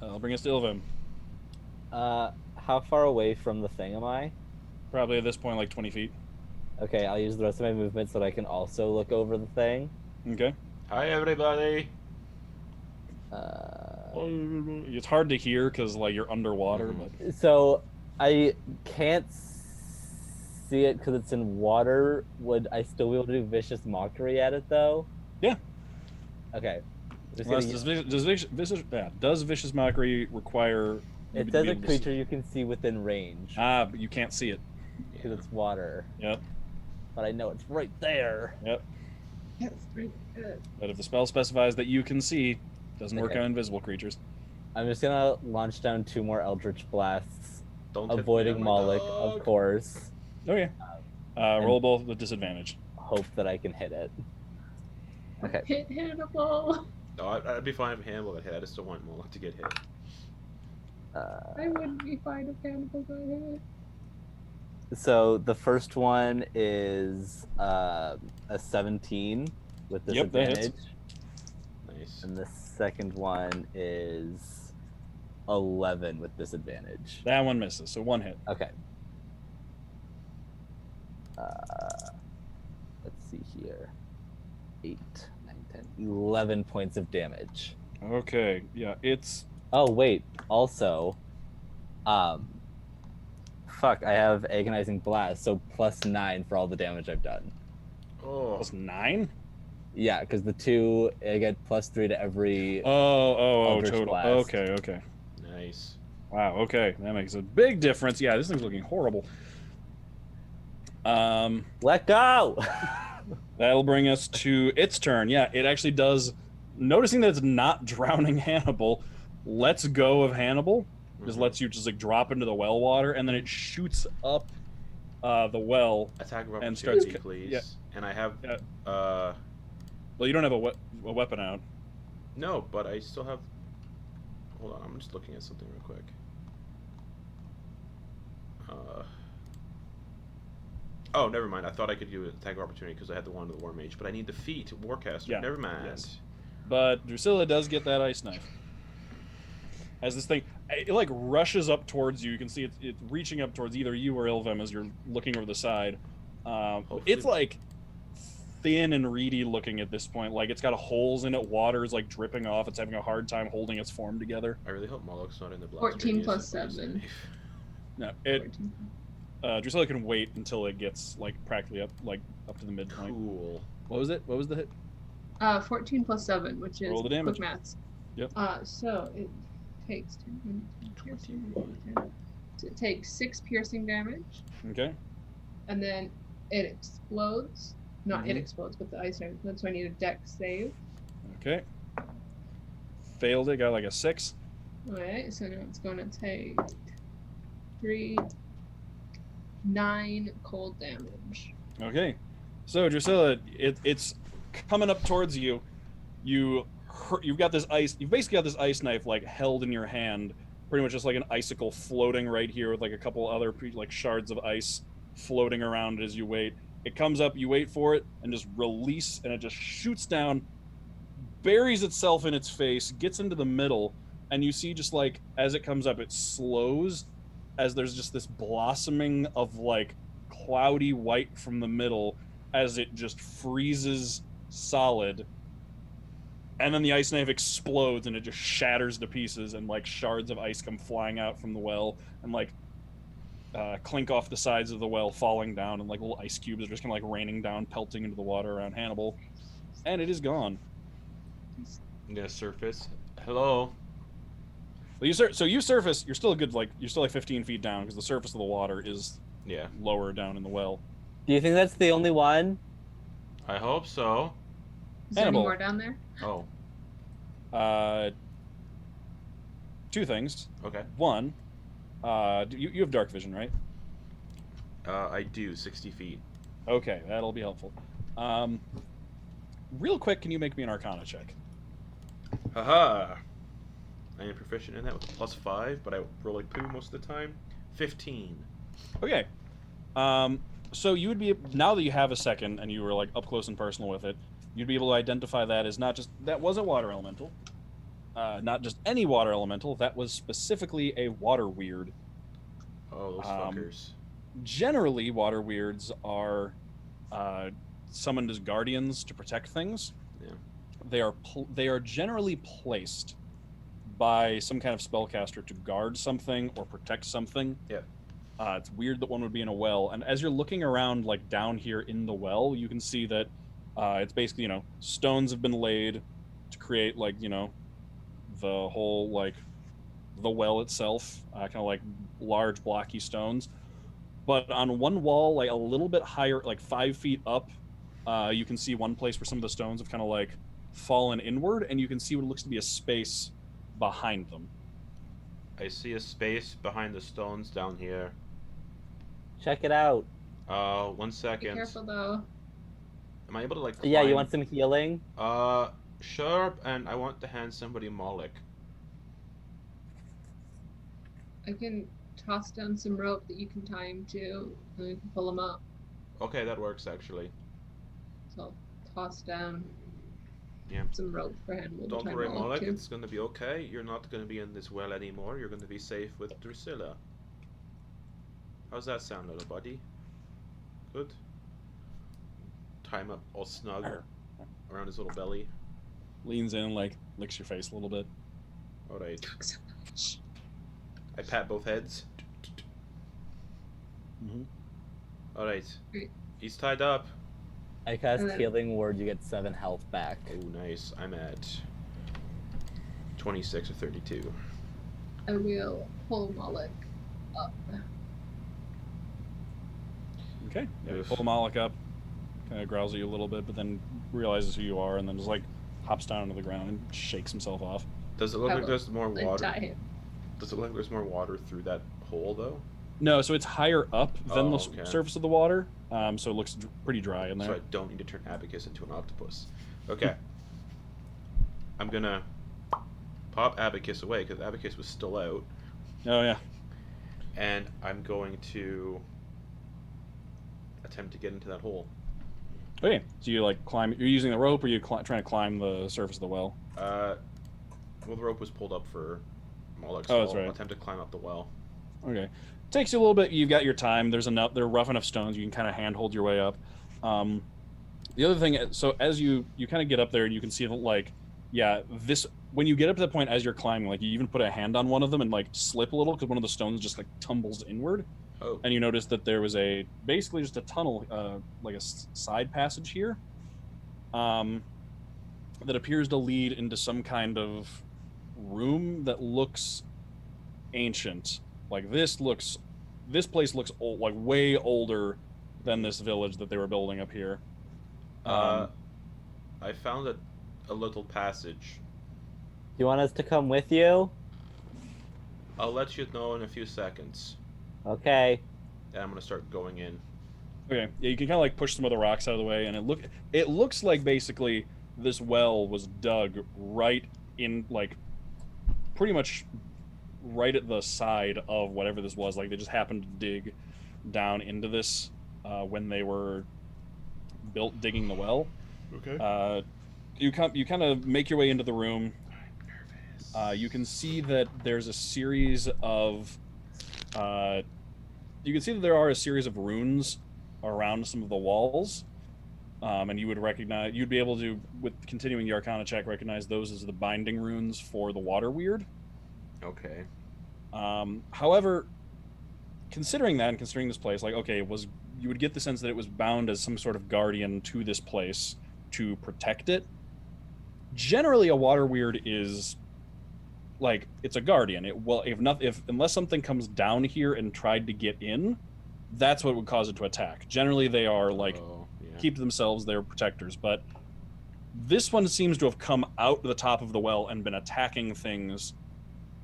I'll bring us to Ilvem. How far away from the thing am I? Probably at this point like 20 feet. Okay, I'll use the rest of my movement so that I can also look over the thing. Okay. Hi, everybody. It's hard to hear because like you're underwater, Mhm. but So I can't see it because it's in water. Would I still be able to do vicious mockery at it though? Yeah. Okay. Just unless gonna- does vicious mockery require? you it to says be a able to see- creature you can see within range But you can't see it. because it's water. Yep. But I know it's right there. Yep. Yes, right. Good. But if the spell specifies that you can see, doesn't work Okay. on invisible creatures. I'm just gonna launch down 2 more Eldritch Blasts, Don't hit me avoiding on my Moloch, dog. of course. Okay. And- Roll both with disadvantage. Hope that I can hit it. Okay. Hit Hannibal. No, I'd be fine if Hannibal got hit. I just don't want Moloch to get hit. I wouldn't be fine if Hannibal got hit. So the first one is a 17 with Yep, that hits. disadvantage. Nice. And the second one is 11 with disadvantage. That one misses, so 1 hit. Okay. Let's see here. 8, 9, 10, 11 points of damage. Okay, yeah, it's... Oh, wait. Also, fuck, I have Agonizing Blast, so +9 for all the damage I've done. Oh. Plus 9? Yeah, because the 2, I get +3 to every... Eldritch total. Blast. Okay. Nice. Wow, okay. That makes a big difference. Yeah, this thing's looking horrible. Let go! That'll bring us to its turn. Yeah, it actually does. Noticing that it's not drowning Hannibal, lets go of Hannibal. Just lets you just like drop into the well water, and then it shoots up the well. Attack of and opportunity, starts. please. Yeah. And I have. Well, you don't have a weapon out. No, but I still have. Hold on, I'm just looking at something real quick. Oh, never mind. I thought I could do an attack of opportunity because I had the one of the War Mage, but I need the feat, Warcaster. Yeah, Never mind. yes. But Drusilla does get that ice knife. As this thing, it like rushes up towards you. You can see it's reaching up towards either you or Ilvem as you're looking over the side. It's like thin and reedy looking at this point. Like it's got holes in it. Water is like dripping off. It's having a hard time holding its form together. I really hope Moloch's not in the blast 14 radius plus of my 7. save. No, 14. Drusilla can wait until it gets like practically up to the midpoint. Cool. What was it? What was the hit? 14 plus 7, which is Roll the damage. quick maths. Yep. So it takes 10 piercing. So it takes 6 piercing damage, Okay. and then it explodes. Not it explodes, but the ice knife explodes. So I need a dex save. Okay. Failed it. Got like a 6. Alright, so now it's going to take 9 cold damage. Okay. So Drusilla, it's coming up towards you. You've got this ice. You've basically got this ice knife like held in your hand, pretty much just like an icicle floating right here with like a couple other like shards of ice floating around as you wait. It comes up, you wait for it, and just release, and it just shoots down, buries itself in its face, gets into the middle, and you see just like as it comes up, it slows as there's just this blossoming of like cloudy white from the middle as it just freezes solid, and then the ice knife explodes and it just shatters to pieces, and like shards of ice come flying out from the well and like clink off the sides of the well, falling down, and like little ice cubes are just kind of like raining down, pelting into the water around Hannibal, and it is gone. I'm gonna surface. Hello. Well, you surface. You're still a good you're still like 15 feet down because the surface of the water is lower down in the well. Do you think that's the only one? I hope so. Is there any Hannibal. more down there? Oh. 2 things. Okay. One, you have dark vision, right? I do 60 feet. Okay, that'll be helpful. Real quick, can you make me an Arcana check? Haha. I am proficient in that with a +5, but I roll like poo most of the time. 15. Okay. So you would be, now that you have a second and you were like up close and personal with it, you'd be able to identify that as not just, that was a water elemental. Not just any water elemental, that was specifically a water weird. Oh, those fuckers. Generally, water weirds are summoned as guardians to protect things. Yeah. They are generally placed by some kind of spellcaster to guard something or protect something. Yeah. It's weird that one would be in a well, and as you're looking around, like down here in the well, you can see that it's basically, stones have been laid to create like, the whole like the well itself, kind of like large blocky stones. But on one wall, like a little bit higher, like 5 feet up, you can see one place where some of the stones have kind of like fallen inward, and you can see what looks to be a space behind them. I see a space behind the stones down here. Check it out. 1 Be second. careful though. Am I able to like Yeah, you climb? want some healing? Sure, and I want to hand somebody Moloch. I can toss down some rope that you can tie him to, and we can pull him up. Okay, that works actually. So I'll toss down Yeah. some rope for Hannibal to Don't tie worry, Moloch Moloch. to. It's gonna be okay. You're not gonna be in this well anymore. You're gonna be safe with Drusilla. How's that sound, little buddy? Good. Tie him up all snug around his little belly. Leans in, like licks your face a little bit. All right. Talk so much. I pat both heads. Mm-hmm. All right. Great. He's tied up. I cast And then- Healing Word. You get 7 health back. Oh, nice. I'm at 26 or 32. I will pull Moloch up. Okay. Yeah, Oof. pull Moloch up, kind of growls at you a little bit, but then realizes who you are, and then just like hops down onto the ground and shakes himself off. Does it look I like will there's more Untie water? him. Does it look like there's more water through that hole, though? No, so it's higher up than Oh, the okay. surface of the water, so it looks pretty dry in So there. I don't need to turn Abacus into an octopus. Okay. I'm gonna pop Abacus away, because Abacus was still out. Oh yeah. And I'm going to attempt to get into that hole. Okay, so you like climb. You're using the rope, or you trying to climb the surface of the well? Well, the rope was pulled up for Moloch, Oh, so that's I'll right. attempt to climb up the well. Okay, takes you a little bit. You've got your time. There's enough. They're rough enough stones. You can kind of handhold your way up. The other thing, so as you kind of get up there, and you can see that like, yeah, this when you get up to the point as you're climbing, like you even put a hand on one of them and like slip a little because one of the stones just like tumbles inward. Oh. And you notice that there was basically just a tunnel, like a side passage here, that appears to lead into some kind of room that looks ancient. Like this place looks old, like way older than this village that they were building up here. I found a little passage. Do you want us to come with you? I'll let you know in a few seconds. Okay. And I'm gonna start going in. Okay, yeah, you can kind of like push some of the rocks out of the way, and it looks like basically this well was dug right in, like, pretty much right at the side of whatever this was. Like they just happened to dig down into this when they were digging the well. Okay. You kind of make your way into the room. I'm nervous. You can see that there's a series of there are a series of runes around some of the walls, and you'd be able to, with continuing the Arcana check, recognize those as the binding runes for the water weird. Okay. However, considering that and considering this place, like, okay, you would get the sense that it was bound as some sort of guardian to this place to protect it. Generally, a water weird is like, it's a guardian. Unless something comes down here and tried to get in, that's what would cause it to attack. Generally, they are like keep themselves, they're protectors. But this one seems to have come out the top of the well and been attacking things,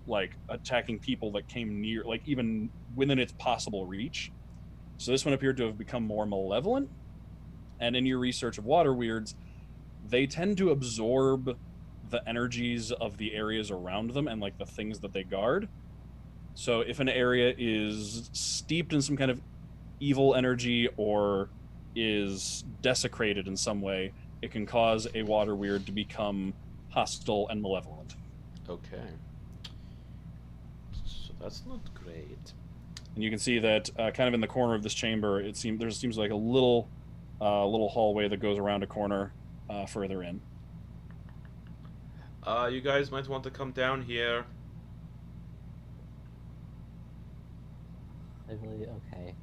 like attacking people that came near, like even within its possible reach. So this one appeared to have become more malevolent. And in your research of water weirds, they tend to absorb the energies of the areas around them and like the things that they guard. So if an area is steeped in some kind of evil energy or is desecrated in some way, it can cause a water weird to become hostile and malevolent. Okay. So that's not great. And you can see that kind of in the corner of this chamber, there seems like a little hallway that goes around a corner further in. You guys might want to come down here. Okay.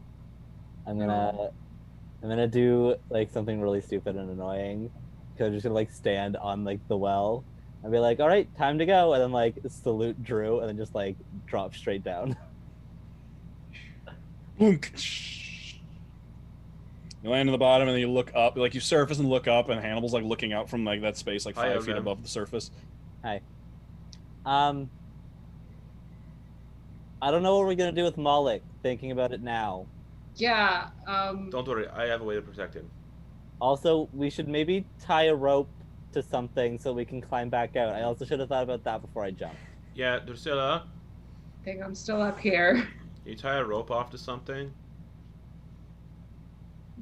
I'm gonna do like something really stupid and annoying. Cause I'm just gonna like stand on like the well and be like, all right, time to go, and then like salute Drew, and then just like drop straight down. Boonk. You land on the bottom and then you look up, like you surface and look up, and Hannibal's like looking out from like that space, like 5 feet Ilvem. above the surface. Hi. I don't know what we're gonna do with Moloch. Thinking about it now. Yeah. Don't worry, I have a way to protect him. Also, we should maybe tie a rope to something so we can climb back out. I also should have thought about that before I jumped. Yeah, Drusilla. I think I'm still up here. You tie a rope off to something.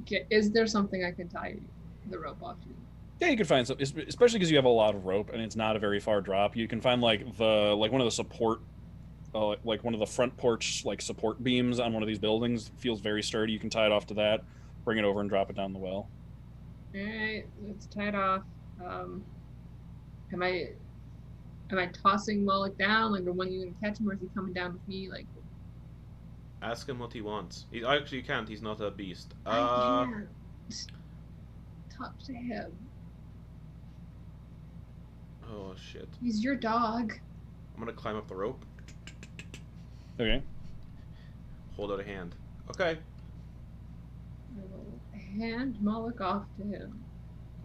Okay, is there something I can tie the rope off to? Yeah, you can find some, especially because you have a lot of rope and it's not a very far drop. You can find like one of the support, like one of the front porch like support beams on one of these buildings. It feels very sturdy. You can tie it off to that, bring it over and drop it down the well. All right, let's tie it off. Am I tossing Moloch down? Like, when you gonna catch him, or is he coming down with me? Like, Ask him what he wants. He actually you can't. He's not a beast. I can't talk to him. Oh shit. He's your dog. I'm gonna climb up the rope. Okay. Hold out a hand. Okay. I will hand Moloch off to him.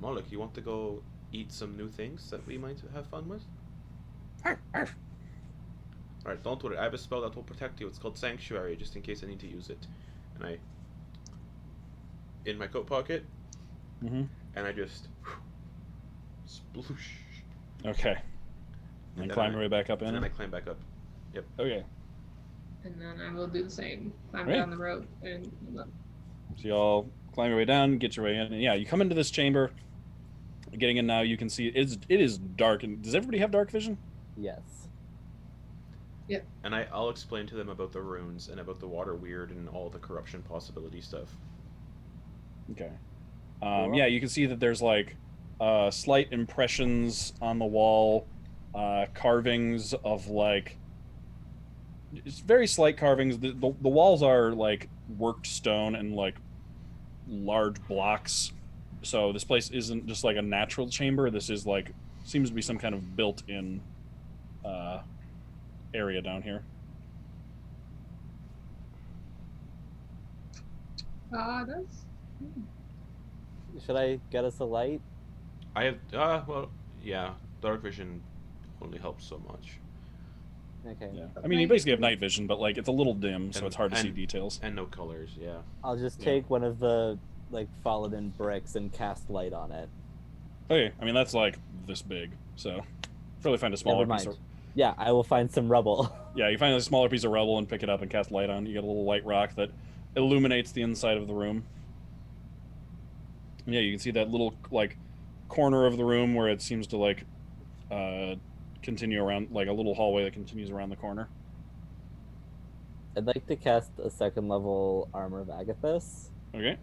Moloch, you want to go eat some new things that we might have fun with? Alright, don't worry. I have a spell that will protect you. It's called Sanctuary, just in case I need to use it. And I... in my coat pocket. Mm-hmm. And I just... sploosh. Okay. And then climb your way back up in. And then I climb back up. Yep. Okay. And then I will do the same. Climb Right. down the rope and look. So you all climb your way down, get your way in, and yeah, you come into this chamber. Getting in now, you can see it is dark. And does everybody have dark vision? Yes. And I'll explain to them about the runes and about the water weird and all the corruption possibility stuff. Okay. Yeah, you can see that there's like slight impressions on the wall, carvings of like, it's very slight carvings. The walls are like worked stone and like large blocks. So this place isn't just like a natural chamber. This is like, seems to be some kind of built-in area down here. That's... Should I get us a light? I have, well, yeah, dark vision only helps so much. Okay. Yeah. I mean, you basically have night vision, but like it's a little dim, so it's hard to see details. And no colors, yeah. I'll just Yeah. take one of the like fallen in bricks and cast light on it. Okay, I mean that's like this big, so probably find a smaller Never piece mind. of. Yeah, I will find some rubble. Yeah, you find a smaller piece of rubble and pick it up and cast light on. You get a little light rock that illuminates the inside of the room. And yeah, you can see that little like corner of the room where it seems to like continue around, like a little hallway that continues around the corner. I'd like to cast a second level Armor of Agathis Okay.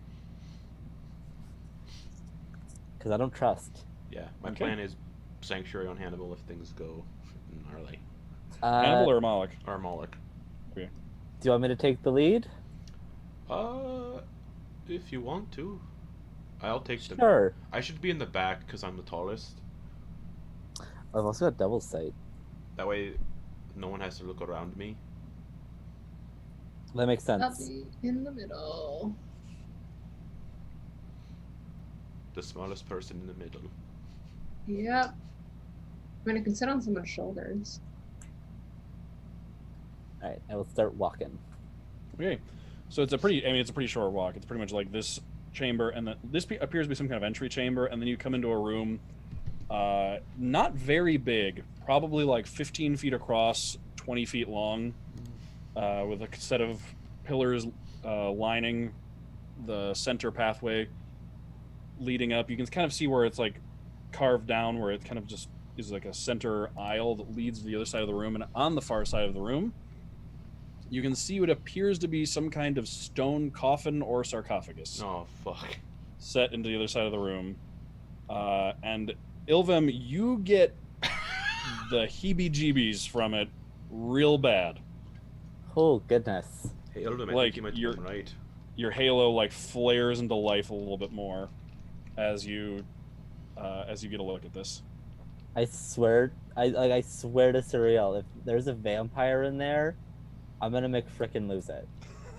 because I don't trust. Yeah, my Okay. plan is Sanctuary on Hannibal if things go gnarly. Hannibal or Moloch? Or Moloch. Do you want me to take the lead? If you want to. I'll take the... Sure. I should be in the back because I'm the tallest. I've also got Devil's Sight. That way, no one has to look around me. That makes I'll sense. be in the middle. The smallest person in the middle. Yep. I mean, I can sit on someone's shoulders. All right, I will start walking. Okay. So it's a pretty short walk. It's pretty much like this chamber, and this appears to be some kind of entry chamber, and then you come into a room, not very big, probably like 15 feet across, 20 feet long, with a set of pillars lining the center pathway leading up. You can kind of see where it's like carved down, where it kind of just is like a center aisle that leads to the other side of the room, and on the far side of the room, you can see what appears to be some kind of stone coffin or sarcophagus Oh, fuck. set into the other side of the room. And Ilvem, you get the heebie-jeebies from it real bad. Oh goodness. Hey, Ilvem, I Like, think you might you're- be right. Your halo like flares into life a little bit more as you get a look at this. I swear, I swear to Surreal, if there's a vampire in there, I'm gonna make frickin' lose it.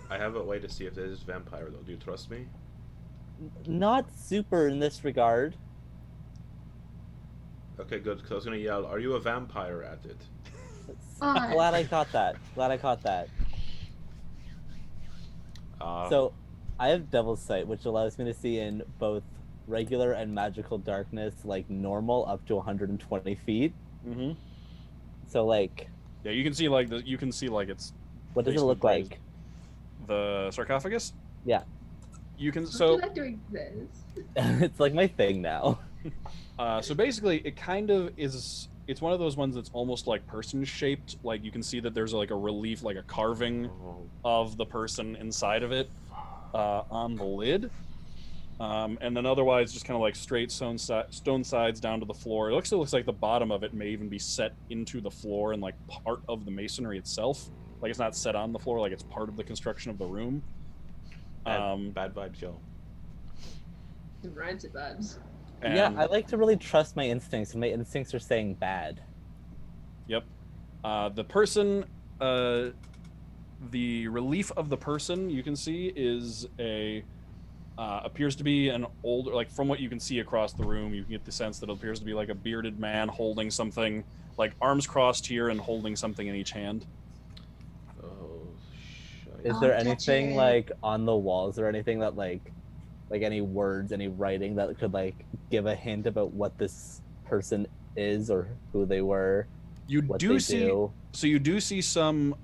I have a way to see if this is vampire, though. Do you trust me? Not super in this regard. Okay, good, because I was going to yell, are you a vampire at it? Glad I caught that. Glad I caught that. So, I have Devil's Sight, which allows me to see in both regular and magical darkness, like normal, up to 120 feet. Mm-hmm. So, like, Yeah, you can see like it's. what does it basically look grazed. like? the sarcophagus. Yeah. You can How do so you like doing this? It's like my thing now. so basically it kind of is. It's one of those ones that's almost like person shaped. Like you can see that there's like a relief, like a carving Oh, of the person inside of it on the lid. And then otherwise just kind of like straight stone sides down to the floor. It looks like the bottom of it may even be set into the floor and like part of the masonry itself. Like it's not set on the floor, like it's part of the construction of the room. bad vibes, y'all. Rancid vibes. Yeah, And- I like to really trust my instincts, and my instincts are saying bad. Yep. The person, the relief of the person you can see is appears to be an older, like from what you can see across the room, you can get the sense that it appears to be like a bearded man holding something, like arms crossed here and holding something in each hand. Oh, shit. Is Don't there touch anything it. like on the walls or anything that like any words, any writing that could like give a hint about what this person is or who they were, You what do they see, do? so you do see some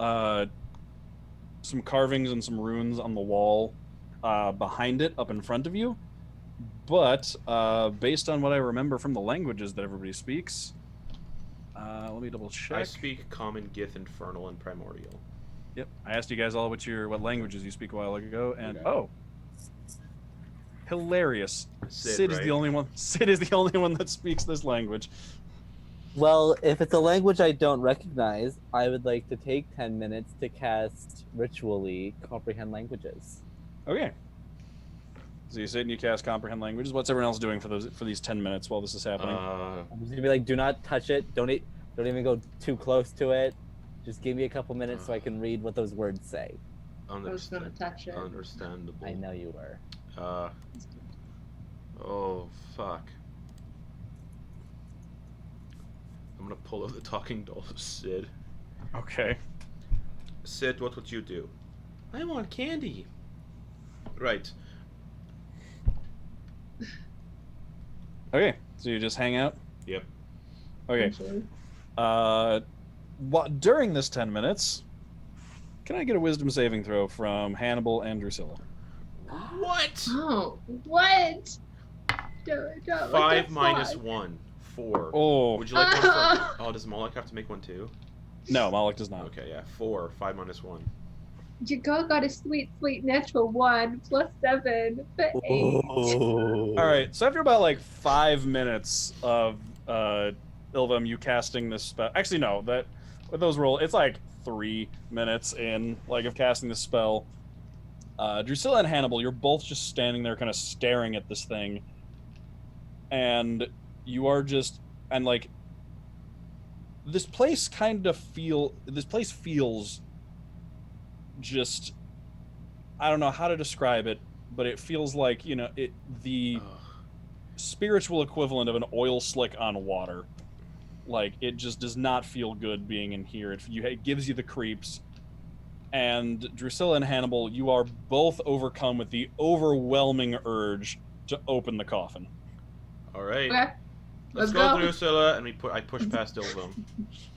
carvings and some runes on the wall behind it, up in front of you. But based on what I remember from the languages that everybody speaks, let me double check. I speak Common, Gith, Infernal, and Primordial. Yep, I asked you guys all what languages you speak a while ago, and Okay. hilarious. Sid, is right? the only one. Sid is the only one that speaks this language. Well, if it's a language I don't recognize, I would like to take 10 minutes to cast ritually comprehend languages. Okay. So you sit and you cast comprehend languages. What's everyone else doing for these 10 minutes while this is happening? I'm just gonna be like, do not touch it. Don't even go too close to it. Just give me a couple minutes so I can read what those words say. I was gonna touch it. Understandable. I know you were. Oh, fuck. I'm gonna pull out the talking doll of Sid. Okay. Sid, what would you do? I want candy. Right. Okay. So you just hang out? Yep. Okay. Actually. During this 10 minutes, can I get a wisdom saving throw from Hannibal and Drusilla? What? Oh, what? What 5 the minus fuck? 1. 4. Oh, Would you like one for... Oh, does Moloch have to make one too? no, Moloch does not. Okay, yeah. 4. 5 minus 1. Your girl got a sweet natural 1 plus 7 for 8. Ooh. All right, so after about like 5 minutes of Ilvem, you casting this spell. Actually, no, that with those roll, it's like 3 minutes in, like of casting this spell. Drusilla and Hannibal, you're both just standing there, kind of staring at this thing, and you are just, and like, this place feels just, I don't know how to describe it, but it feels like, you know, the Ugh. spiritual equivalent of an oil slick on water. Like, it just does not feel good being in here. It gives you the creeps. And Drusilla and Hannibal, you are both overcome with the overwhelming urge to open the coffin. Alright. Okay, Let's let's go, go. Drusilla, and I push past Ilvem.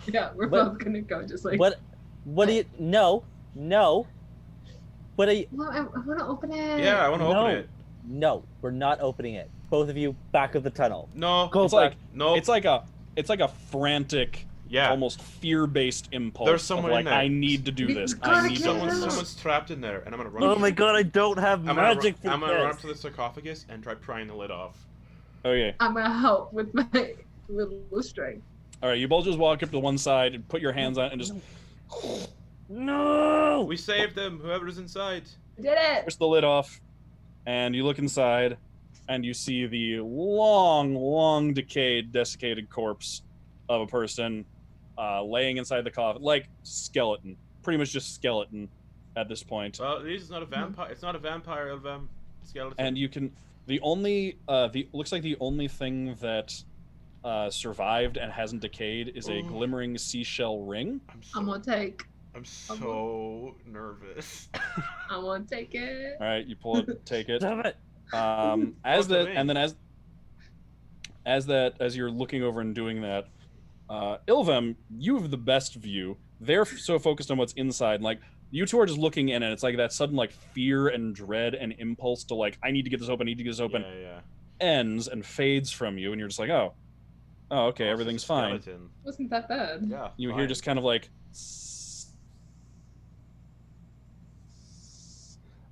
Yeah, we're But- both gonna go just like. What do you? No. What are you? Well, I want to open it. Yeah, I want to No. open it. No, we're not opening it. Both of you, back of the tunnel. No. Go It's back. like No. it's like a frantic, Yeah. almost fear-based impulse. There's someone of in like, there. I need to do We this. gotta I need to get open him. this. Someone's trapped in there, and I'm gonna run. Oh my god, I don't have I'm magic for I'm gonna run up this. to the sarcophagus and try prying the lid off. Okay. I'm gonna help with my little strength. All right. You both just walk up to one side and put your hands on it and just No. We saved them. Whoever's inside. I did it. push the lid off, and you look inside, and you see the long, decayed, desiccated corpse of a person laying inside the coffin, like skeleton, pretty much just skeleton at this point. Well, this is not a vampire. It's not a vampire, Ilvem. Skeleton. And you can looks like the only thing that survived and hasn't decayed is a Ooh. glimmering seashell ring. I'm gonna take. I'm so nervous. I'm gonna take it. All right, you pull it, take it. Damn it. As What's the that, ring? and then as you're looking over and doing that, Ilvem, you have the best view. They're so focused on what's inside, like You two are just looking in, and it's like that sudden like fear and dread and impulse to like, I need to get this open, Yeah. ends and fades from you, and you're just like, oh, okay, Oh, it's everything's just a fine. skeleton. Wasn't that bad? Yeah. You fine. hear just kind of like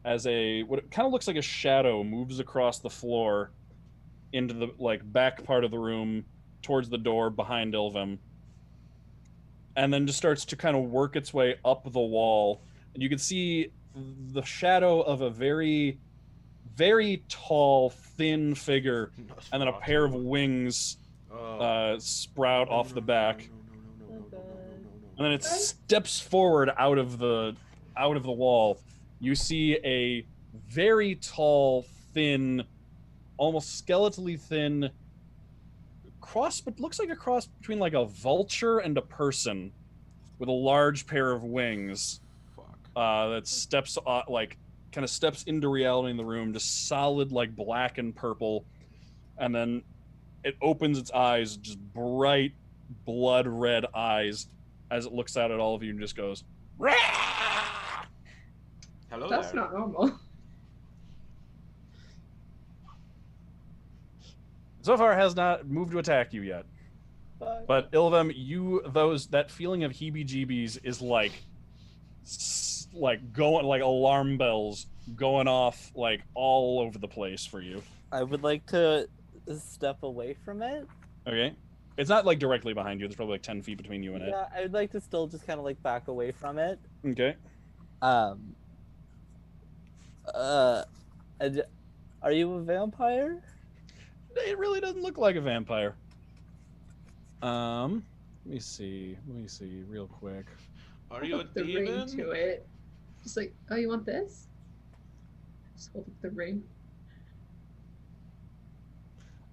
as what it kind of looks like a shadow moves across the floor into the like back part of the room towards the door behind Ilvem, and then just starts to kind of work its way up the wall, and you can see the shadow of a very, very tall, thin figure, and then a pair of wings sprout off the back, and then it steps forward out of the wall. You see a very tall, thin, almost skeletally thin cross, but looks like a cross between like a vulture and a person, with a large pair of wings. Fuck. That steps like kind of steps into reality in the room, just solid like black and purple, and then it opens its eyes, just bright blood red eyes, as it looks out at all of you and just goes, "Rah!" Hello That's there. not normal. So far has not moved to attack you yet. But Ilvem, that feeling of heebie-jeebies is like going, like alarm bells going off like all over the place for you. I would like to step away from it. Okay. It's not like directly behind you. There's probably like 10 feet between you and it. Yeah, I would like to still just kind of like back away from it. Okay. Are you a vampire? It really doesn't look like a vampire. Let me see real quick. Are you a Hold up the ring demon? to it. Just like, oh, you want this? Just hold up the ring.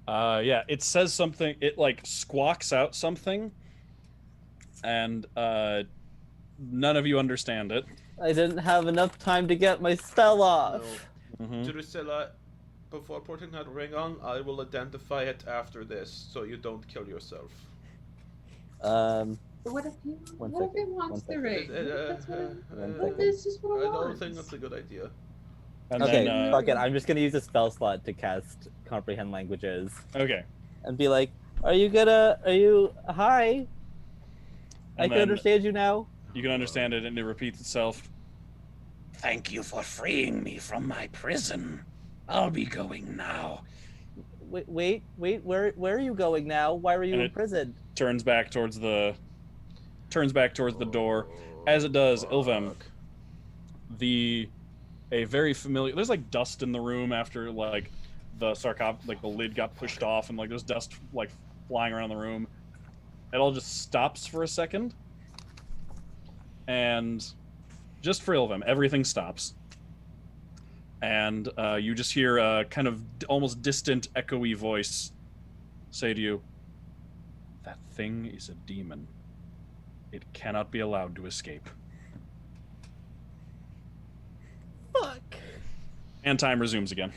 Yeah, it says something. It like squawks out something, and none of you understand it. I didn't have enough time to get my spell off. Mhm. Drusilla, before putting that ring on, I will identify it after this, so you don't kill yourself. But what if you? One What if second, it wants one the ring? second. What if that's what it, One what if second. it's just what I it don't wants? think that's a good idea. And Okay, then, fuck it. I'm just gonna use a spell slot to cast comprehend languages okay. and be like, Hi. I And can then understand you now. you can understand it, and it repeats itself. Thank you for freeing me from my prison. I'll be going now. Wait, where are you going now? Why were you And in it- prison? Turns back towards the door. As it does, Ilvem, Fuck. a very familiar. There's like dust in the room after like the sarcophagus, like the lid got pushed off, and like there's dust like flying around the room. It all just stops for a second, and just for Ilvem, everything stops, and you just hear a kind of almost distant, echoey voice say to you, "That thing is a demon. It cannot be allowed to escape." Fuck. And time resumes again.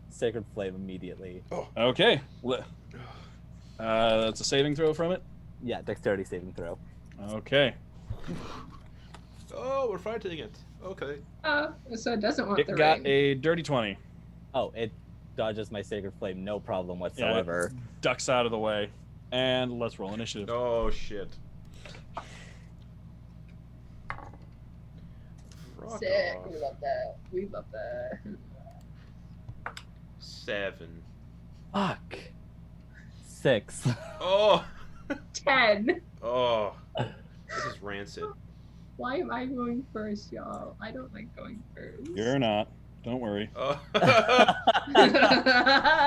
Sacred flame immediately. Okay. That's a saving throw from it. Yeah, dexterity saving throw. Okay. Oh, we're fighting it. Okay. So it doesn't want It the got ring. a dirty 20. Oh, it dodges my sacred flame, no problem whatsoever. Ducks out of the way. And let's roll initiative. Oh shit. Rock Sick. off. We love that. We love that. 7. Fuck. 6. Oh. 10. Oh. This is rancid. Why am I going first, y'all? I don't like going first. You're not. Don't worry. Oh.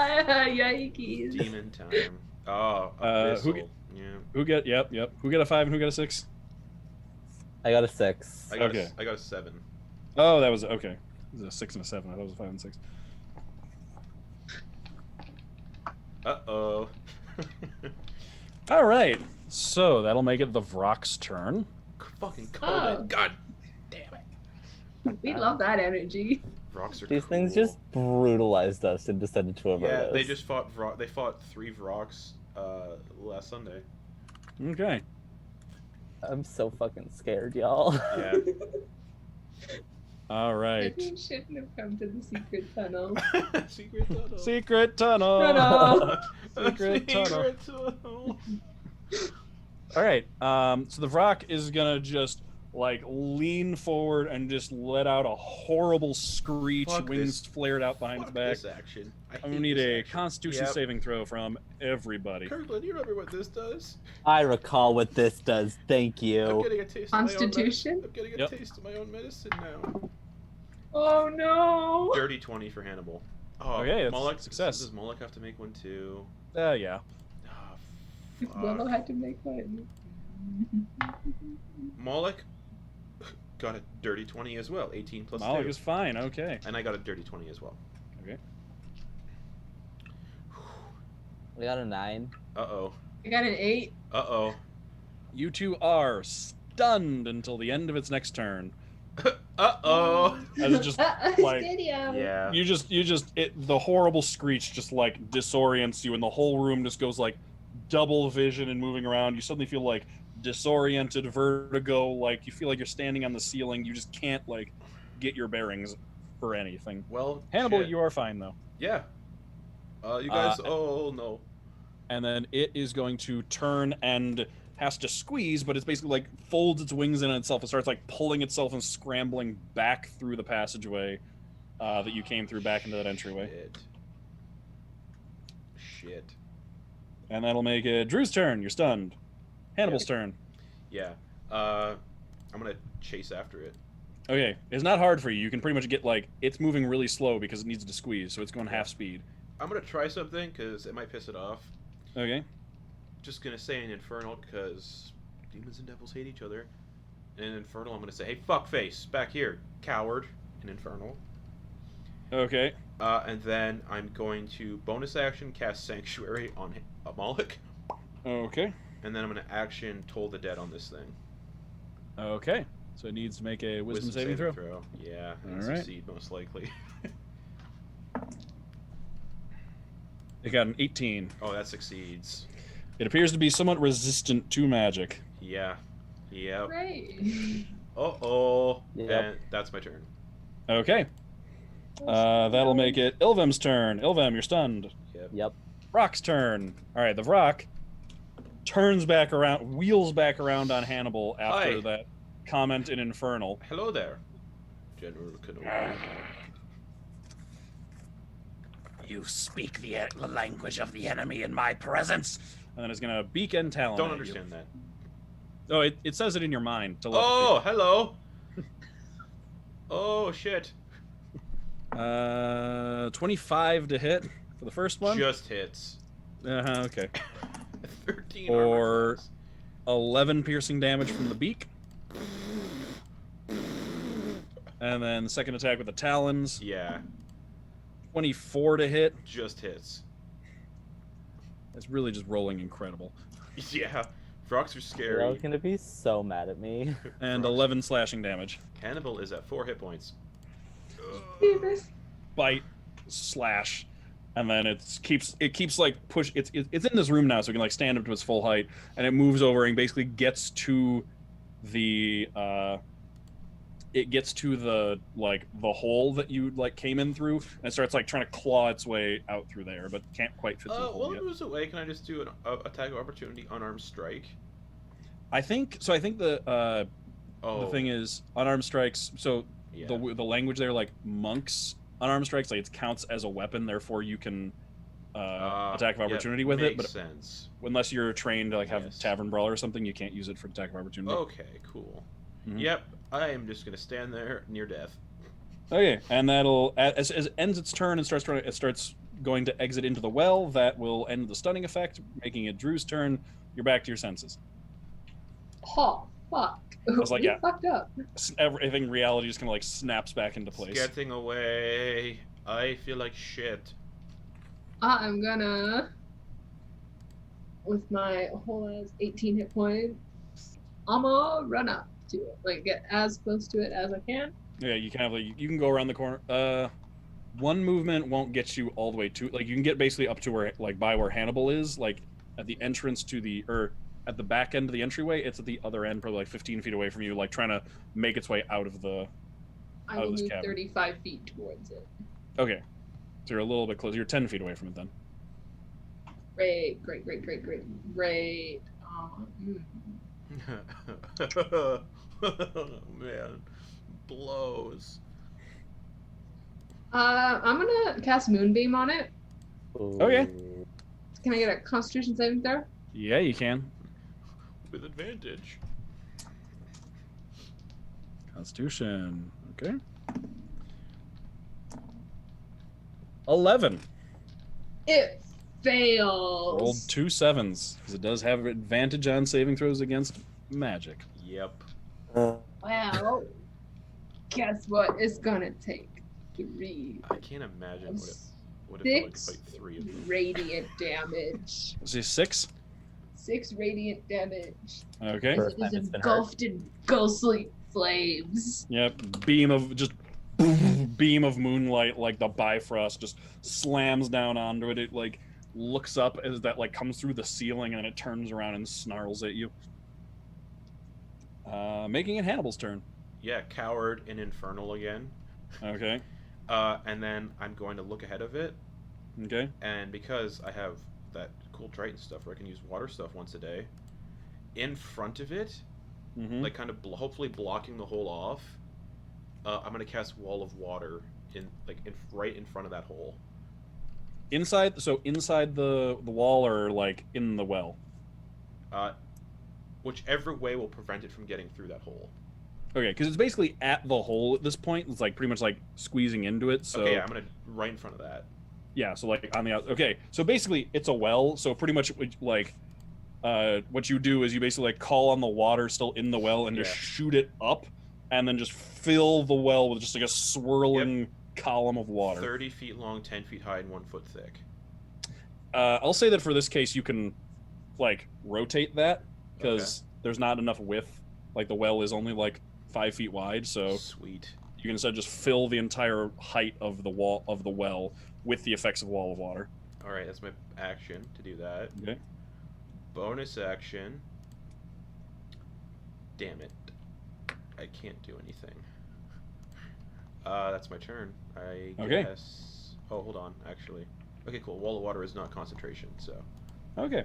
Yikes. Demon time. Oh, who abyssal. Yeah. Who get? Yep. Who get a 5 and who get a 6? I got a 6. I got Okay. I got a 7. Oh, that was okay. It was a 6 and a 7. I thought it was a 5 and 6. Uh-oh. All right. So that'll make it the Vrock's turn. Fucking COVID. Oh. God damn it. We love that energy. Rocks are These things cool. just brutalized us and descended to a Yeah, Vertus. they just fought They fought 3 Vrocks last Sunday. Okay. I'm so fucking scared, y'all. Yeah. All right. Maybe we shouldn't have come to the secret tunnel. Secret tunnel. Secret tunnel. Tunnel. Secret tunnel. Secret tunnel. All right. So the Vrock is gonna just like lean forward and just let out a horrible screech. Fuck Wings this. flared out behind Fuck its this back. action. I'm gonna hate need this a action. Constitution Yep. saving throw from everybody. Kirkland, you remember what this does? I recall what this does. Thank I'm you. getting a taste Constitution? of my own medicine. I'm getting a Yep. taste of my own medicine now. Oh no! Dirty 20 for Hannibal. Oh, Okay, that's Moloch, success. Does Moloch have to make one too? Yeah. Oh, Willow fuck. had to make one. Moloch got a dirty 20 as well. 18 plus Moloch 2. is fine. Okay. And I got a dirty 20 as well. Okay. We got a 9. Uh-oh. I got an 8. Uh-oh. You two are stunned until the end of its next turn. Uh-oh. As it just like Yeah. the horrible screech just like disorients you, and the whole room just goes like double vision and moving around. You suddenly feel like disoriented, vertigo, like you feel like you're standing on the ceiling. You just can't like get your bearings for anything. Well, Hannibal, shit. you are fine though. Yeah. You guys, oh no. And then it is going to turn and has to squeeze, but it's basically like folds its wings in on itself and starts like pulling itself and scrambling back through the passageway that you came through back into that entryway. Shit. And that'll make it Drew's turn. You're stunned. Hannibal's turn. Yeah. I'm gonna chase after it. Okay, it's not hard for you. You can pretty much get like it's moving really slow because it needs to squeeze, so it's going half speed. I'm gonna try something because it might piss it off. Okay. Just gonna say an infernal because demons and devils hate each other. And in infernal, I'm gonna say, "Hey, fuckface, back here, coward!" In infernal. Okay. And then I'm going to bonus action cast Sanctuary on Moloch. Okay. And then I'm gonna action Toll the Dead on this thing. Okay. So it needs to make a wisdom saving throw. Yeah, and All right. succeed most likely. It got an 18. Oh, that succeeds. It appears to be somewhat resistant to magic. Yeah. Yep. Great. Uh-oh. Yep. And that's my turn. Okay. That'll make it Ilvem's turn. Ilvem, you're stunned. Yep. Vrock's turn. All right, the Vrock turns back around, wheels back around on Hannibal after Hi. that comment in Infernal. Hello there, General Kenobi. You speak the language of the enemy in my presence. And then it's going to beak and talon Don't at understand that. you. Oh, it says it in your mind. Oh, hello. Oh, shit. 25 to hit for the first one. Just hits. Okay. 13 Or- armor class. 11 piercing damage from the beak. And then the second attack with the talons. Yeah, 24 to hit. just hits. It's really just rolling incredible. Yeah, frogs are You're scary. gonna be so mad at me. And Frogs. 11 slashing damage. Hannibal is at 4 hit points. Jesus. Bite, slash, and then it keeps like push. It's in this room now, so it can like stand up to its full height, and it moves over and basically gets to the like the hole that you like came in through, and it starts like trying to claw its way out through there, but can't quite fit through the hole While yet. it moves away, can I just do an attack of opportunity unarmed strike? I think so. I think the Oh, thing is unarmed strikes. So yeah. the language there, like monks unarmed strikes, like it counts as a weapon, therefore you can attack of opportunity with it. Makes But sense. unless you're trained to like have Yes. Tavern Brawler or something, you can't use it for attack of opportunity. Okay, cool. Mhm. Yep, I am just gonna stand there near death. Okay, and that'll as it ends its turn and starts going to exit into the well. That will end the stunning effect, making it Drew's turn. You're back to your senses. Oh, fuck. was like, You yeah. fucked up. Everything reality just kind of like snaps back into It's place. getting away. I feel like shit. I'm gonna, with my whole ass 18 hit points, I'm gonna run up to it. Like, get as close to it as I can. Yeah, you kind of like you can go around the corner. One movement won't get you all the way to like you can get basically up to where like by where Hannibal is, like at the entrance to the or at the back end of the entryway. It's at the other end, probably like 15 feet away from you, like trying to make its way out of the I Out of will this move cabin. 35 feet towards it. Okay. So you're a little bit closer. You're 10 feet away from it then. Great. Man, blows. I'm gonna cast Moonbeam on it. Okay. Ooh. Can I get a Constitution saving throw? Yeah, you can. With advantage. Constitution. Okay. 11. It fails. Rolled 2 7s because it does have advantage on saving throws against magic. Yep. Well, guess what? It's gonna take 3 I can't imagine what it felt like to fight 3 of them. radiant damage. Was he 6? 6 radiant damage. Okay. As First it time is it's been engulfed in ghostly flames. Yep. Beam of moonlight, like the Bifrost, just slams down onto it. It like looks up as that like comes through the ceiling, and then it turns around and snarls at you. Making it Hannibal's turn. Yeah, coward and infernal again. Okay. And then I'm going to look ahead of it, Okay. and because I have that cool Triton stuff where I can use water stuff once a day, in front of it, Mm-hmm. like kind of hopefully blocking the hole off, I'm gonna cast Wall of Water right in front of that hole. Inside the wall or like in the well. Whichever way will prevent it from getting through that hole. Okay, because it's basically at the hole at this point. It's like pretty much like squeezing into it. So Okay, yeah, I'm gonna right in front of that. yeah, so like on the out. Okay, so basically it's a well. So pretty much like, what you do is you basically like call on the water still in the well and just Yeah. shoot it up, and then just fill the well with just like a swirling column of water. 30 feet long, 10 feet high, and 1 foot thick. I'll say that for this case you can like rotate that because there's not enough width. Like the well is only like 5 feet wide, so Sweet. you can instead just fill the entire height of the wall of the well with the effects of Wall of Water. All right, that's my action to do that. Okay. Bonus action. Damn it. I can't do anything. That's my turn. I Okay. guess. Oh, hold on, actually. Okay, cool. Wall of Water is not concentration, so. Okay.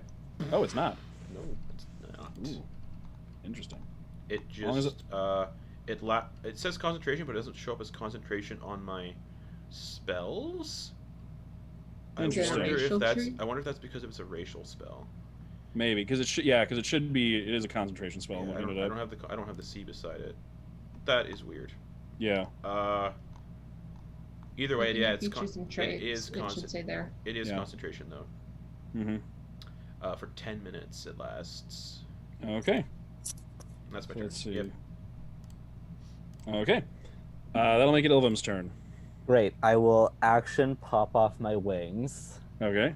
Oh, it's not. No, it's not. Ooh. Interesting. It long as just it says concentration, but it doesn't show up as concentration on my spells. Interesting. I wonder if that's because it's a racial spell. Maybe because it should. Yeah, because it should be. It is a concentration spell. Yeah, looking I it don't up. have the C beside it. That is weird. Yeah. Either way, yeah, it's features and traits. it is It should say there. It is Yeah. concentration though. Mm-hmm. For 10 minutes it lasts. Okay. That's my So turn. let's see. Yep. Okay. That'll make it Ilvem's turn. Great. I will action pop off my wings. Okay.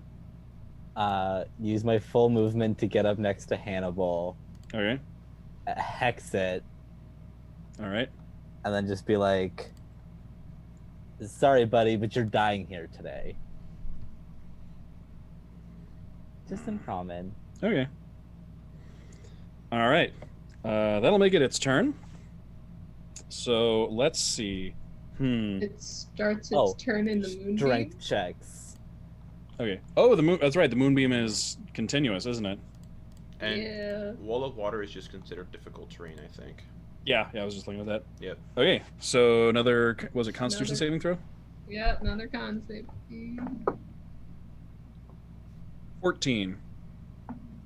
Use my full movement to get up next to Hannibal. Okay. Hex it, All right. and then just be like, "Sorry, buddy, but you're dying here today." Just in common. Okay. All right. That'll make it its turn. So let's see. It starts its Oh, turn in the moonbeam. Strength checks. Okay. Oh, the moon. That's right. The moonbeam is continuous, isn't it? And Yeah. Wall of Water is just considered difficult terrain, I think. Yeah. Yeah. I was just looking at that. Yep. Okay. So another. Was it Constitution Another- saving throw? Yeah, another con save. 14.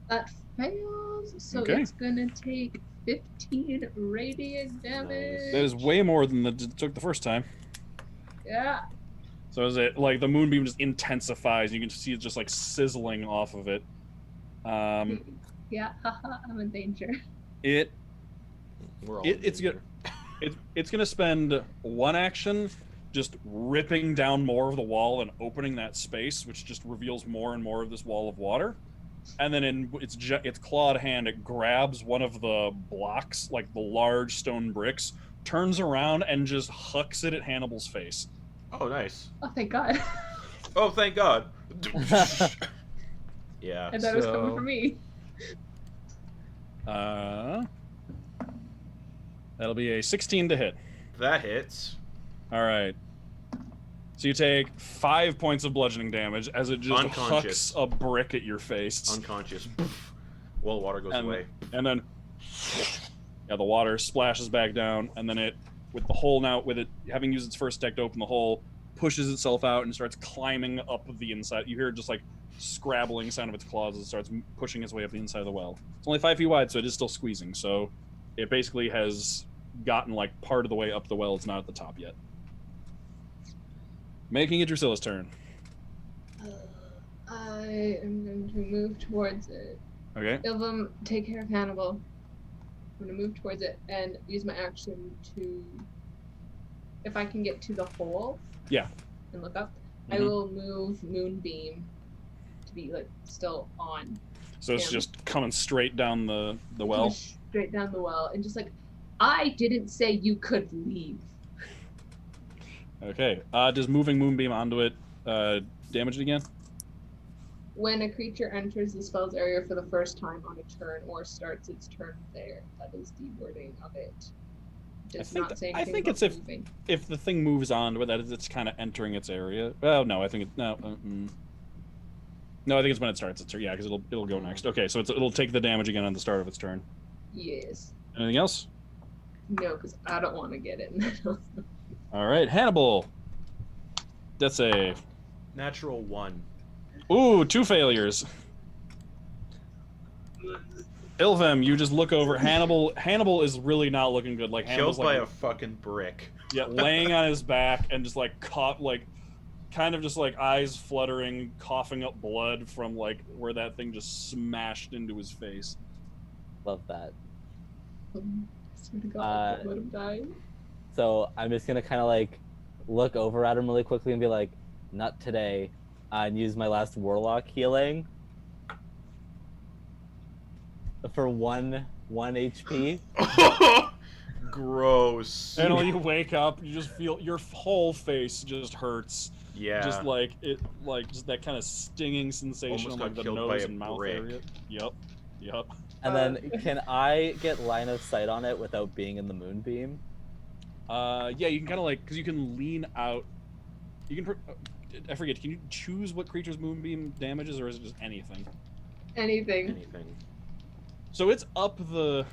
That fails, so Okay. it's gonna take 15 radiant damage. That is way more than it took the first time. Yeah. So is it like the moonbeam just intensifies? You can just see it just like sizzling off of it. Yeah, haha, I'm in danger. It We're all It's in danger. it's gonna spend one action just ripping down more of the wall and opening that space, which just reveals more and more of this wall of water. And then in its clawed hand, it grabs one of the blocks, like the large stone bricks, turns around and just hucks it at Hannibal's face. Oh, nice. Oh, thank God. Oh, thank God. Yeah. I thought it was coming So- for me. That'll be a 16 to hit. That hits. All right. So you take 5 points of bludgeoning damage as it just Unconscious. hucks a brick at your face. Unconscious. Well, water goes away. And then, yeah, the water splashes back down, and then it, with the hole now, with it having used its first deck to open the hole, pushes itself out and starts climbing up the inside. You hear just like scrabbling sound of its claws as it starts pushing its way up the inside of the well. It's only 5 feet wide, so it is still squeezing. So it basically has gotten like part of the way up the well. It's not at the top yet. Making it Drusilla's turn. I am going to move towards it. Okay. Ilvem, take care of Hannibal. I'm going to move towards it and use my action to, if I can get to the hole. Yeah. And look up. I will move Moonbeam to be like still on. So it's just coming straight down the well. Straight down the well, and just like, I didn't say you could leave. Okay. Does moving Moonbeam onto it damage it again? When a creature enters the spell's area for the first time on a turn or starts its turn there, that is the wording of it. Does not say anything think about it's moving. if the thing moves on with that, it's kind of entering its area. Oh no, I think it's no. No, I think it's when it starts its turn. Yeah, because it'll go next. Okay, so it'll take the damage again on the start of its turn. Yes. Anything else? No, because I don't want to get it. All right, Hannibal. Death save. Natural 1. Ooh, 2 failures. Ilvem, you just look over. Hannibal is really not looking good. Like Hannibal's Killed by like, a fucking brick. yeah, laying on his back and just like caught like, kind of just like eyes fluttering, coughing up blood from like where that thing just smashed into his face. Love that. I swear to God, I let him die. So I'm just gonna kind of like look over at him really quickly and be like, "Not today," and use my last warlock healing for one HP. Gross. And when you wake up, you just feel your whole face just hurts. Yeah. Just like it, like just that kind of stinging sensation Almost on like got the killed by nose a and mouth brick. area. Yep. And then can I get line of sight on it without being in the moonbeam? Yeah, you can kind of like, because you can lean out. You can. I forget. Can you choose what creature's moonbeam damages, or is it just anything? Anything. So it's up the.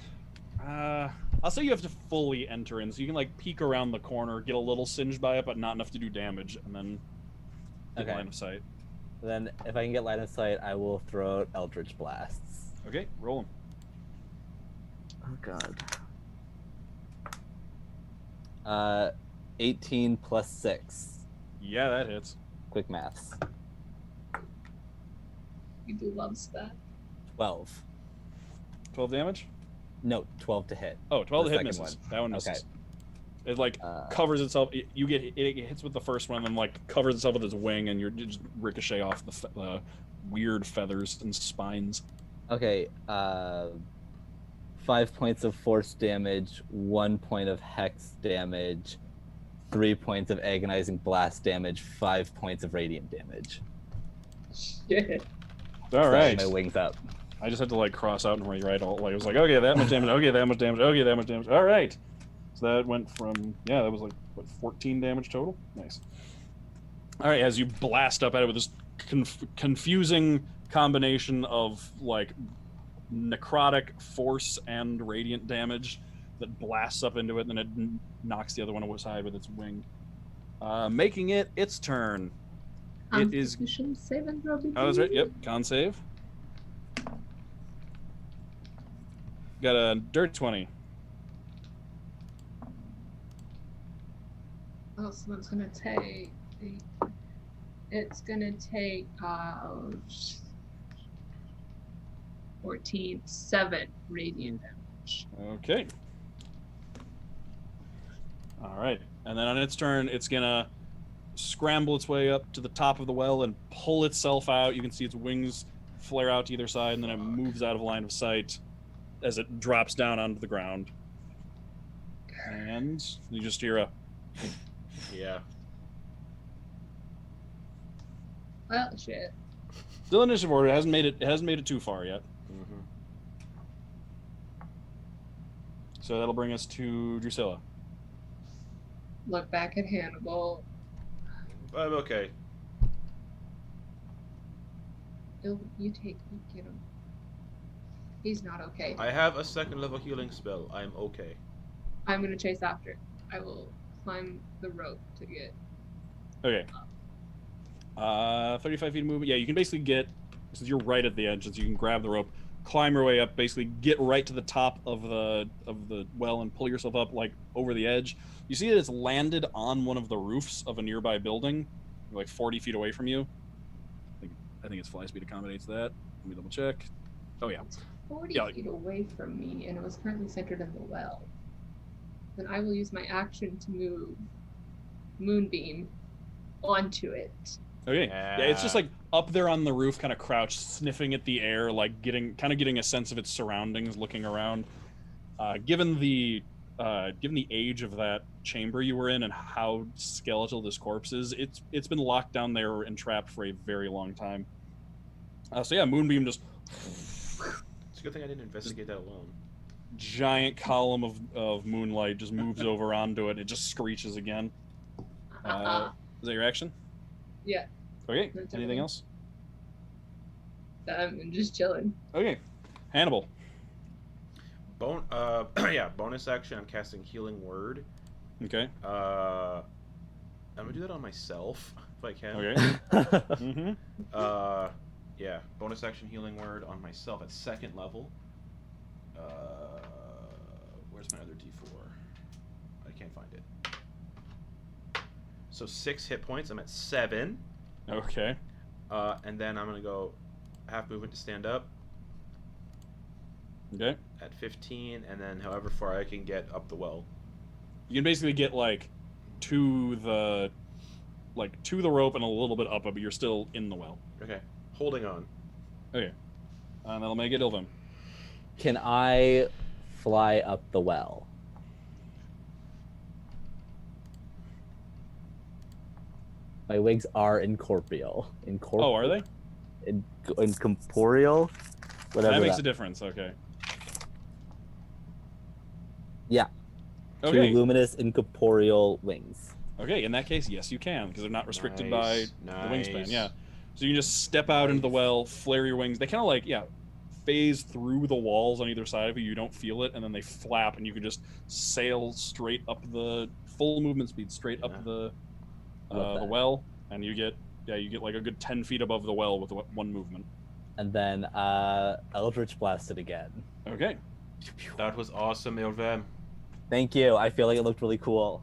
I'll say you have to fully enter in, so you can like peek around the corner, get a little singed by it, but not enough to do damage, and then get line of sight. Then if I can get line of sight, I will throw out Eldritch Blasts. Okay, roll them. Oh god. 18 plus 6. Yeah, that hits. Quick maths. You do love that. 12. 12 damage? No, 12 to hit. Oh, 12 The to hit second misses. one. That one misses. Okay. It like covers itself. You get it hits with the first one, and then like covers itself with its wing, and you just ricochet off the weird feathers and spines. Okay. 5 points of force damage, 1 point of hex damage, 3 points of agonizing blast damage, 5 points of radiant damage. Shit. All right. My wings up. I just had to like cross out and rewrite all. Like it was like, okay, that much damage. Okay, that much damage. Okay, that much damage. All right. So that went from that was like what 14 damage total. Nice. All right, as you blast up at it with this confusing combination of like necrotic force and radiant damage that blasts up into it, and then it knocks the other one aside with its wing, making it its turn. It is. Save and throw. Oh, that's right. Yep, con save. Got a dirt 20. Oh, so it's gonna take. It's gonna take 14, 7 radiant damage. Okay. All right, and then on its turn, it's gonna scramble its way up to the top of the well and pull itself out. You can see its wings flare out to either side, and then it moves out of line of sight as it drops down onto the ground. And you just hear a. Yeah. Well, shit. Still initiative order. It hasn't made it too far yet. Mm-hmm. So that'll bring us to Drusilla. look back at Hannibal. I'm okay. You get him. He's not okay. I have a second level healing spell. I'm okay. I'm gonna chase after it. I will climb the rope to get. Okay. 35 feet of movement. Yeah, you can basically get, since you're right at the edge, so you can grab the rope, climb your way up, basically get right to the top of the well and pull yourself up like over the edge. You see that it's landed on one of the roofs of a nearby building, like 40 feet away from you. I think its fly speed accommodates that. Let me double check. Oh yeah. It's 40 feet away from me, and it was currently centered in the well. Then I will use my action to move Moonbeam onto it. Okay. Yeah, it's just like up there on the roof, kind of crouched, sniffing at the air, like getting a sense of its surroundings, looking around. Given the age of that chamber you were in and how skeletal this corpse is, it's been locked down there and trapped for a very long time. So yeah, Moonbeam just. It's a good thing I didn't investigate that alone. Giant column of moonlight just moves over onto it. It just screeches again. Is that your action? Yeah. Okay. Anything else? I'm just chilling. Okay. Hannibal. Bonus action. I'm casting Healing Word. Okay. I'm gonna do that on myself if I can. Okay. Yeah. Bonus action Healing Word on myself at 2nd level. Where's my other D4? I can't find it. So 6 hit points. I'm at 7. Okay. And then I'm gonna go half movement to stand up. Okay. At 15, and then however far I can get up the well. You can basically get to the rope and a little bit up it, but you're still in the well. Okay. Holding on. Okay. That'll make it Ilvem. Can I fly up the well? My wings are incorporeal. Oh, are they? Incorporeal? Whatever. That makes a difference, okay. Yeah. Okay. 2 luminous incorporeal wings. Okay, in that case, yes, you can, because they're not restricted by the wingspan. Nice. Yeah. So you can just step out into the well, flare your wings. They kind of phase through the walls on either side of you. You don't feel it, and then they flap, and you can just sail straight up the full movement speed, straight up the well, and you get like a good 10 feet above the well with one movement. And then Eldritch Blast it again. Okay. That was awesome, Ilvem. Thank you. I feel like it looked really cool.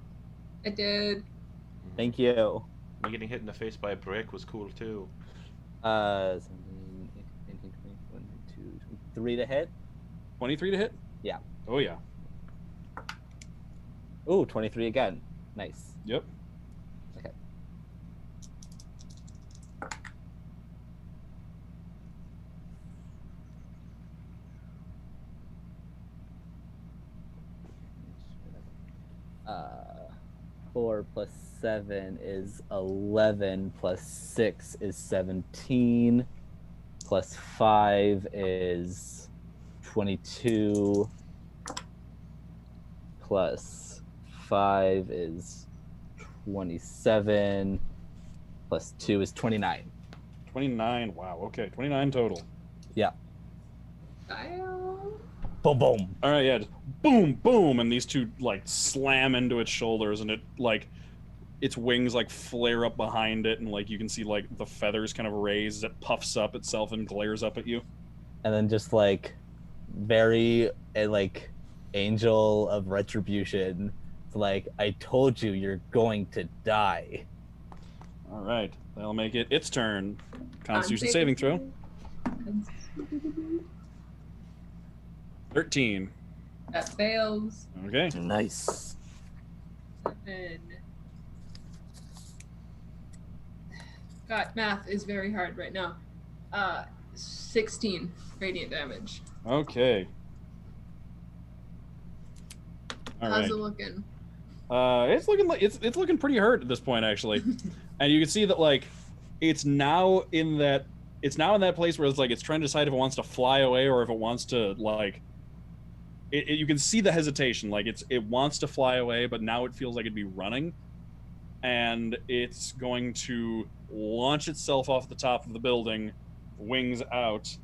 I did. Thank you. Me getting hit in the face by a brick was cool too. 17, 18, 20, 22, 23 to hit? 23 to hit? Yeah. Oh, yeah. Ooh, 23 again. Nice. Yep. Okay. Uh, 4 plus 7 is 11, plus 6 is 17, plus 5 is 22, plus 5 is 27, plus 2 is 29. 29, wow, okay. 29 total. Yeah. I'll... Boom, boom. All right, yeah, just boom, boom, and these two slam into its shoulders, and it its wings flare up behind it, and you can see the feathers kind of raise as it puffs up itself and glares up at you. And then just very angel of retribution. It's I told you you're going to die. All right, that'll make it its turn. Constitution saving throw. 13. That fails. Okay. Nice. 7. God, math is very hard right now. 16 radiant damage. Okay. All How's right. it looking? It's looking it's looking pretty hurt at this point, actually. And you can see that it's now in that place where it's trying to decide if it wants to fly away or if it wants to you can see the hesitation. Like it wants to fly away, but now it feels like it'd be running, and it's going to launch itself off the top of the building, wings out.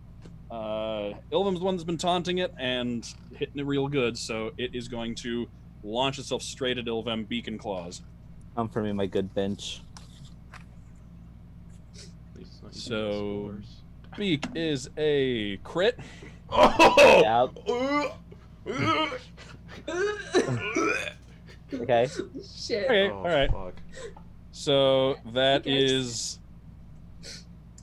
Ilvem's the one that's been taunting it and hitting it real good, so it is going to launch itself straight at Ilvem, beak and claws. Come for me, my good bench. So, beak is a crit. Yep. Okay. Shit. Okay, Oh, all right. fuck. So that Okay. is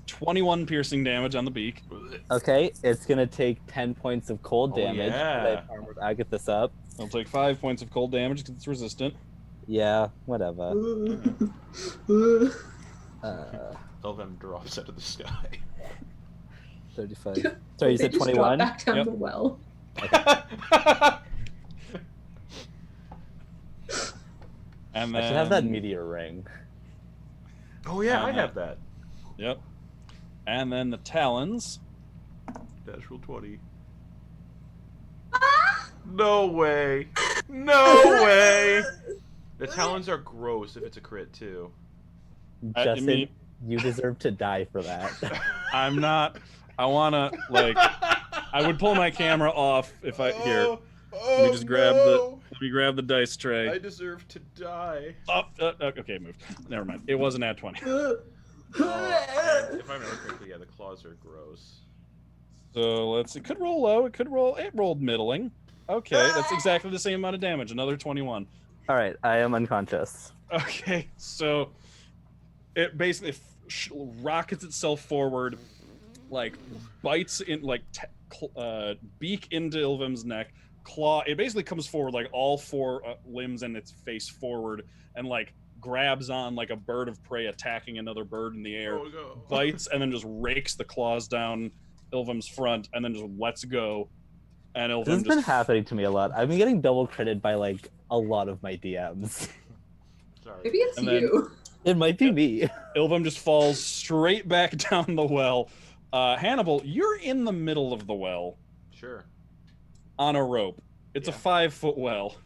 21 piercing damage on the beak. Okay, it's gonna take 10 points of cold Oh, damage. yeah. I armored Agathis up. It'll take 5 points of cold damage because it's resistant. Yeah, whatever. Ilvem drops out of the sky. 35. Sorry, you said They just 21? drop back down Yep. the well. And I then, should have that meteor ring. Oh yeah, I have that. Yep. And then the talons. Natural 20. No way. No way. The talons are gross if it's a crit too. I Justin, mean- you deserve to die for that. I'm not. I wanna like. I would pull my camera off if I here. Let me just grab the. Let me grab the dice tray. I deserve to die. Oh, okay, it moved. Never mind. It was an at 20. Oh, and if I remember correctly, yeah, the claws are gross. So let's. It could roll low. It could roll. It rolled middling. Okay, that's exactly the same amount of damage. Another 21. All right, I am unconscious. Okay, so it basically rockets itself forward, like bites in, like beak into Ilvem's neck, claw. It basically comes forward like all four limbs and its face forward, and like grabs on like a bird of prey attacking another bird in the air, Oh, no. bites, and then just rakes the claws down Ilvem's front, and then just lets go. And Ilvem This has just been happening to me a lot. I've been getting double critted by like a lot of my DMs. Sorry. Maybe it's And then- you. It might be me. Ilvem just falls straight back down the well. Hannibal, you're in the middle of the well Sure. on a rope. It's a Yeah. 5-foot well.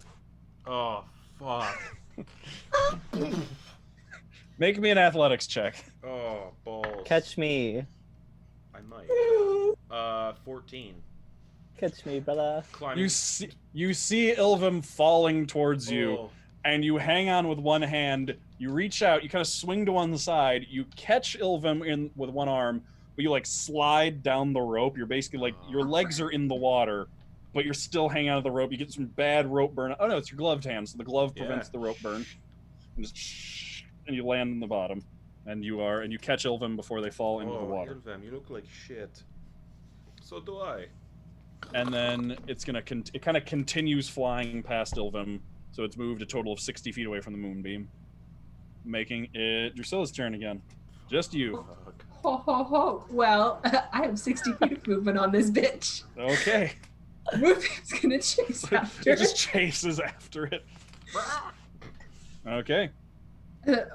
Oh, fuck. Make me an athletics check. Oh, balls. Catch me. I might. 14. Catch me, brother. Climbing. You see Ilvem falling towards you, Oh. and you hang on with one hand. You reach out, you kind of swing to one side, you catch Ilvem in with one arm, but you like slide down the rope. You're basically like your legs are in the water, but you're still hanging out of the rope. You get some bad rope burn. Oh no, it's your gloved hand, so the glove prevents the rope burn. And, and you land in the bottom, and you catch Ilvem before they fall into the water. Ilvem, you look like shit. So do I. And then it's gonna it kind of continues flying past Ilvem, so it's moved a total of 60 feet away from the moonbeam, making it Drusilla's turn again. Just you. Fuck. Ho ho ho. Well, I have 60 feet of movement on this bitch. Okay. Moonbeam's gonna chase after It just chases after it. Okay.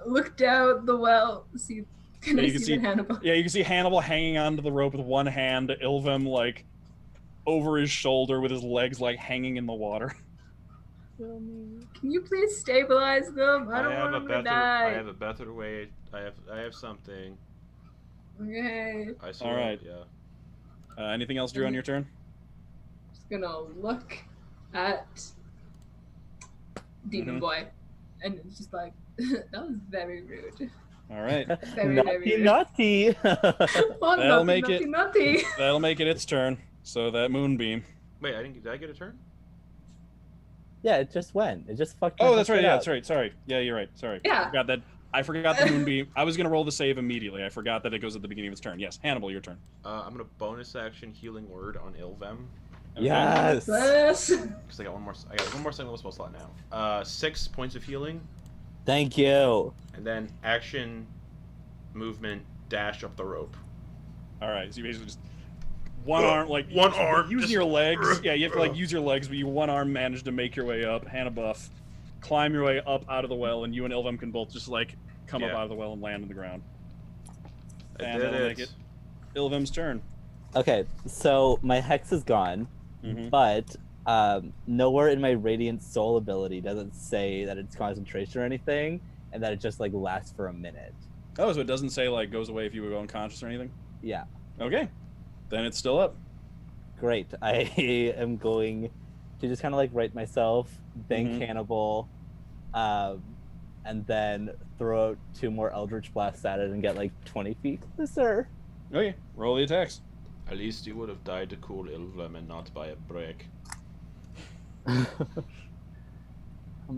Look down the well. See, can Yeah, I you can see the see- Hannibal? Yeah, you can see Hannibal hanging onto the rope with one hand, Ilvem like over his shoulder with his legs like hanging in the water. Can you please stabilize them? I don't want them to die. I have a better way. I have something. Okay. I see. All right. Yeah. Anything else, Drew, on your turn? Just gonna look at Demon Mhm. Boy, and it's just like that was very rude. All right. Very, Naughty, very naughty. Oh, That'll naughty, make naughty, it- naughty. That'll make it its turn. So that moonbeam. Wait, did I get a turn? Yeah, it just went. It just fucked. my Oh, that's whole right. shit Yeah, up. that's right. Sorry. Yeah, you're right. Sorry. Yeah. I forgot the moonbeam. I was gonna roll the save immediately. I forgot that it goes at the beginning of its turn. Yes, Hannibal, your turn. I'm gonna bonus action healing word on Ilvem Okay. Yes. Yes. because I got one more single spell slot now. 6 points of healing, Thank you. and then action, movement, dash up the rope. All right. So you basically just one arm, like One arm, using just- your legs. Yeah, you have to like use your legs, but you one arm manage to make your way up, Hannah buff, climb your way up out of the well, and you and Ilvem can both just like come up Yeah. out of the well and land on the ground. I And did that'll it. make it Ilvem's turn. Okay, so my hex is gone, Mhm. but Nowhere in my Radiant Soul ability does it say that it's concentration or anything, and that it just like lasts for a minute. Oh, so it doesn't say like goes away if you go unconscious or anything? Yeah. Okay. Then it's still up. Great. I am going to just kind of like right myself, bank Hannibal, and then throw out 2 more Eldritch Blasts at it and get like 20 feet closer. Okay, roll the attacks. At least you would have died to cool Ilvem and not by a brick. Come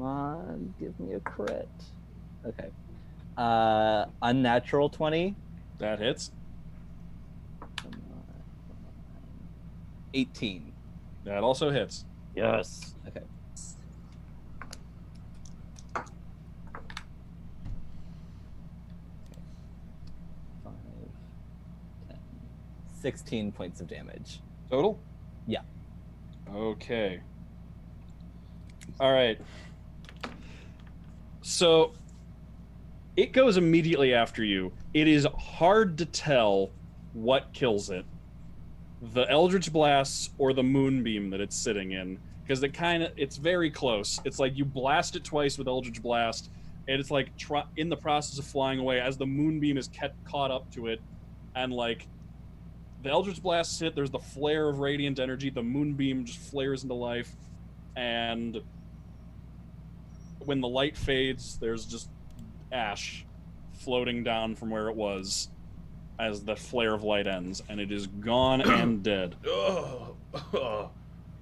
on, give me a crit. Okay. Unnatural 20. That hits. Come on. 18. That also hits. Yes. Okay. 5, 10, 16 points of damage. Total? Yeah. Okay. All right. So it goes immediately after you. It is hard to tell what kills it. The Eldritch Blasts or the Moonbeam that it's sitting in. Because it's very close. It's like you blast it twice with Eldritch Blast, and it's like in the process of flying away as the Moonbeam is caught up to it, and like the Eldritch Blast hit, there's the flare of radiant energy, the Moonbeam just flares into life, and when the light fades, there's just ash floating down from where it was as the flare of light ends, and it is gone and dead.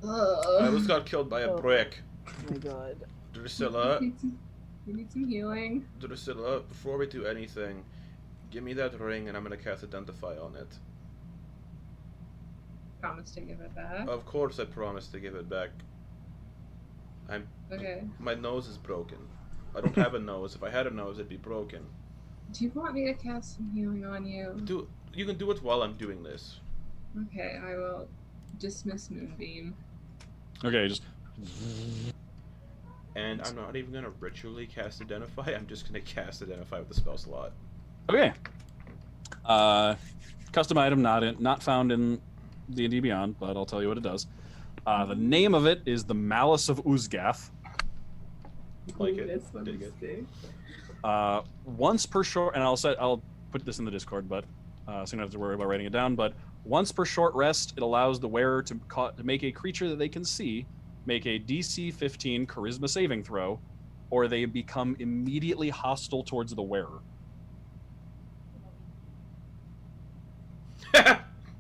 I almost got killed by a brick. Oh my god. Drusilla, We need some healing. Drusilla, before we do anything, give me that ring and I'm gonna cast Identify on it. Promise to give it back. Of course I promised to give it back. Okay. My nose is broken. I don't have a nose. If I had a nose, it'd be broken. Do you want me to cast some healing on you? You can do it while I'm doing this. Okay, I will dismiss Moonbeam. Okay, just And I'm not even gonna ritually cast Identify. I'm just gonna cast Identify with the spell slot. okay. Custom item not found in D&D Beyond, but I'll tell you what it does. The name of it is the Malice of Uzgath. Like it. This one Dig is it. big. Once per short, and I'll put this in the Discord, but so you don't have to worry about writing it down. But once per short rest, it allows the wearer to make a creature that they can see make a DC 15 Charisma saving throw, or they become immediately hostile towards the wearer.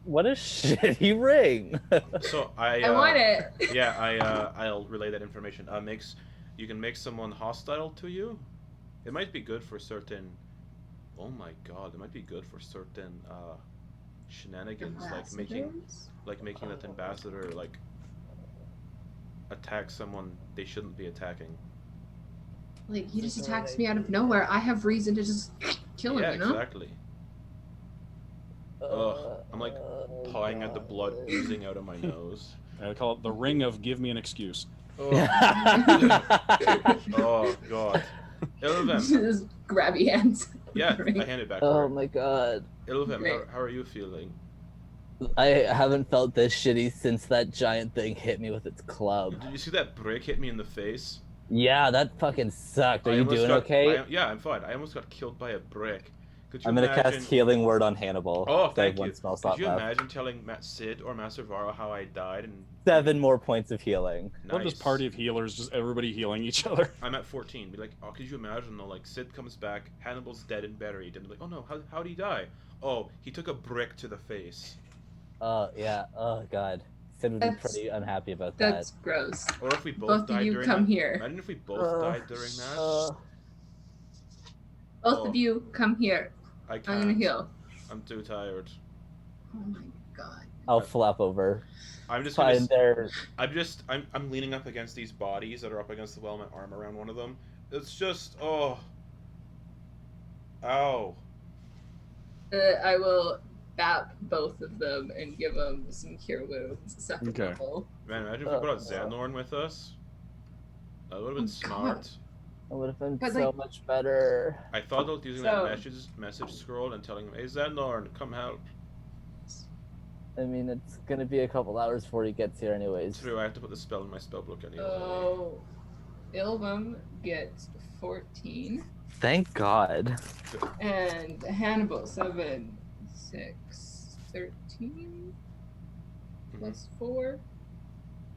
What a shitty ring. So I want it. Yeah, I'll relay that information. You can make someone hostile to you. It might be good for certain. Oh my god, it might be good for certain shenanigans, like making that ambassador like attack someone they shouldn't be attacking. Like, he just attacks me out of nowhere. I have reason to just kill him, Yeah, you know? exactly. Ugh, I'm like pawing at the blood oozing out of my nose. I call it the Ring of Give Me an Excuse. Oh, oh god. Ilvem. Just grabby hands. Yeah, I hand it back to her. Oh my god. Ilvem, Great. how are you feeling? I haven't felt this shitty since that giant thing hit me with its club. Did you see that brick hit me in the face? Yeah, that fucking sucked. Are I you almost doing got- okay? Yeah, I'm fine. I almost got killed by a brick. Could you I'm gonna imagine... cast Healing Word on Hannibal. Oh, I have thank one you. spell Could slot you left. imagine telling Sid or Master Varo how I died? And 7 more points of healing. What this party of healers, just everybody healing each other. I'm at 14. Be like, oh, could you imagine though? Like Sid comes back, Hannibal's dead and buried, and be like, oh no, how did he die? Oh, he took a brick to the face. Yeah. Oh god. Sid would be That's- pretty unhappy about that. That's gross. Or if we both Both of died you during come that. here. Imagine if we both died during that. Both of you come here. I I'm can't. gonna heal. I'm too tired. Oh my god. I'll flop over. I'm just Fine gonna. there. I'm leaning up against these bodies that are up against the wall. My arm around one of them. It's just ow. I will bap both of them and give them some cure wounds. Second Okay. level. Man, imagine if we brought Xanorn with us. That would have been Oh, smart. God. That would have been But, so like- much better. I thought about using So- that message scroll and telling him, "Hey Xanorn, come help." I mean, it's gonna be a couple hours before he gets here, anyways. True, I have to put the spell in my spellbook anyway. Oh, Ilvem gets 14. Thank God. And Hannibal 7, 6, 13 plus 4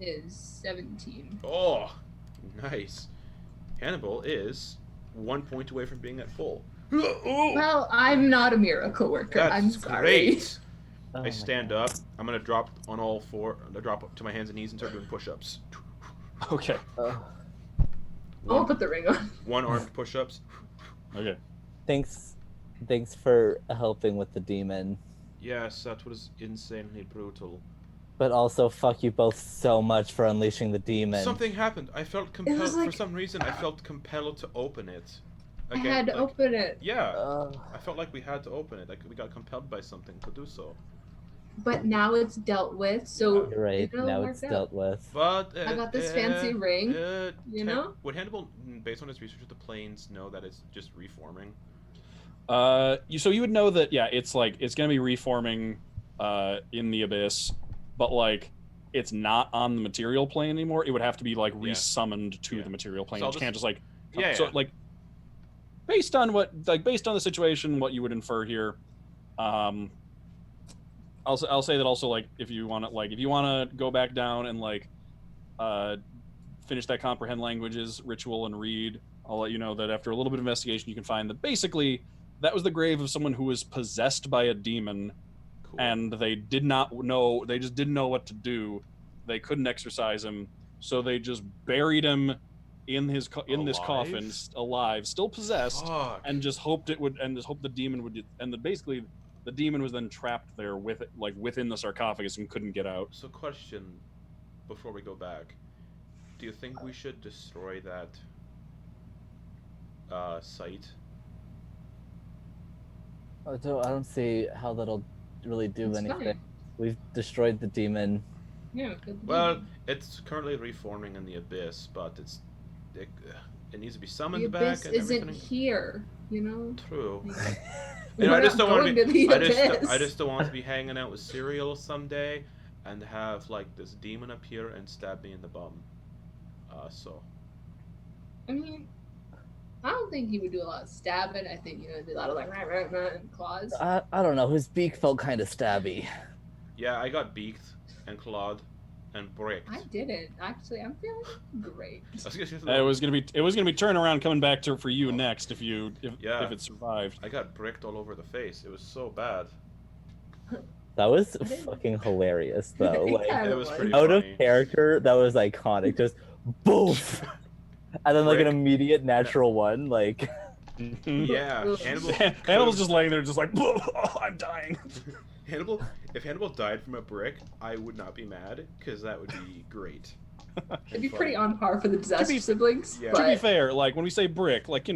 is 17. Oh, nice. Hannibal is 1 point away from being at full. Well, I'm not a miracle worker. That's I'm sorry. great. Oh I my stand God. up. I'm gonna drop on all four. I drop up to my hands and knees and start doing push-ups. Okay. I'll put the ring on. One-armed push-ups. Okay. Thanks for helping with the demon. Yes, that was insanely brutal. But also, fuck you both so much for unleashing the demon. Something happened. I felt compelled. was like- For some reason, I felt compelled to open it. I had to open it. Yeah. I felt like we had to open it. Like we got compelled by something to do so. But now it's dealt with, so You're right. it'll Now work it's out. dealt with. But I got this fancy ring, you know? Would Hannibal, based on his research of the planes, know that it's just reforming? So you would know that it's gonna be reforming in the abyss, but like it's not on the material plane anymore. It would have to be like resummoned to the material plane. So You can't just like Yeah. so like based on the situation, what you would infer here. I'll say that also, like, if you want to go back down and finish that comprehend languages ritual and read, I'll let you know that after a little bit of investigation you can find that basically that was the grave of someone who was possessed by a demon. Cool. And they just didn't know what to do. They couldn't exorcise him, so they just buried him in this coffin, alive, still possessed, Fuck. and just hoped the demon would, basically the demon was then trapped there within the sarcophagus and couldn't get out. So, question before we go back: do you think we should destroy that site? I don't see how that'll really do It's anything. fine. We've destroyed the demon. Yeah, good. Well, it's currently reforming in the abyss, but it needs to be summoned the back abyss and isn't everything. here, you know? True. We're I not just don't want going to be. the I abyss. just don't want to be hanging out with cereal someday and have like this demon appear and stab me in the bum. I mean, I don't think he would do a lot of stabbing. I think, do a lot of and claws. I don't know. His beak felt kind of stabby. Yeah, I got beaked and clawed and bricked. I didn't. Actually, I'm feeling great. It was gonna be turnaround coming back for you next if it survived. I got bricked all over the face. It was so bad. That was fucking hilarious, though. Like, Yeah, It was pretty out of funny. character, that was iconic. Just boof, and then like an Brick. immediate natural one. Like, Yeah, Hannibal. Hannibal's just laying there, just like, oh, I'm dying. If Hannibal died from a brick, I would not be mad because that would be great. It'd be pretty on par for the disaster siblings. Yeah. To be But fair, like when we say brick, like it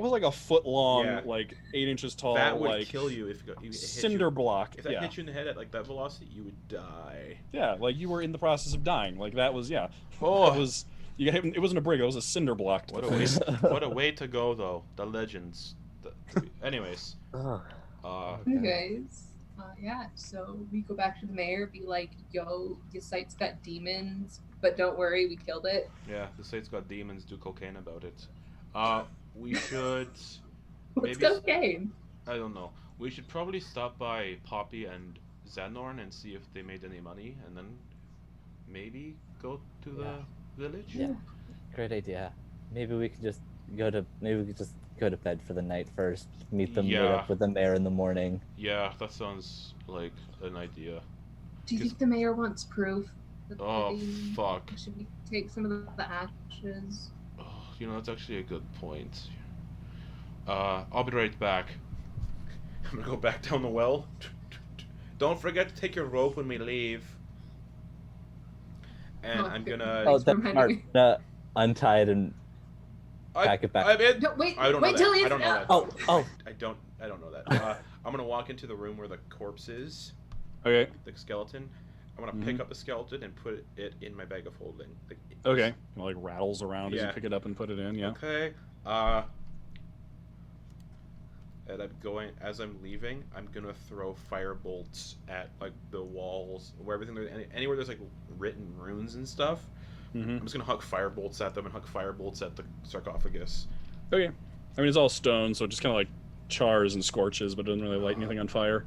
was like a foot long, Yeah. like 8 inches tall, That would like kill you if it hit cinder you. block. If that Yeah, hit you in the head at like that velocity, you would die. yeah, like you were in the process of dying. Like that was Oh, It was it wasn't a brick. It was a cinder block to what the a way! face. What a way to go, though. The legends. Anyways, ugh. anyways, yeah. So we go back to the mayor, be like, "Yo, your site's got demons, but don't worry, we killed it." yeah, the state's got demons. Do cocaine about it. We should. What's Maybe- cocaine? I don't know. We should probably stop by Poppy and Xanorn and see if they made any money, and then maybe go to the village. Yeah. Great idea. Maybe we could just go to bed for the night first. Meet Yeah. up with the mayor in the morning. Yeah, that sounds like an idea. Do you think the mayor wants proof? That Oh, they- fuck. Should we take some of the ashes? Oh, that's actually a good point. I'll be right back. I'm gonna go back down the well. Don't forget to take your rope when we leave. And Oh, I'm good. gonna. Oh, from that's smart. Henry. Untied and pack it back. I'm in. No, wait, I don't know wait that. till he I don't know that. Oh. I don't know that. I'm gonna walk into the room where the corpse is, Okay. the skeleton. I'm gonna pick up the skeleton and put it in my bag of holding. Okay. It, like rattles around as Yeah. you pick it up and put it in. Yeah. Okay. and as I'm leaving, I'm gonna throw fire bolts at like the walls, where anywhere there's like written runes and stuff. I'm just gonna huck fire bolts at them and huck fire bolts at the sarcophagus. Okay. I mean, it's all stone, so it just kind of like chars and scorches, but it doesn't really light anything on fire.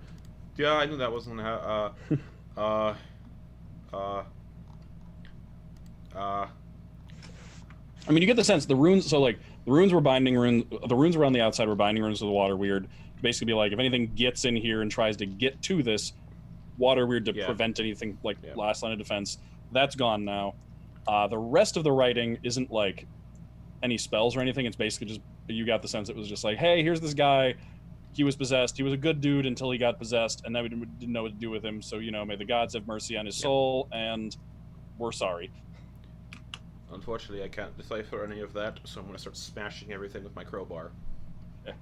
Yeah, I knew that wasn't I mean, you get the sense the runes. So like the runes were binding runes. The runes around the outside were binding runes to the water weird. Basically, be like if anything gets in here and tries to get to this water weird to prevent anything, like last line of defense. That's gone now. The rest of the writing isn't like any spells or anything. It's basically just you got the sense it was just like, hey, here's this guy. He was possessed. He was a good dude until he got possessed, and now we didn't know what to do with him. So may the gods have mercy on his soul, and we're sorry. Unfortunately, I can't decipher any of that, so I'm going to start smashing everything with my crowbar. Yeah.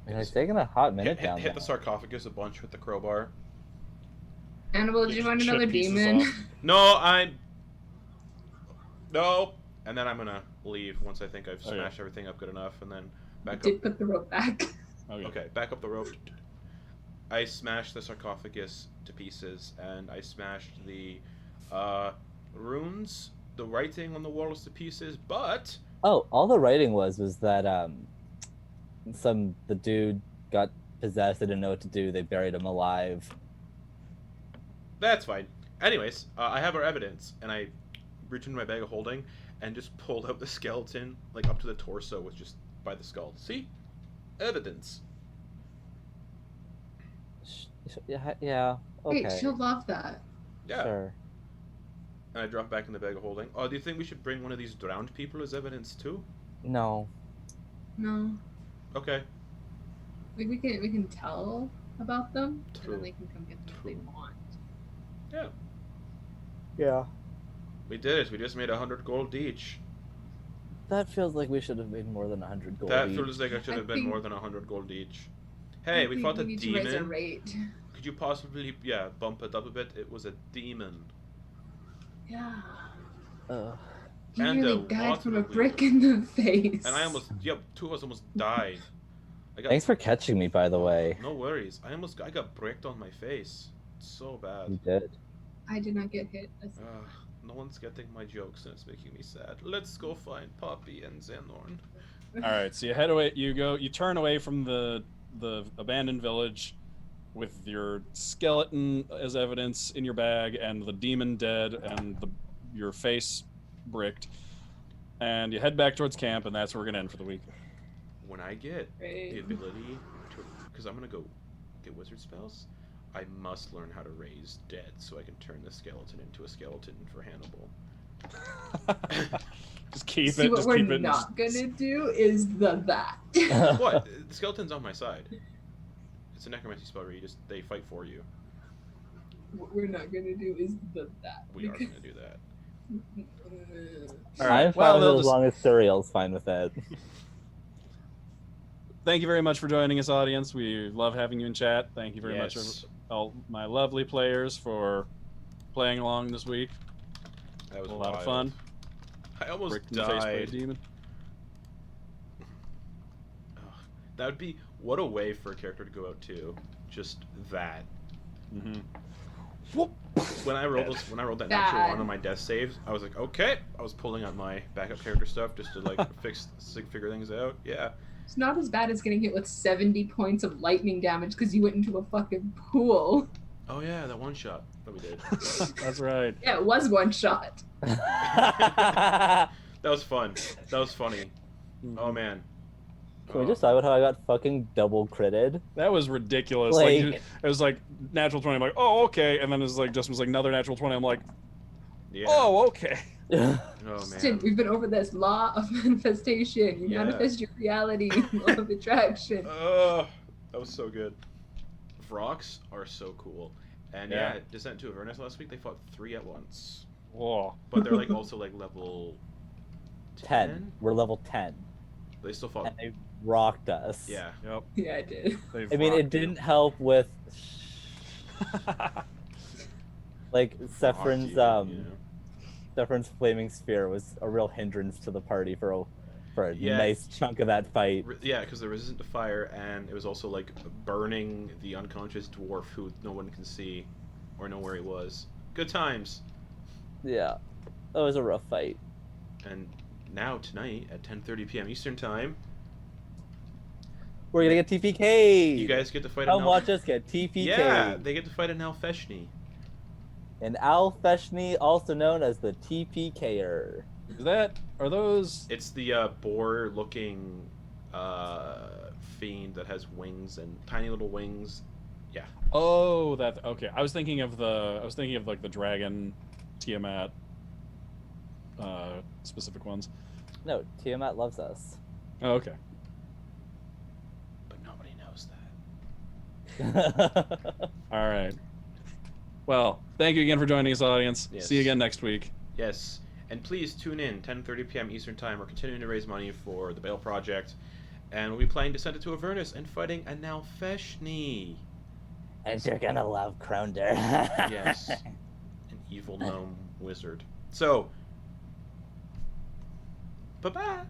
And it's taking a hot minute hit the sarcophagus a bunch with the crowbar. Hannibal, do you want another demon? No, No! And then I'm going to leave once I think I've smashed everything up good enough, and then back up. Did put the rope back. Okay, back up the rope. I smashed the sarcophagus to pieces, and I smashed the runes, the writing on the walls to pieces, but... Oh, all the writing was that the dude got possessed, they didn't know what to do, they buried him alive. That's fine. Anyways, I have our evidence, and I reached into my bag of holding and just pulled out the skeleton, like up to the torso, was just by the skull. See? Evidence. Yeah, okay. Wait, she'll love that. Yeah. Sure. And I dropped back in the bag of holding. Oh, do you think we should bring one of these drowned people as evidence too? No. No. Okay. Like we can tell about them, True. and then they can come get them if they want. Yeah. Yeah. We did it. We just made 100 gold each. That feels like we should have made more than 100 gold. That feels like I should have been more than 100 gold each. Hey, we fought a need demon. To raise our rate. Could you possibly, bump it up a bit? It was a demon. Yeah. He And nearly died from a brick in the face. And I two of us almost died. Thanks for catching me, by the way. No worries. I got bricked on my face. It's so bad. You did. I did not get hit. No one's getting my jokes, and it's making me sad. Let's go find Poppy and Xenorn. All right, so you head away. You turn away from the abandoned village with your skeleton as evidence in your bag, and the demon dead, and your face bricked, and you head back towards camp, and that's where we're gonna end for the week. When I get the ability to, because I'm gonna go get wizard spells, I must learn how to raise dead so I can turn the skeleton into a skeleton for Hannibal. Just keep See, it. what Just we're keep it. not gonna do is that. What? The skeleton's on my side. It's a necromancy spell where they fight for you. What we're not gonna do is that. We are gonna do that. All right. I'm fine with it as long as Suriel's fine with it. Thank you very much for joining us, audience. We love having you in chat. Thank you very much, all my lovely players, for playing along this week. That was a lot of fun. I almost Bricked in the face by a died. demon. That would be what a way for a character to go out to. Just that. Mm-hmm. When I rolled that natural one on my death saves, I was like, okay. I was pulling out my backup character stuff just to like figure things out. Yeah. It's not as bad as getting hit with 70 points of lightning damage because you went into a fucking pool. Oh yeah, that one shot that we did. That's right. Yeah, it was one shot. That was fun. That was funny. Oh man. Can we just talk about how I got fucking double critted? That was ridiculous. Like it was like natural 20. I'm like, oh okay, and then it was like Justin was like another natural 20. I'm like, yeah. Oh okay. Oh Justin, man. we've been over this law of manifestation. You manifest your reality, law of attraction. That was so good. Vrox are so cool. And Descent to Avernus last week, they fought 3 at once. Whoa. But they're like also like level 10. We're level 10. They still fought. And they rocked us. Yeah. Yep. Yeah, I did. I mean, it didn't help with like Sephron's Sephron's flaming sphere was a real hindrance to the party for for a Yeah. nice chunk of that fight. Yeah, because they're resistant to fire, and it was also like burning the unconscious dwarf who no one can see or know where he was. Good times. Yeah, that was a rough fight. And now tonight at 10:30 p.m. Eastern time, We're gonna get TPK. you guys get to fight Come an watch us get TPK. Yeah, they get to fight an Alfeshni. And Al Feshni, also known as the TPKer. Are those? It's the boar-looking fiend that has wings and tiny little wings. Oh, okay. I was thinking of like the dragon, Tiamat, specific ones. No, Tiamat loves us. Oh, okay. But nobody knows that. All right. Well, thank you again for joining us, audience. Yes. See you again next week. Yes, and please tune in 10:30 p.m. Eastern time. We're continuing to raise money for the Bale Project, and we'll be playing Descended to Avernus and fighting a Nalfeshni. And you're gonna love Crownder. Yes, an evil gnome wizard. So, bye-bye.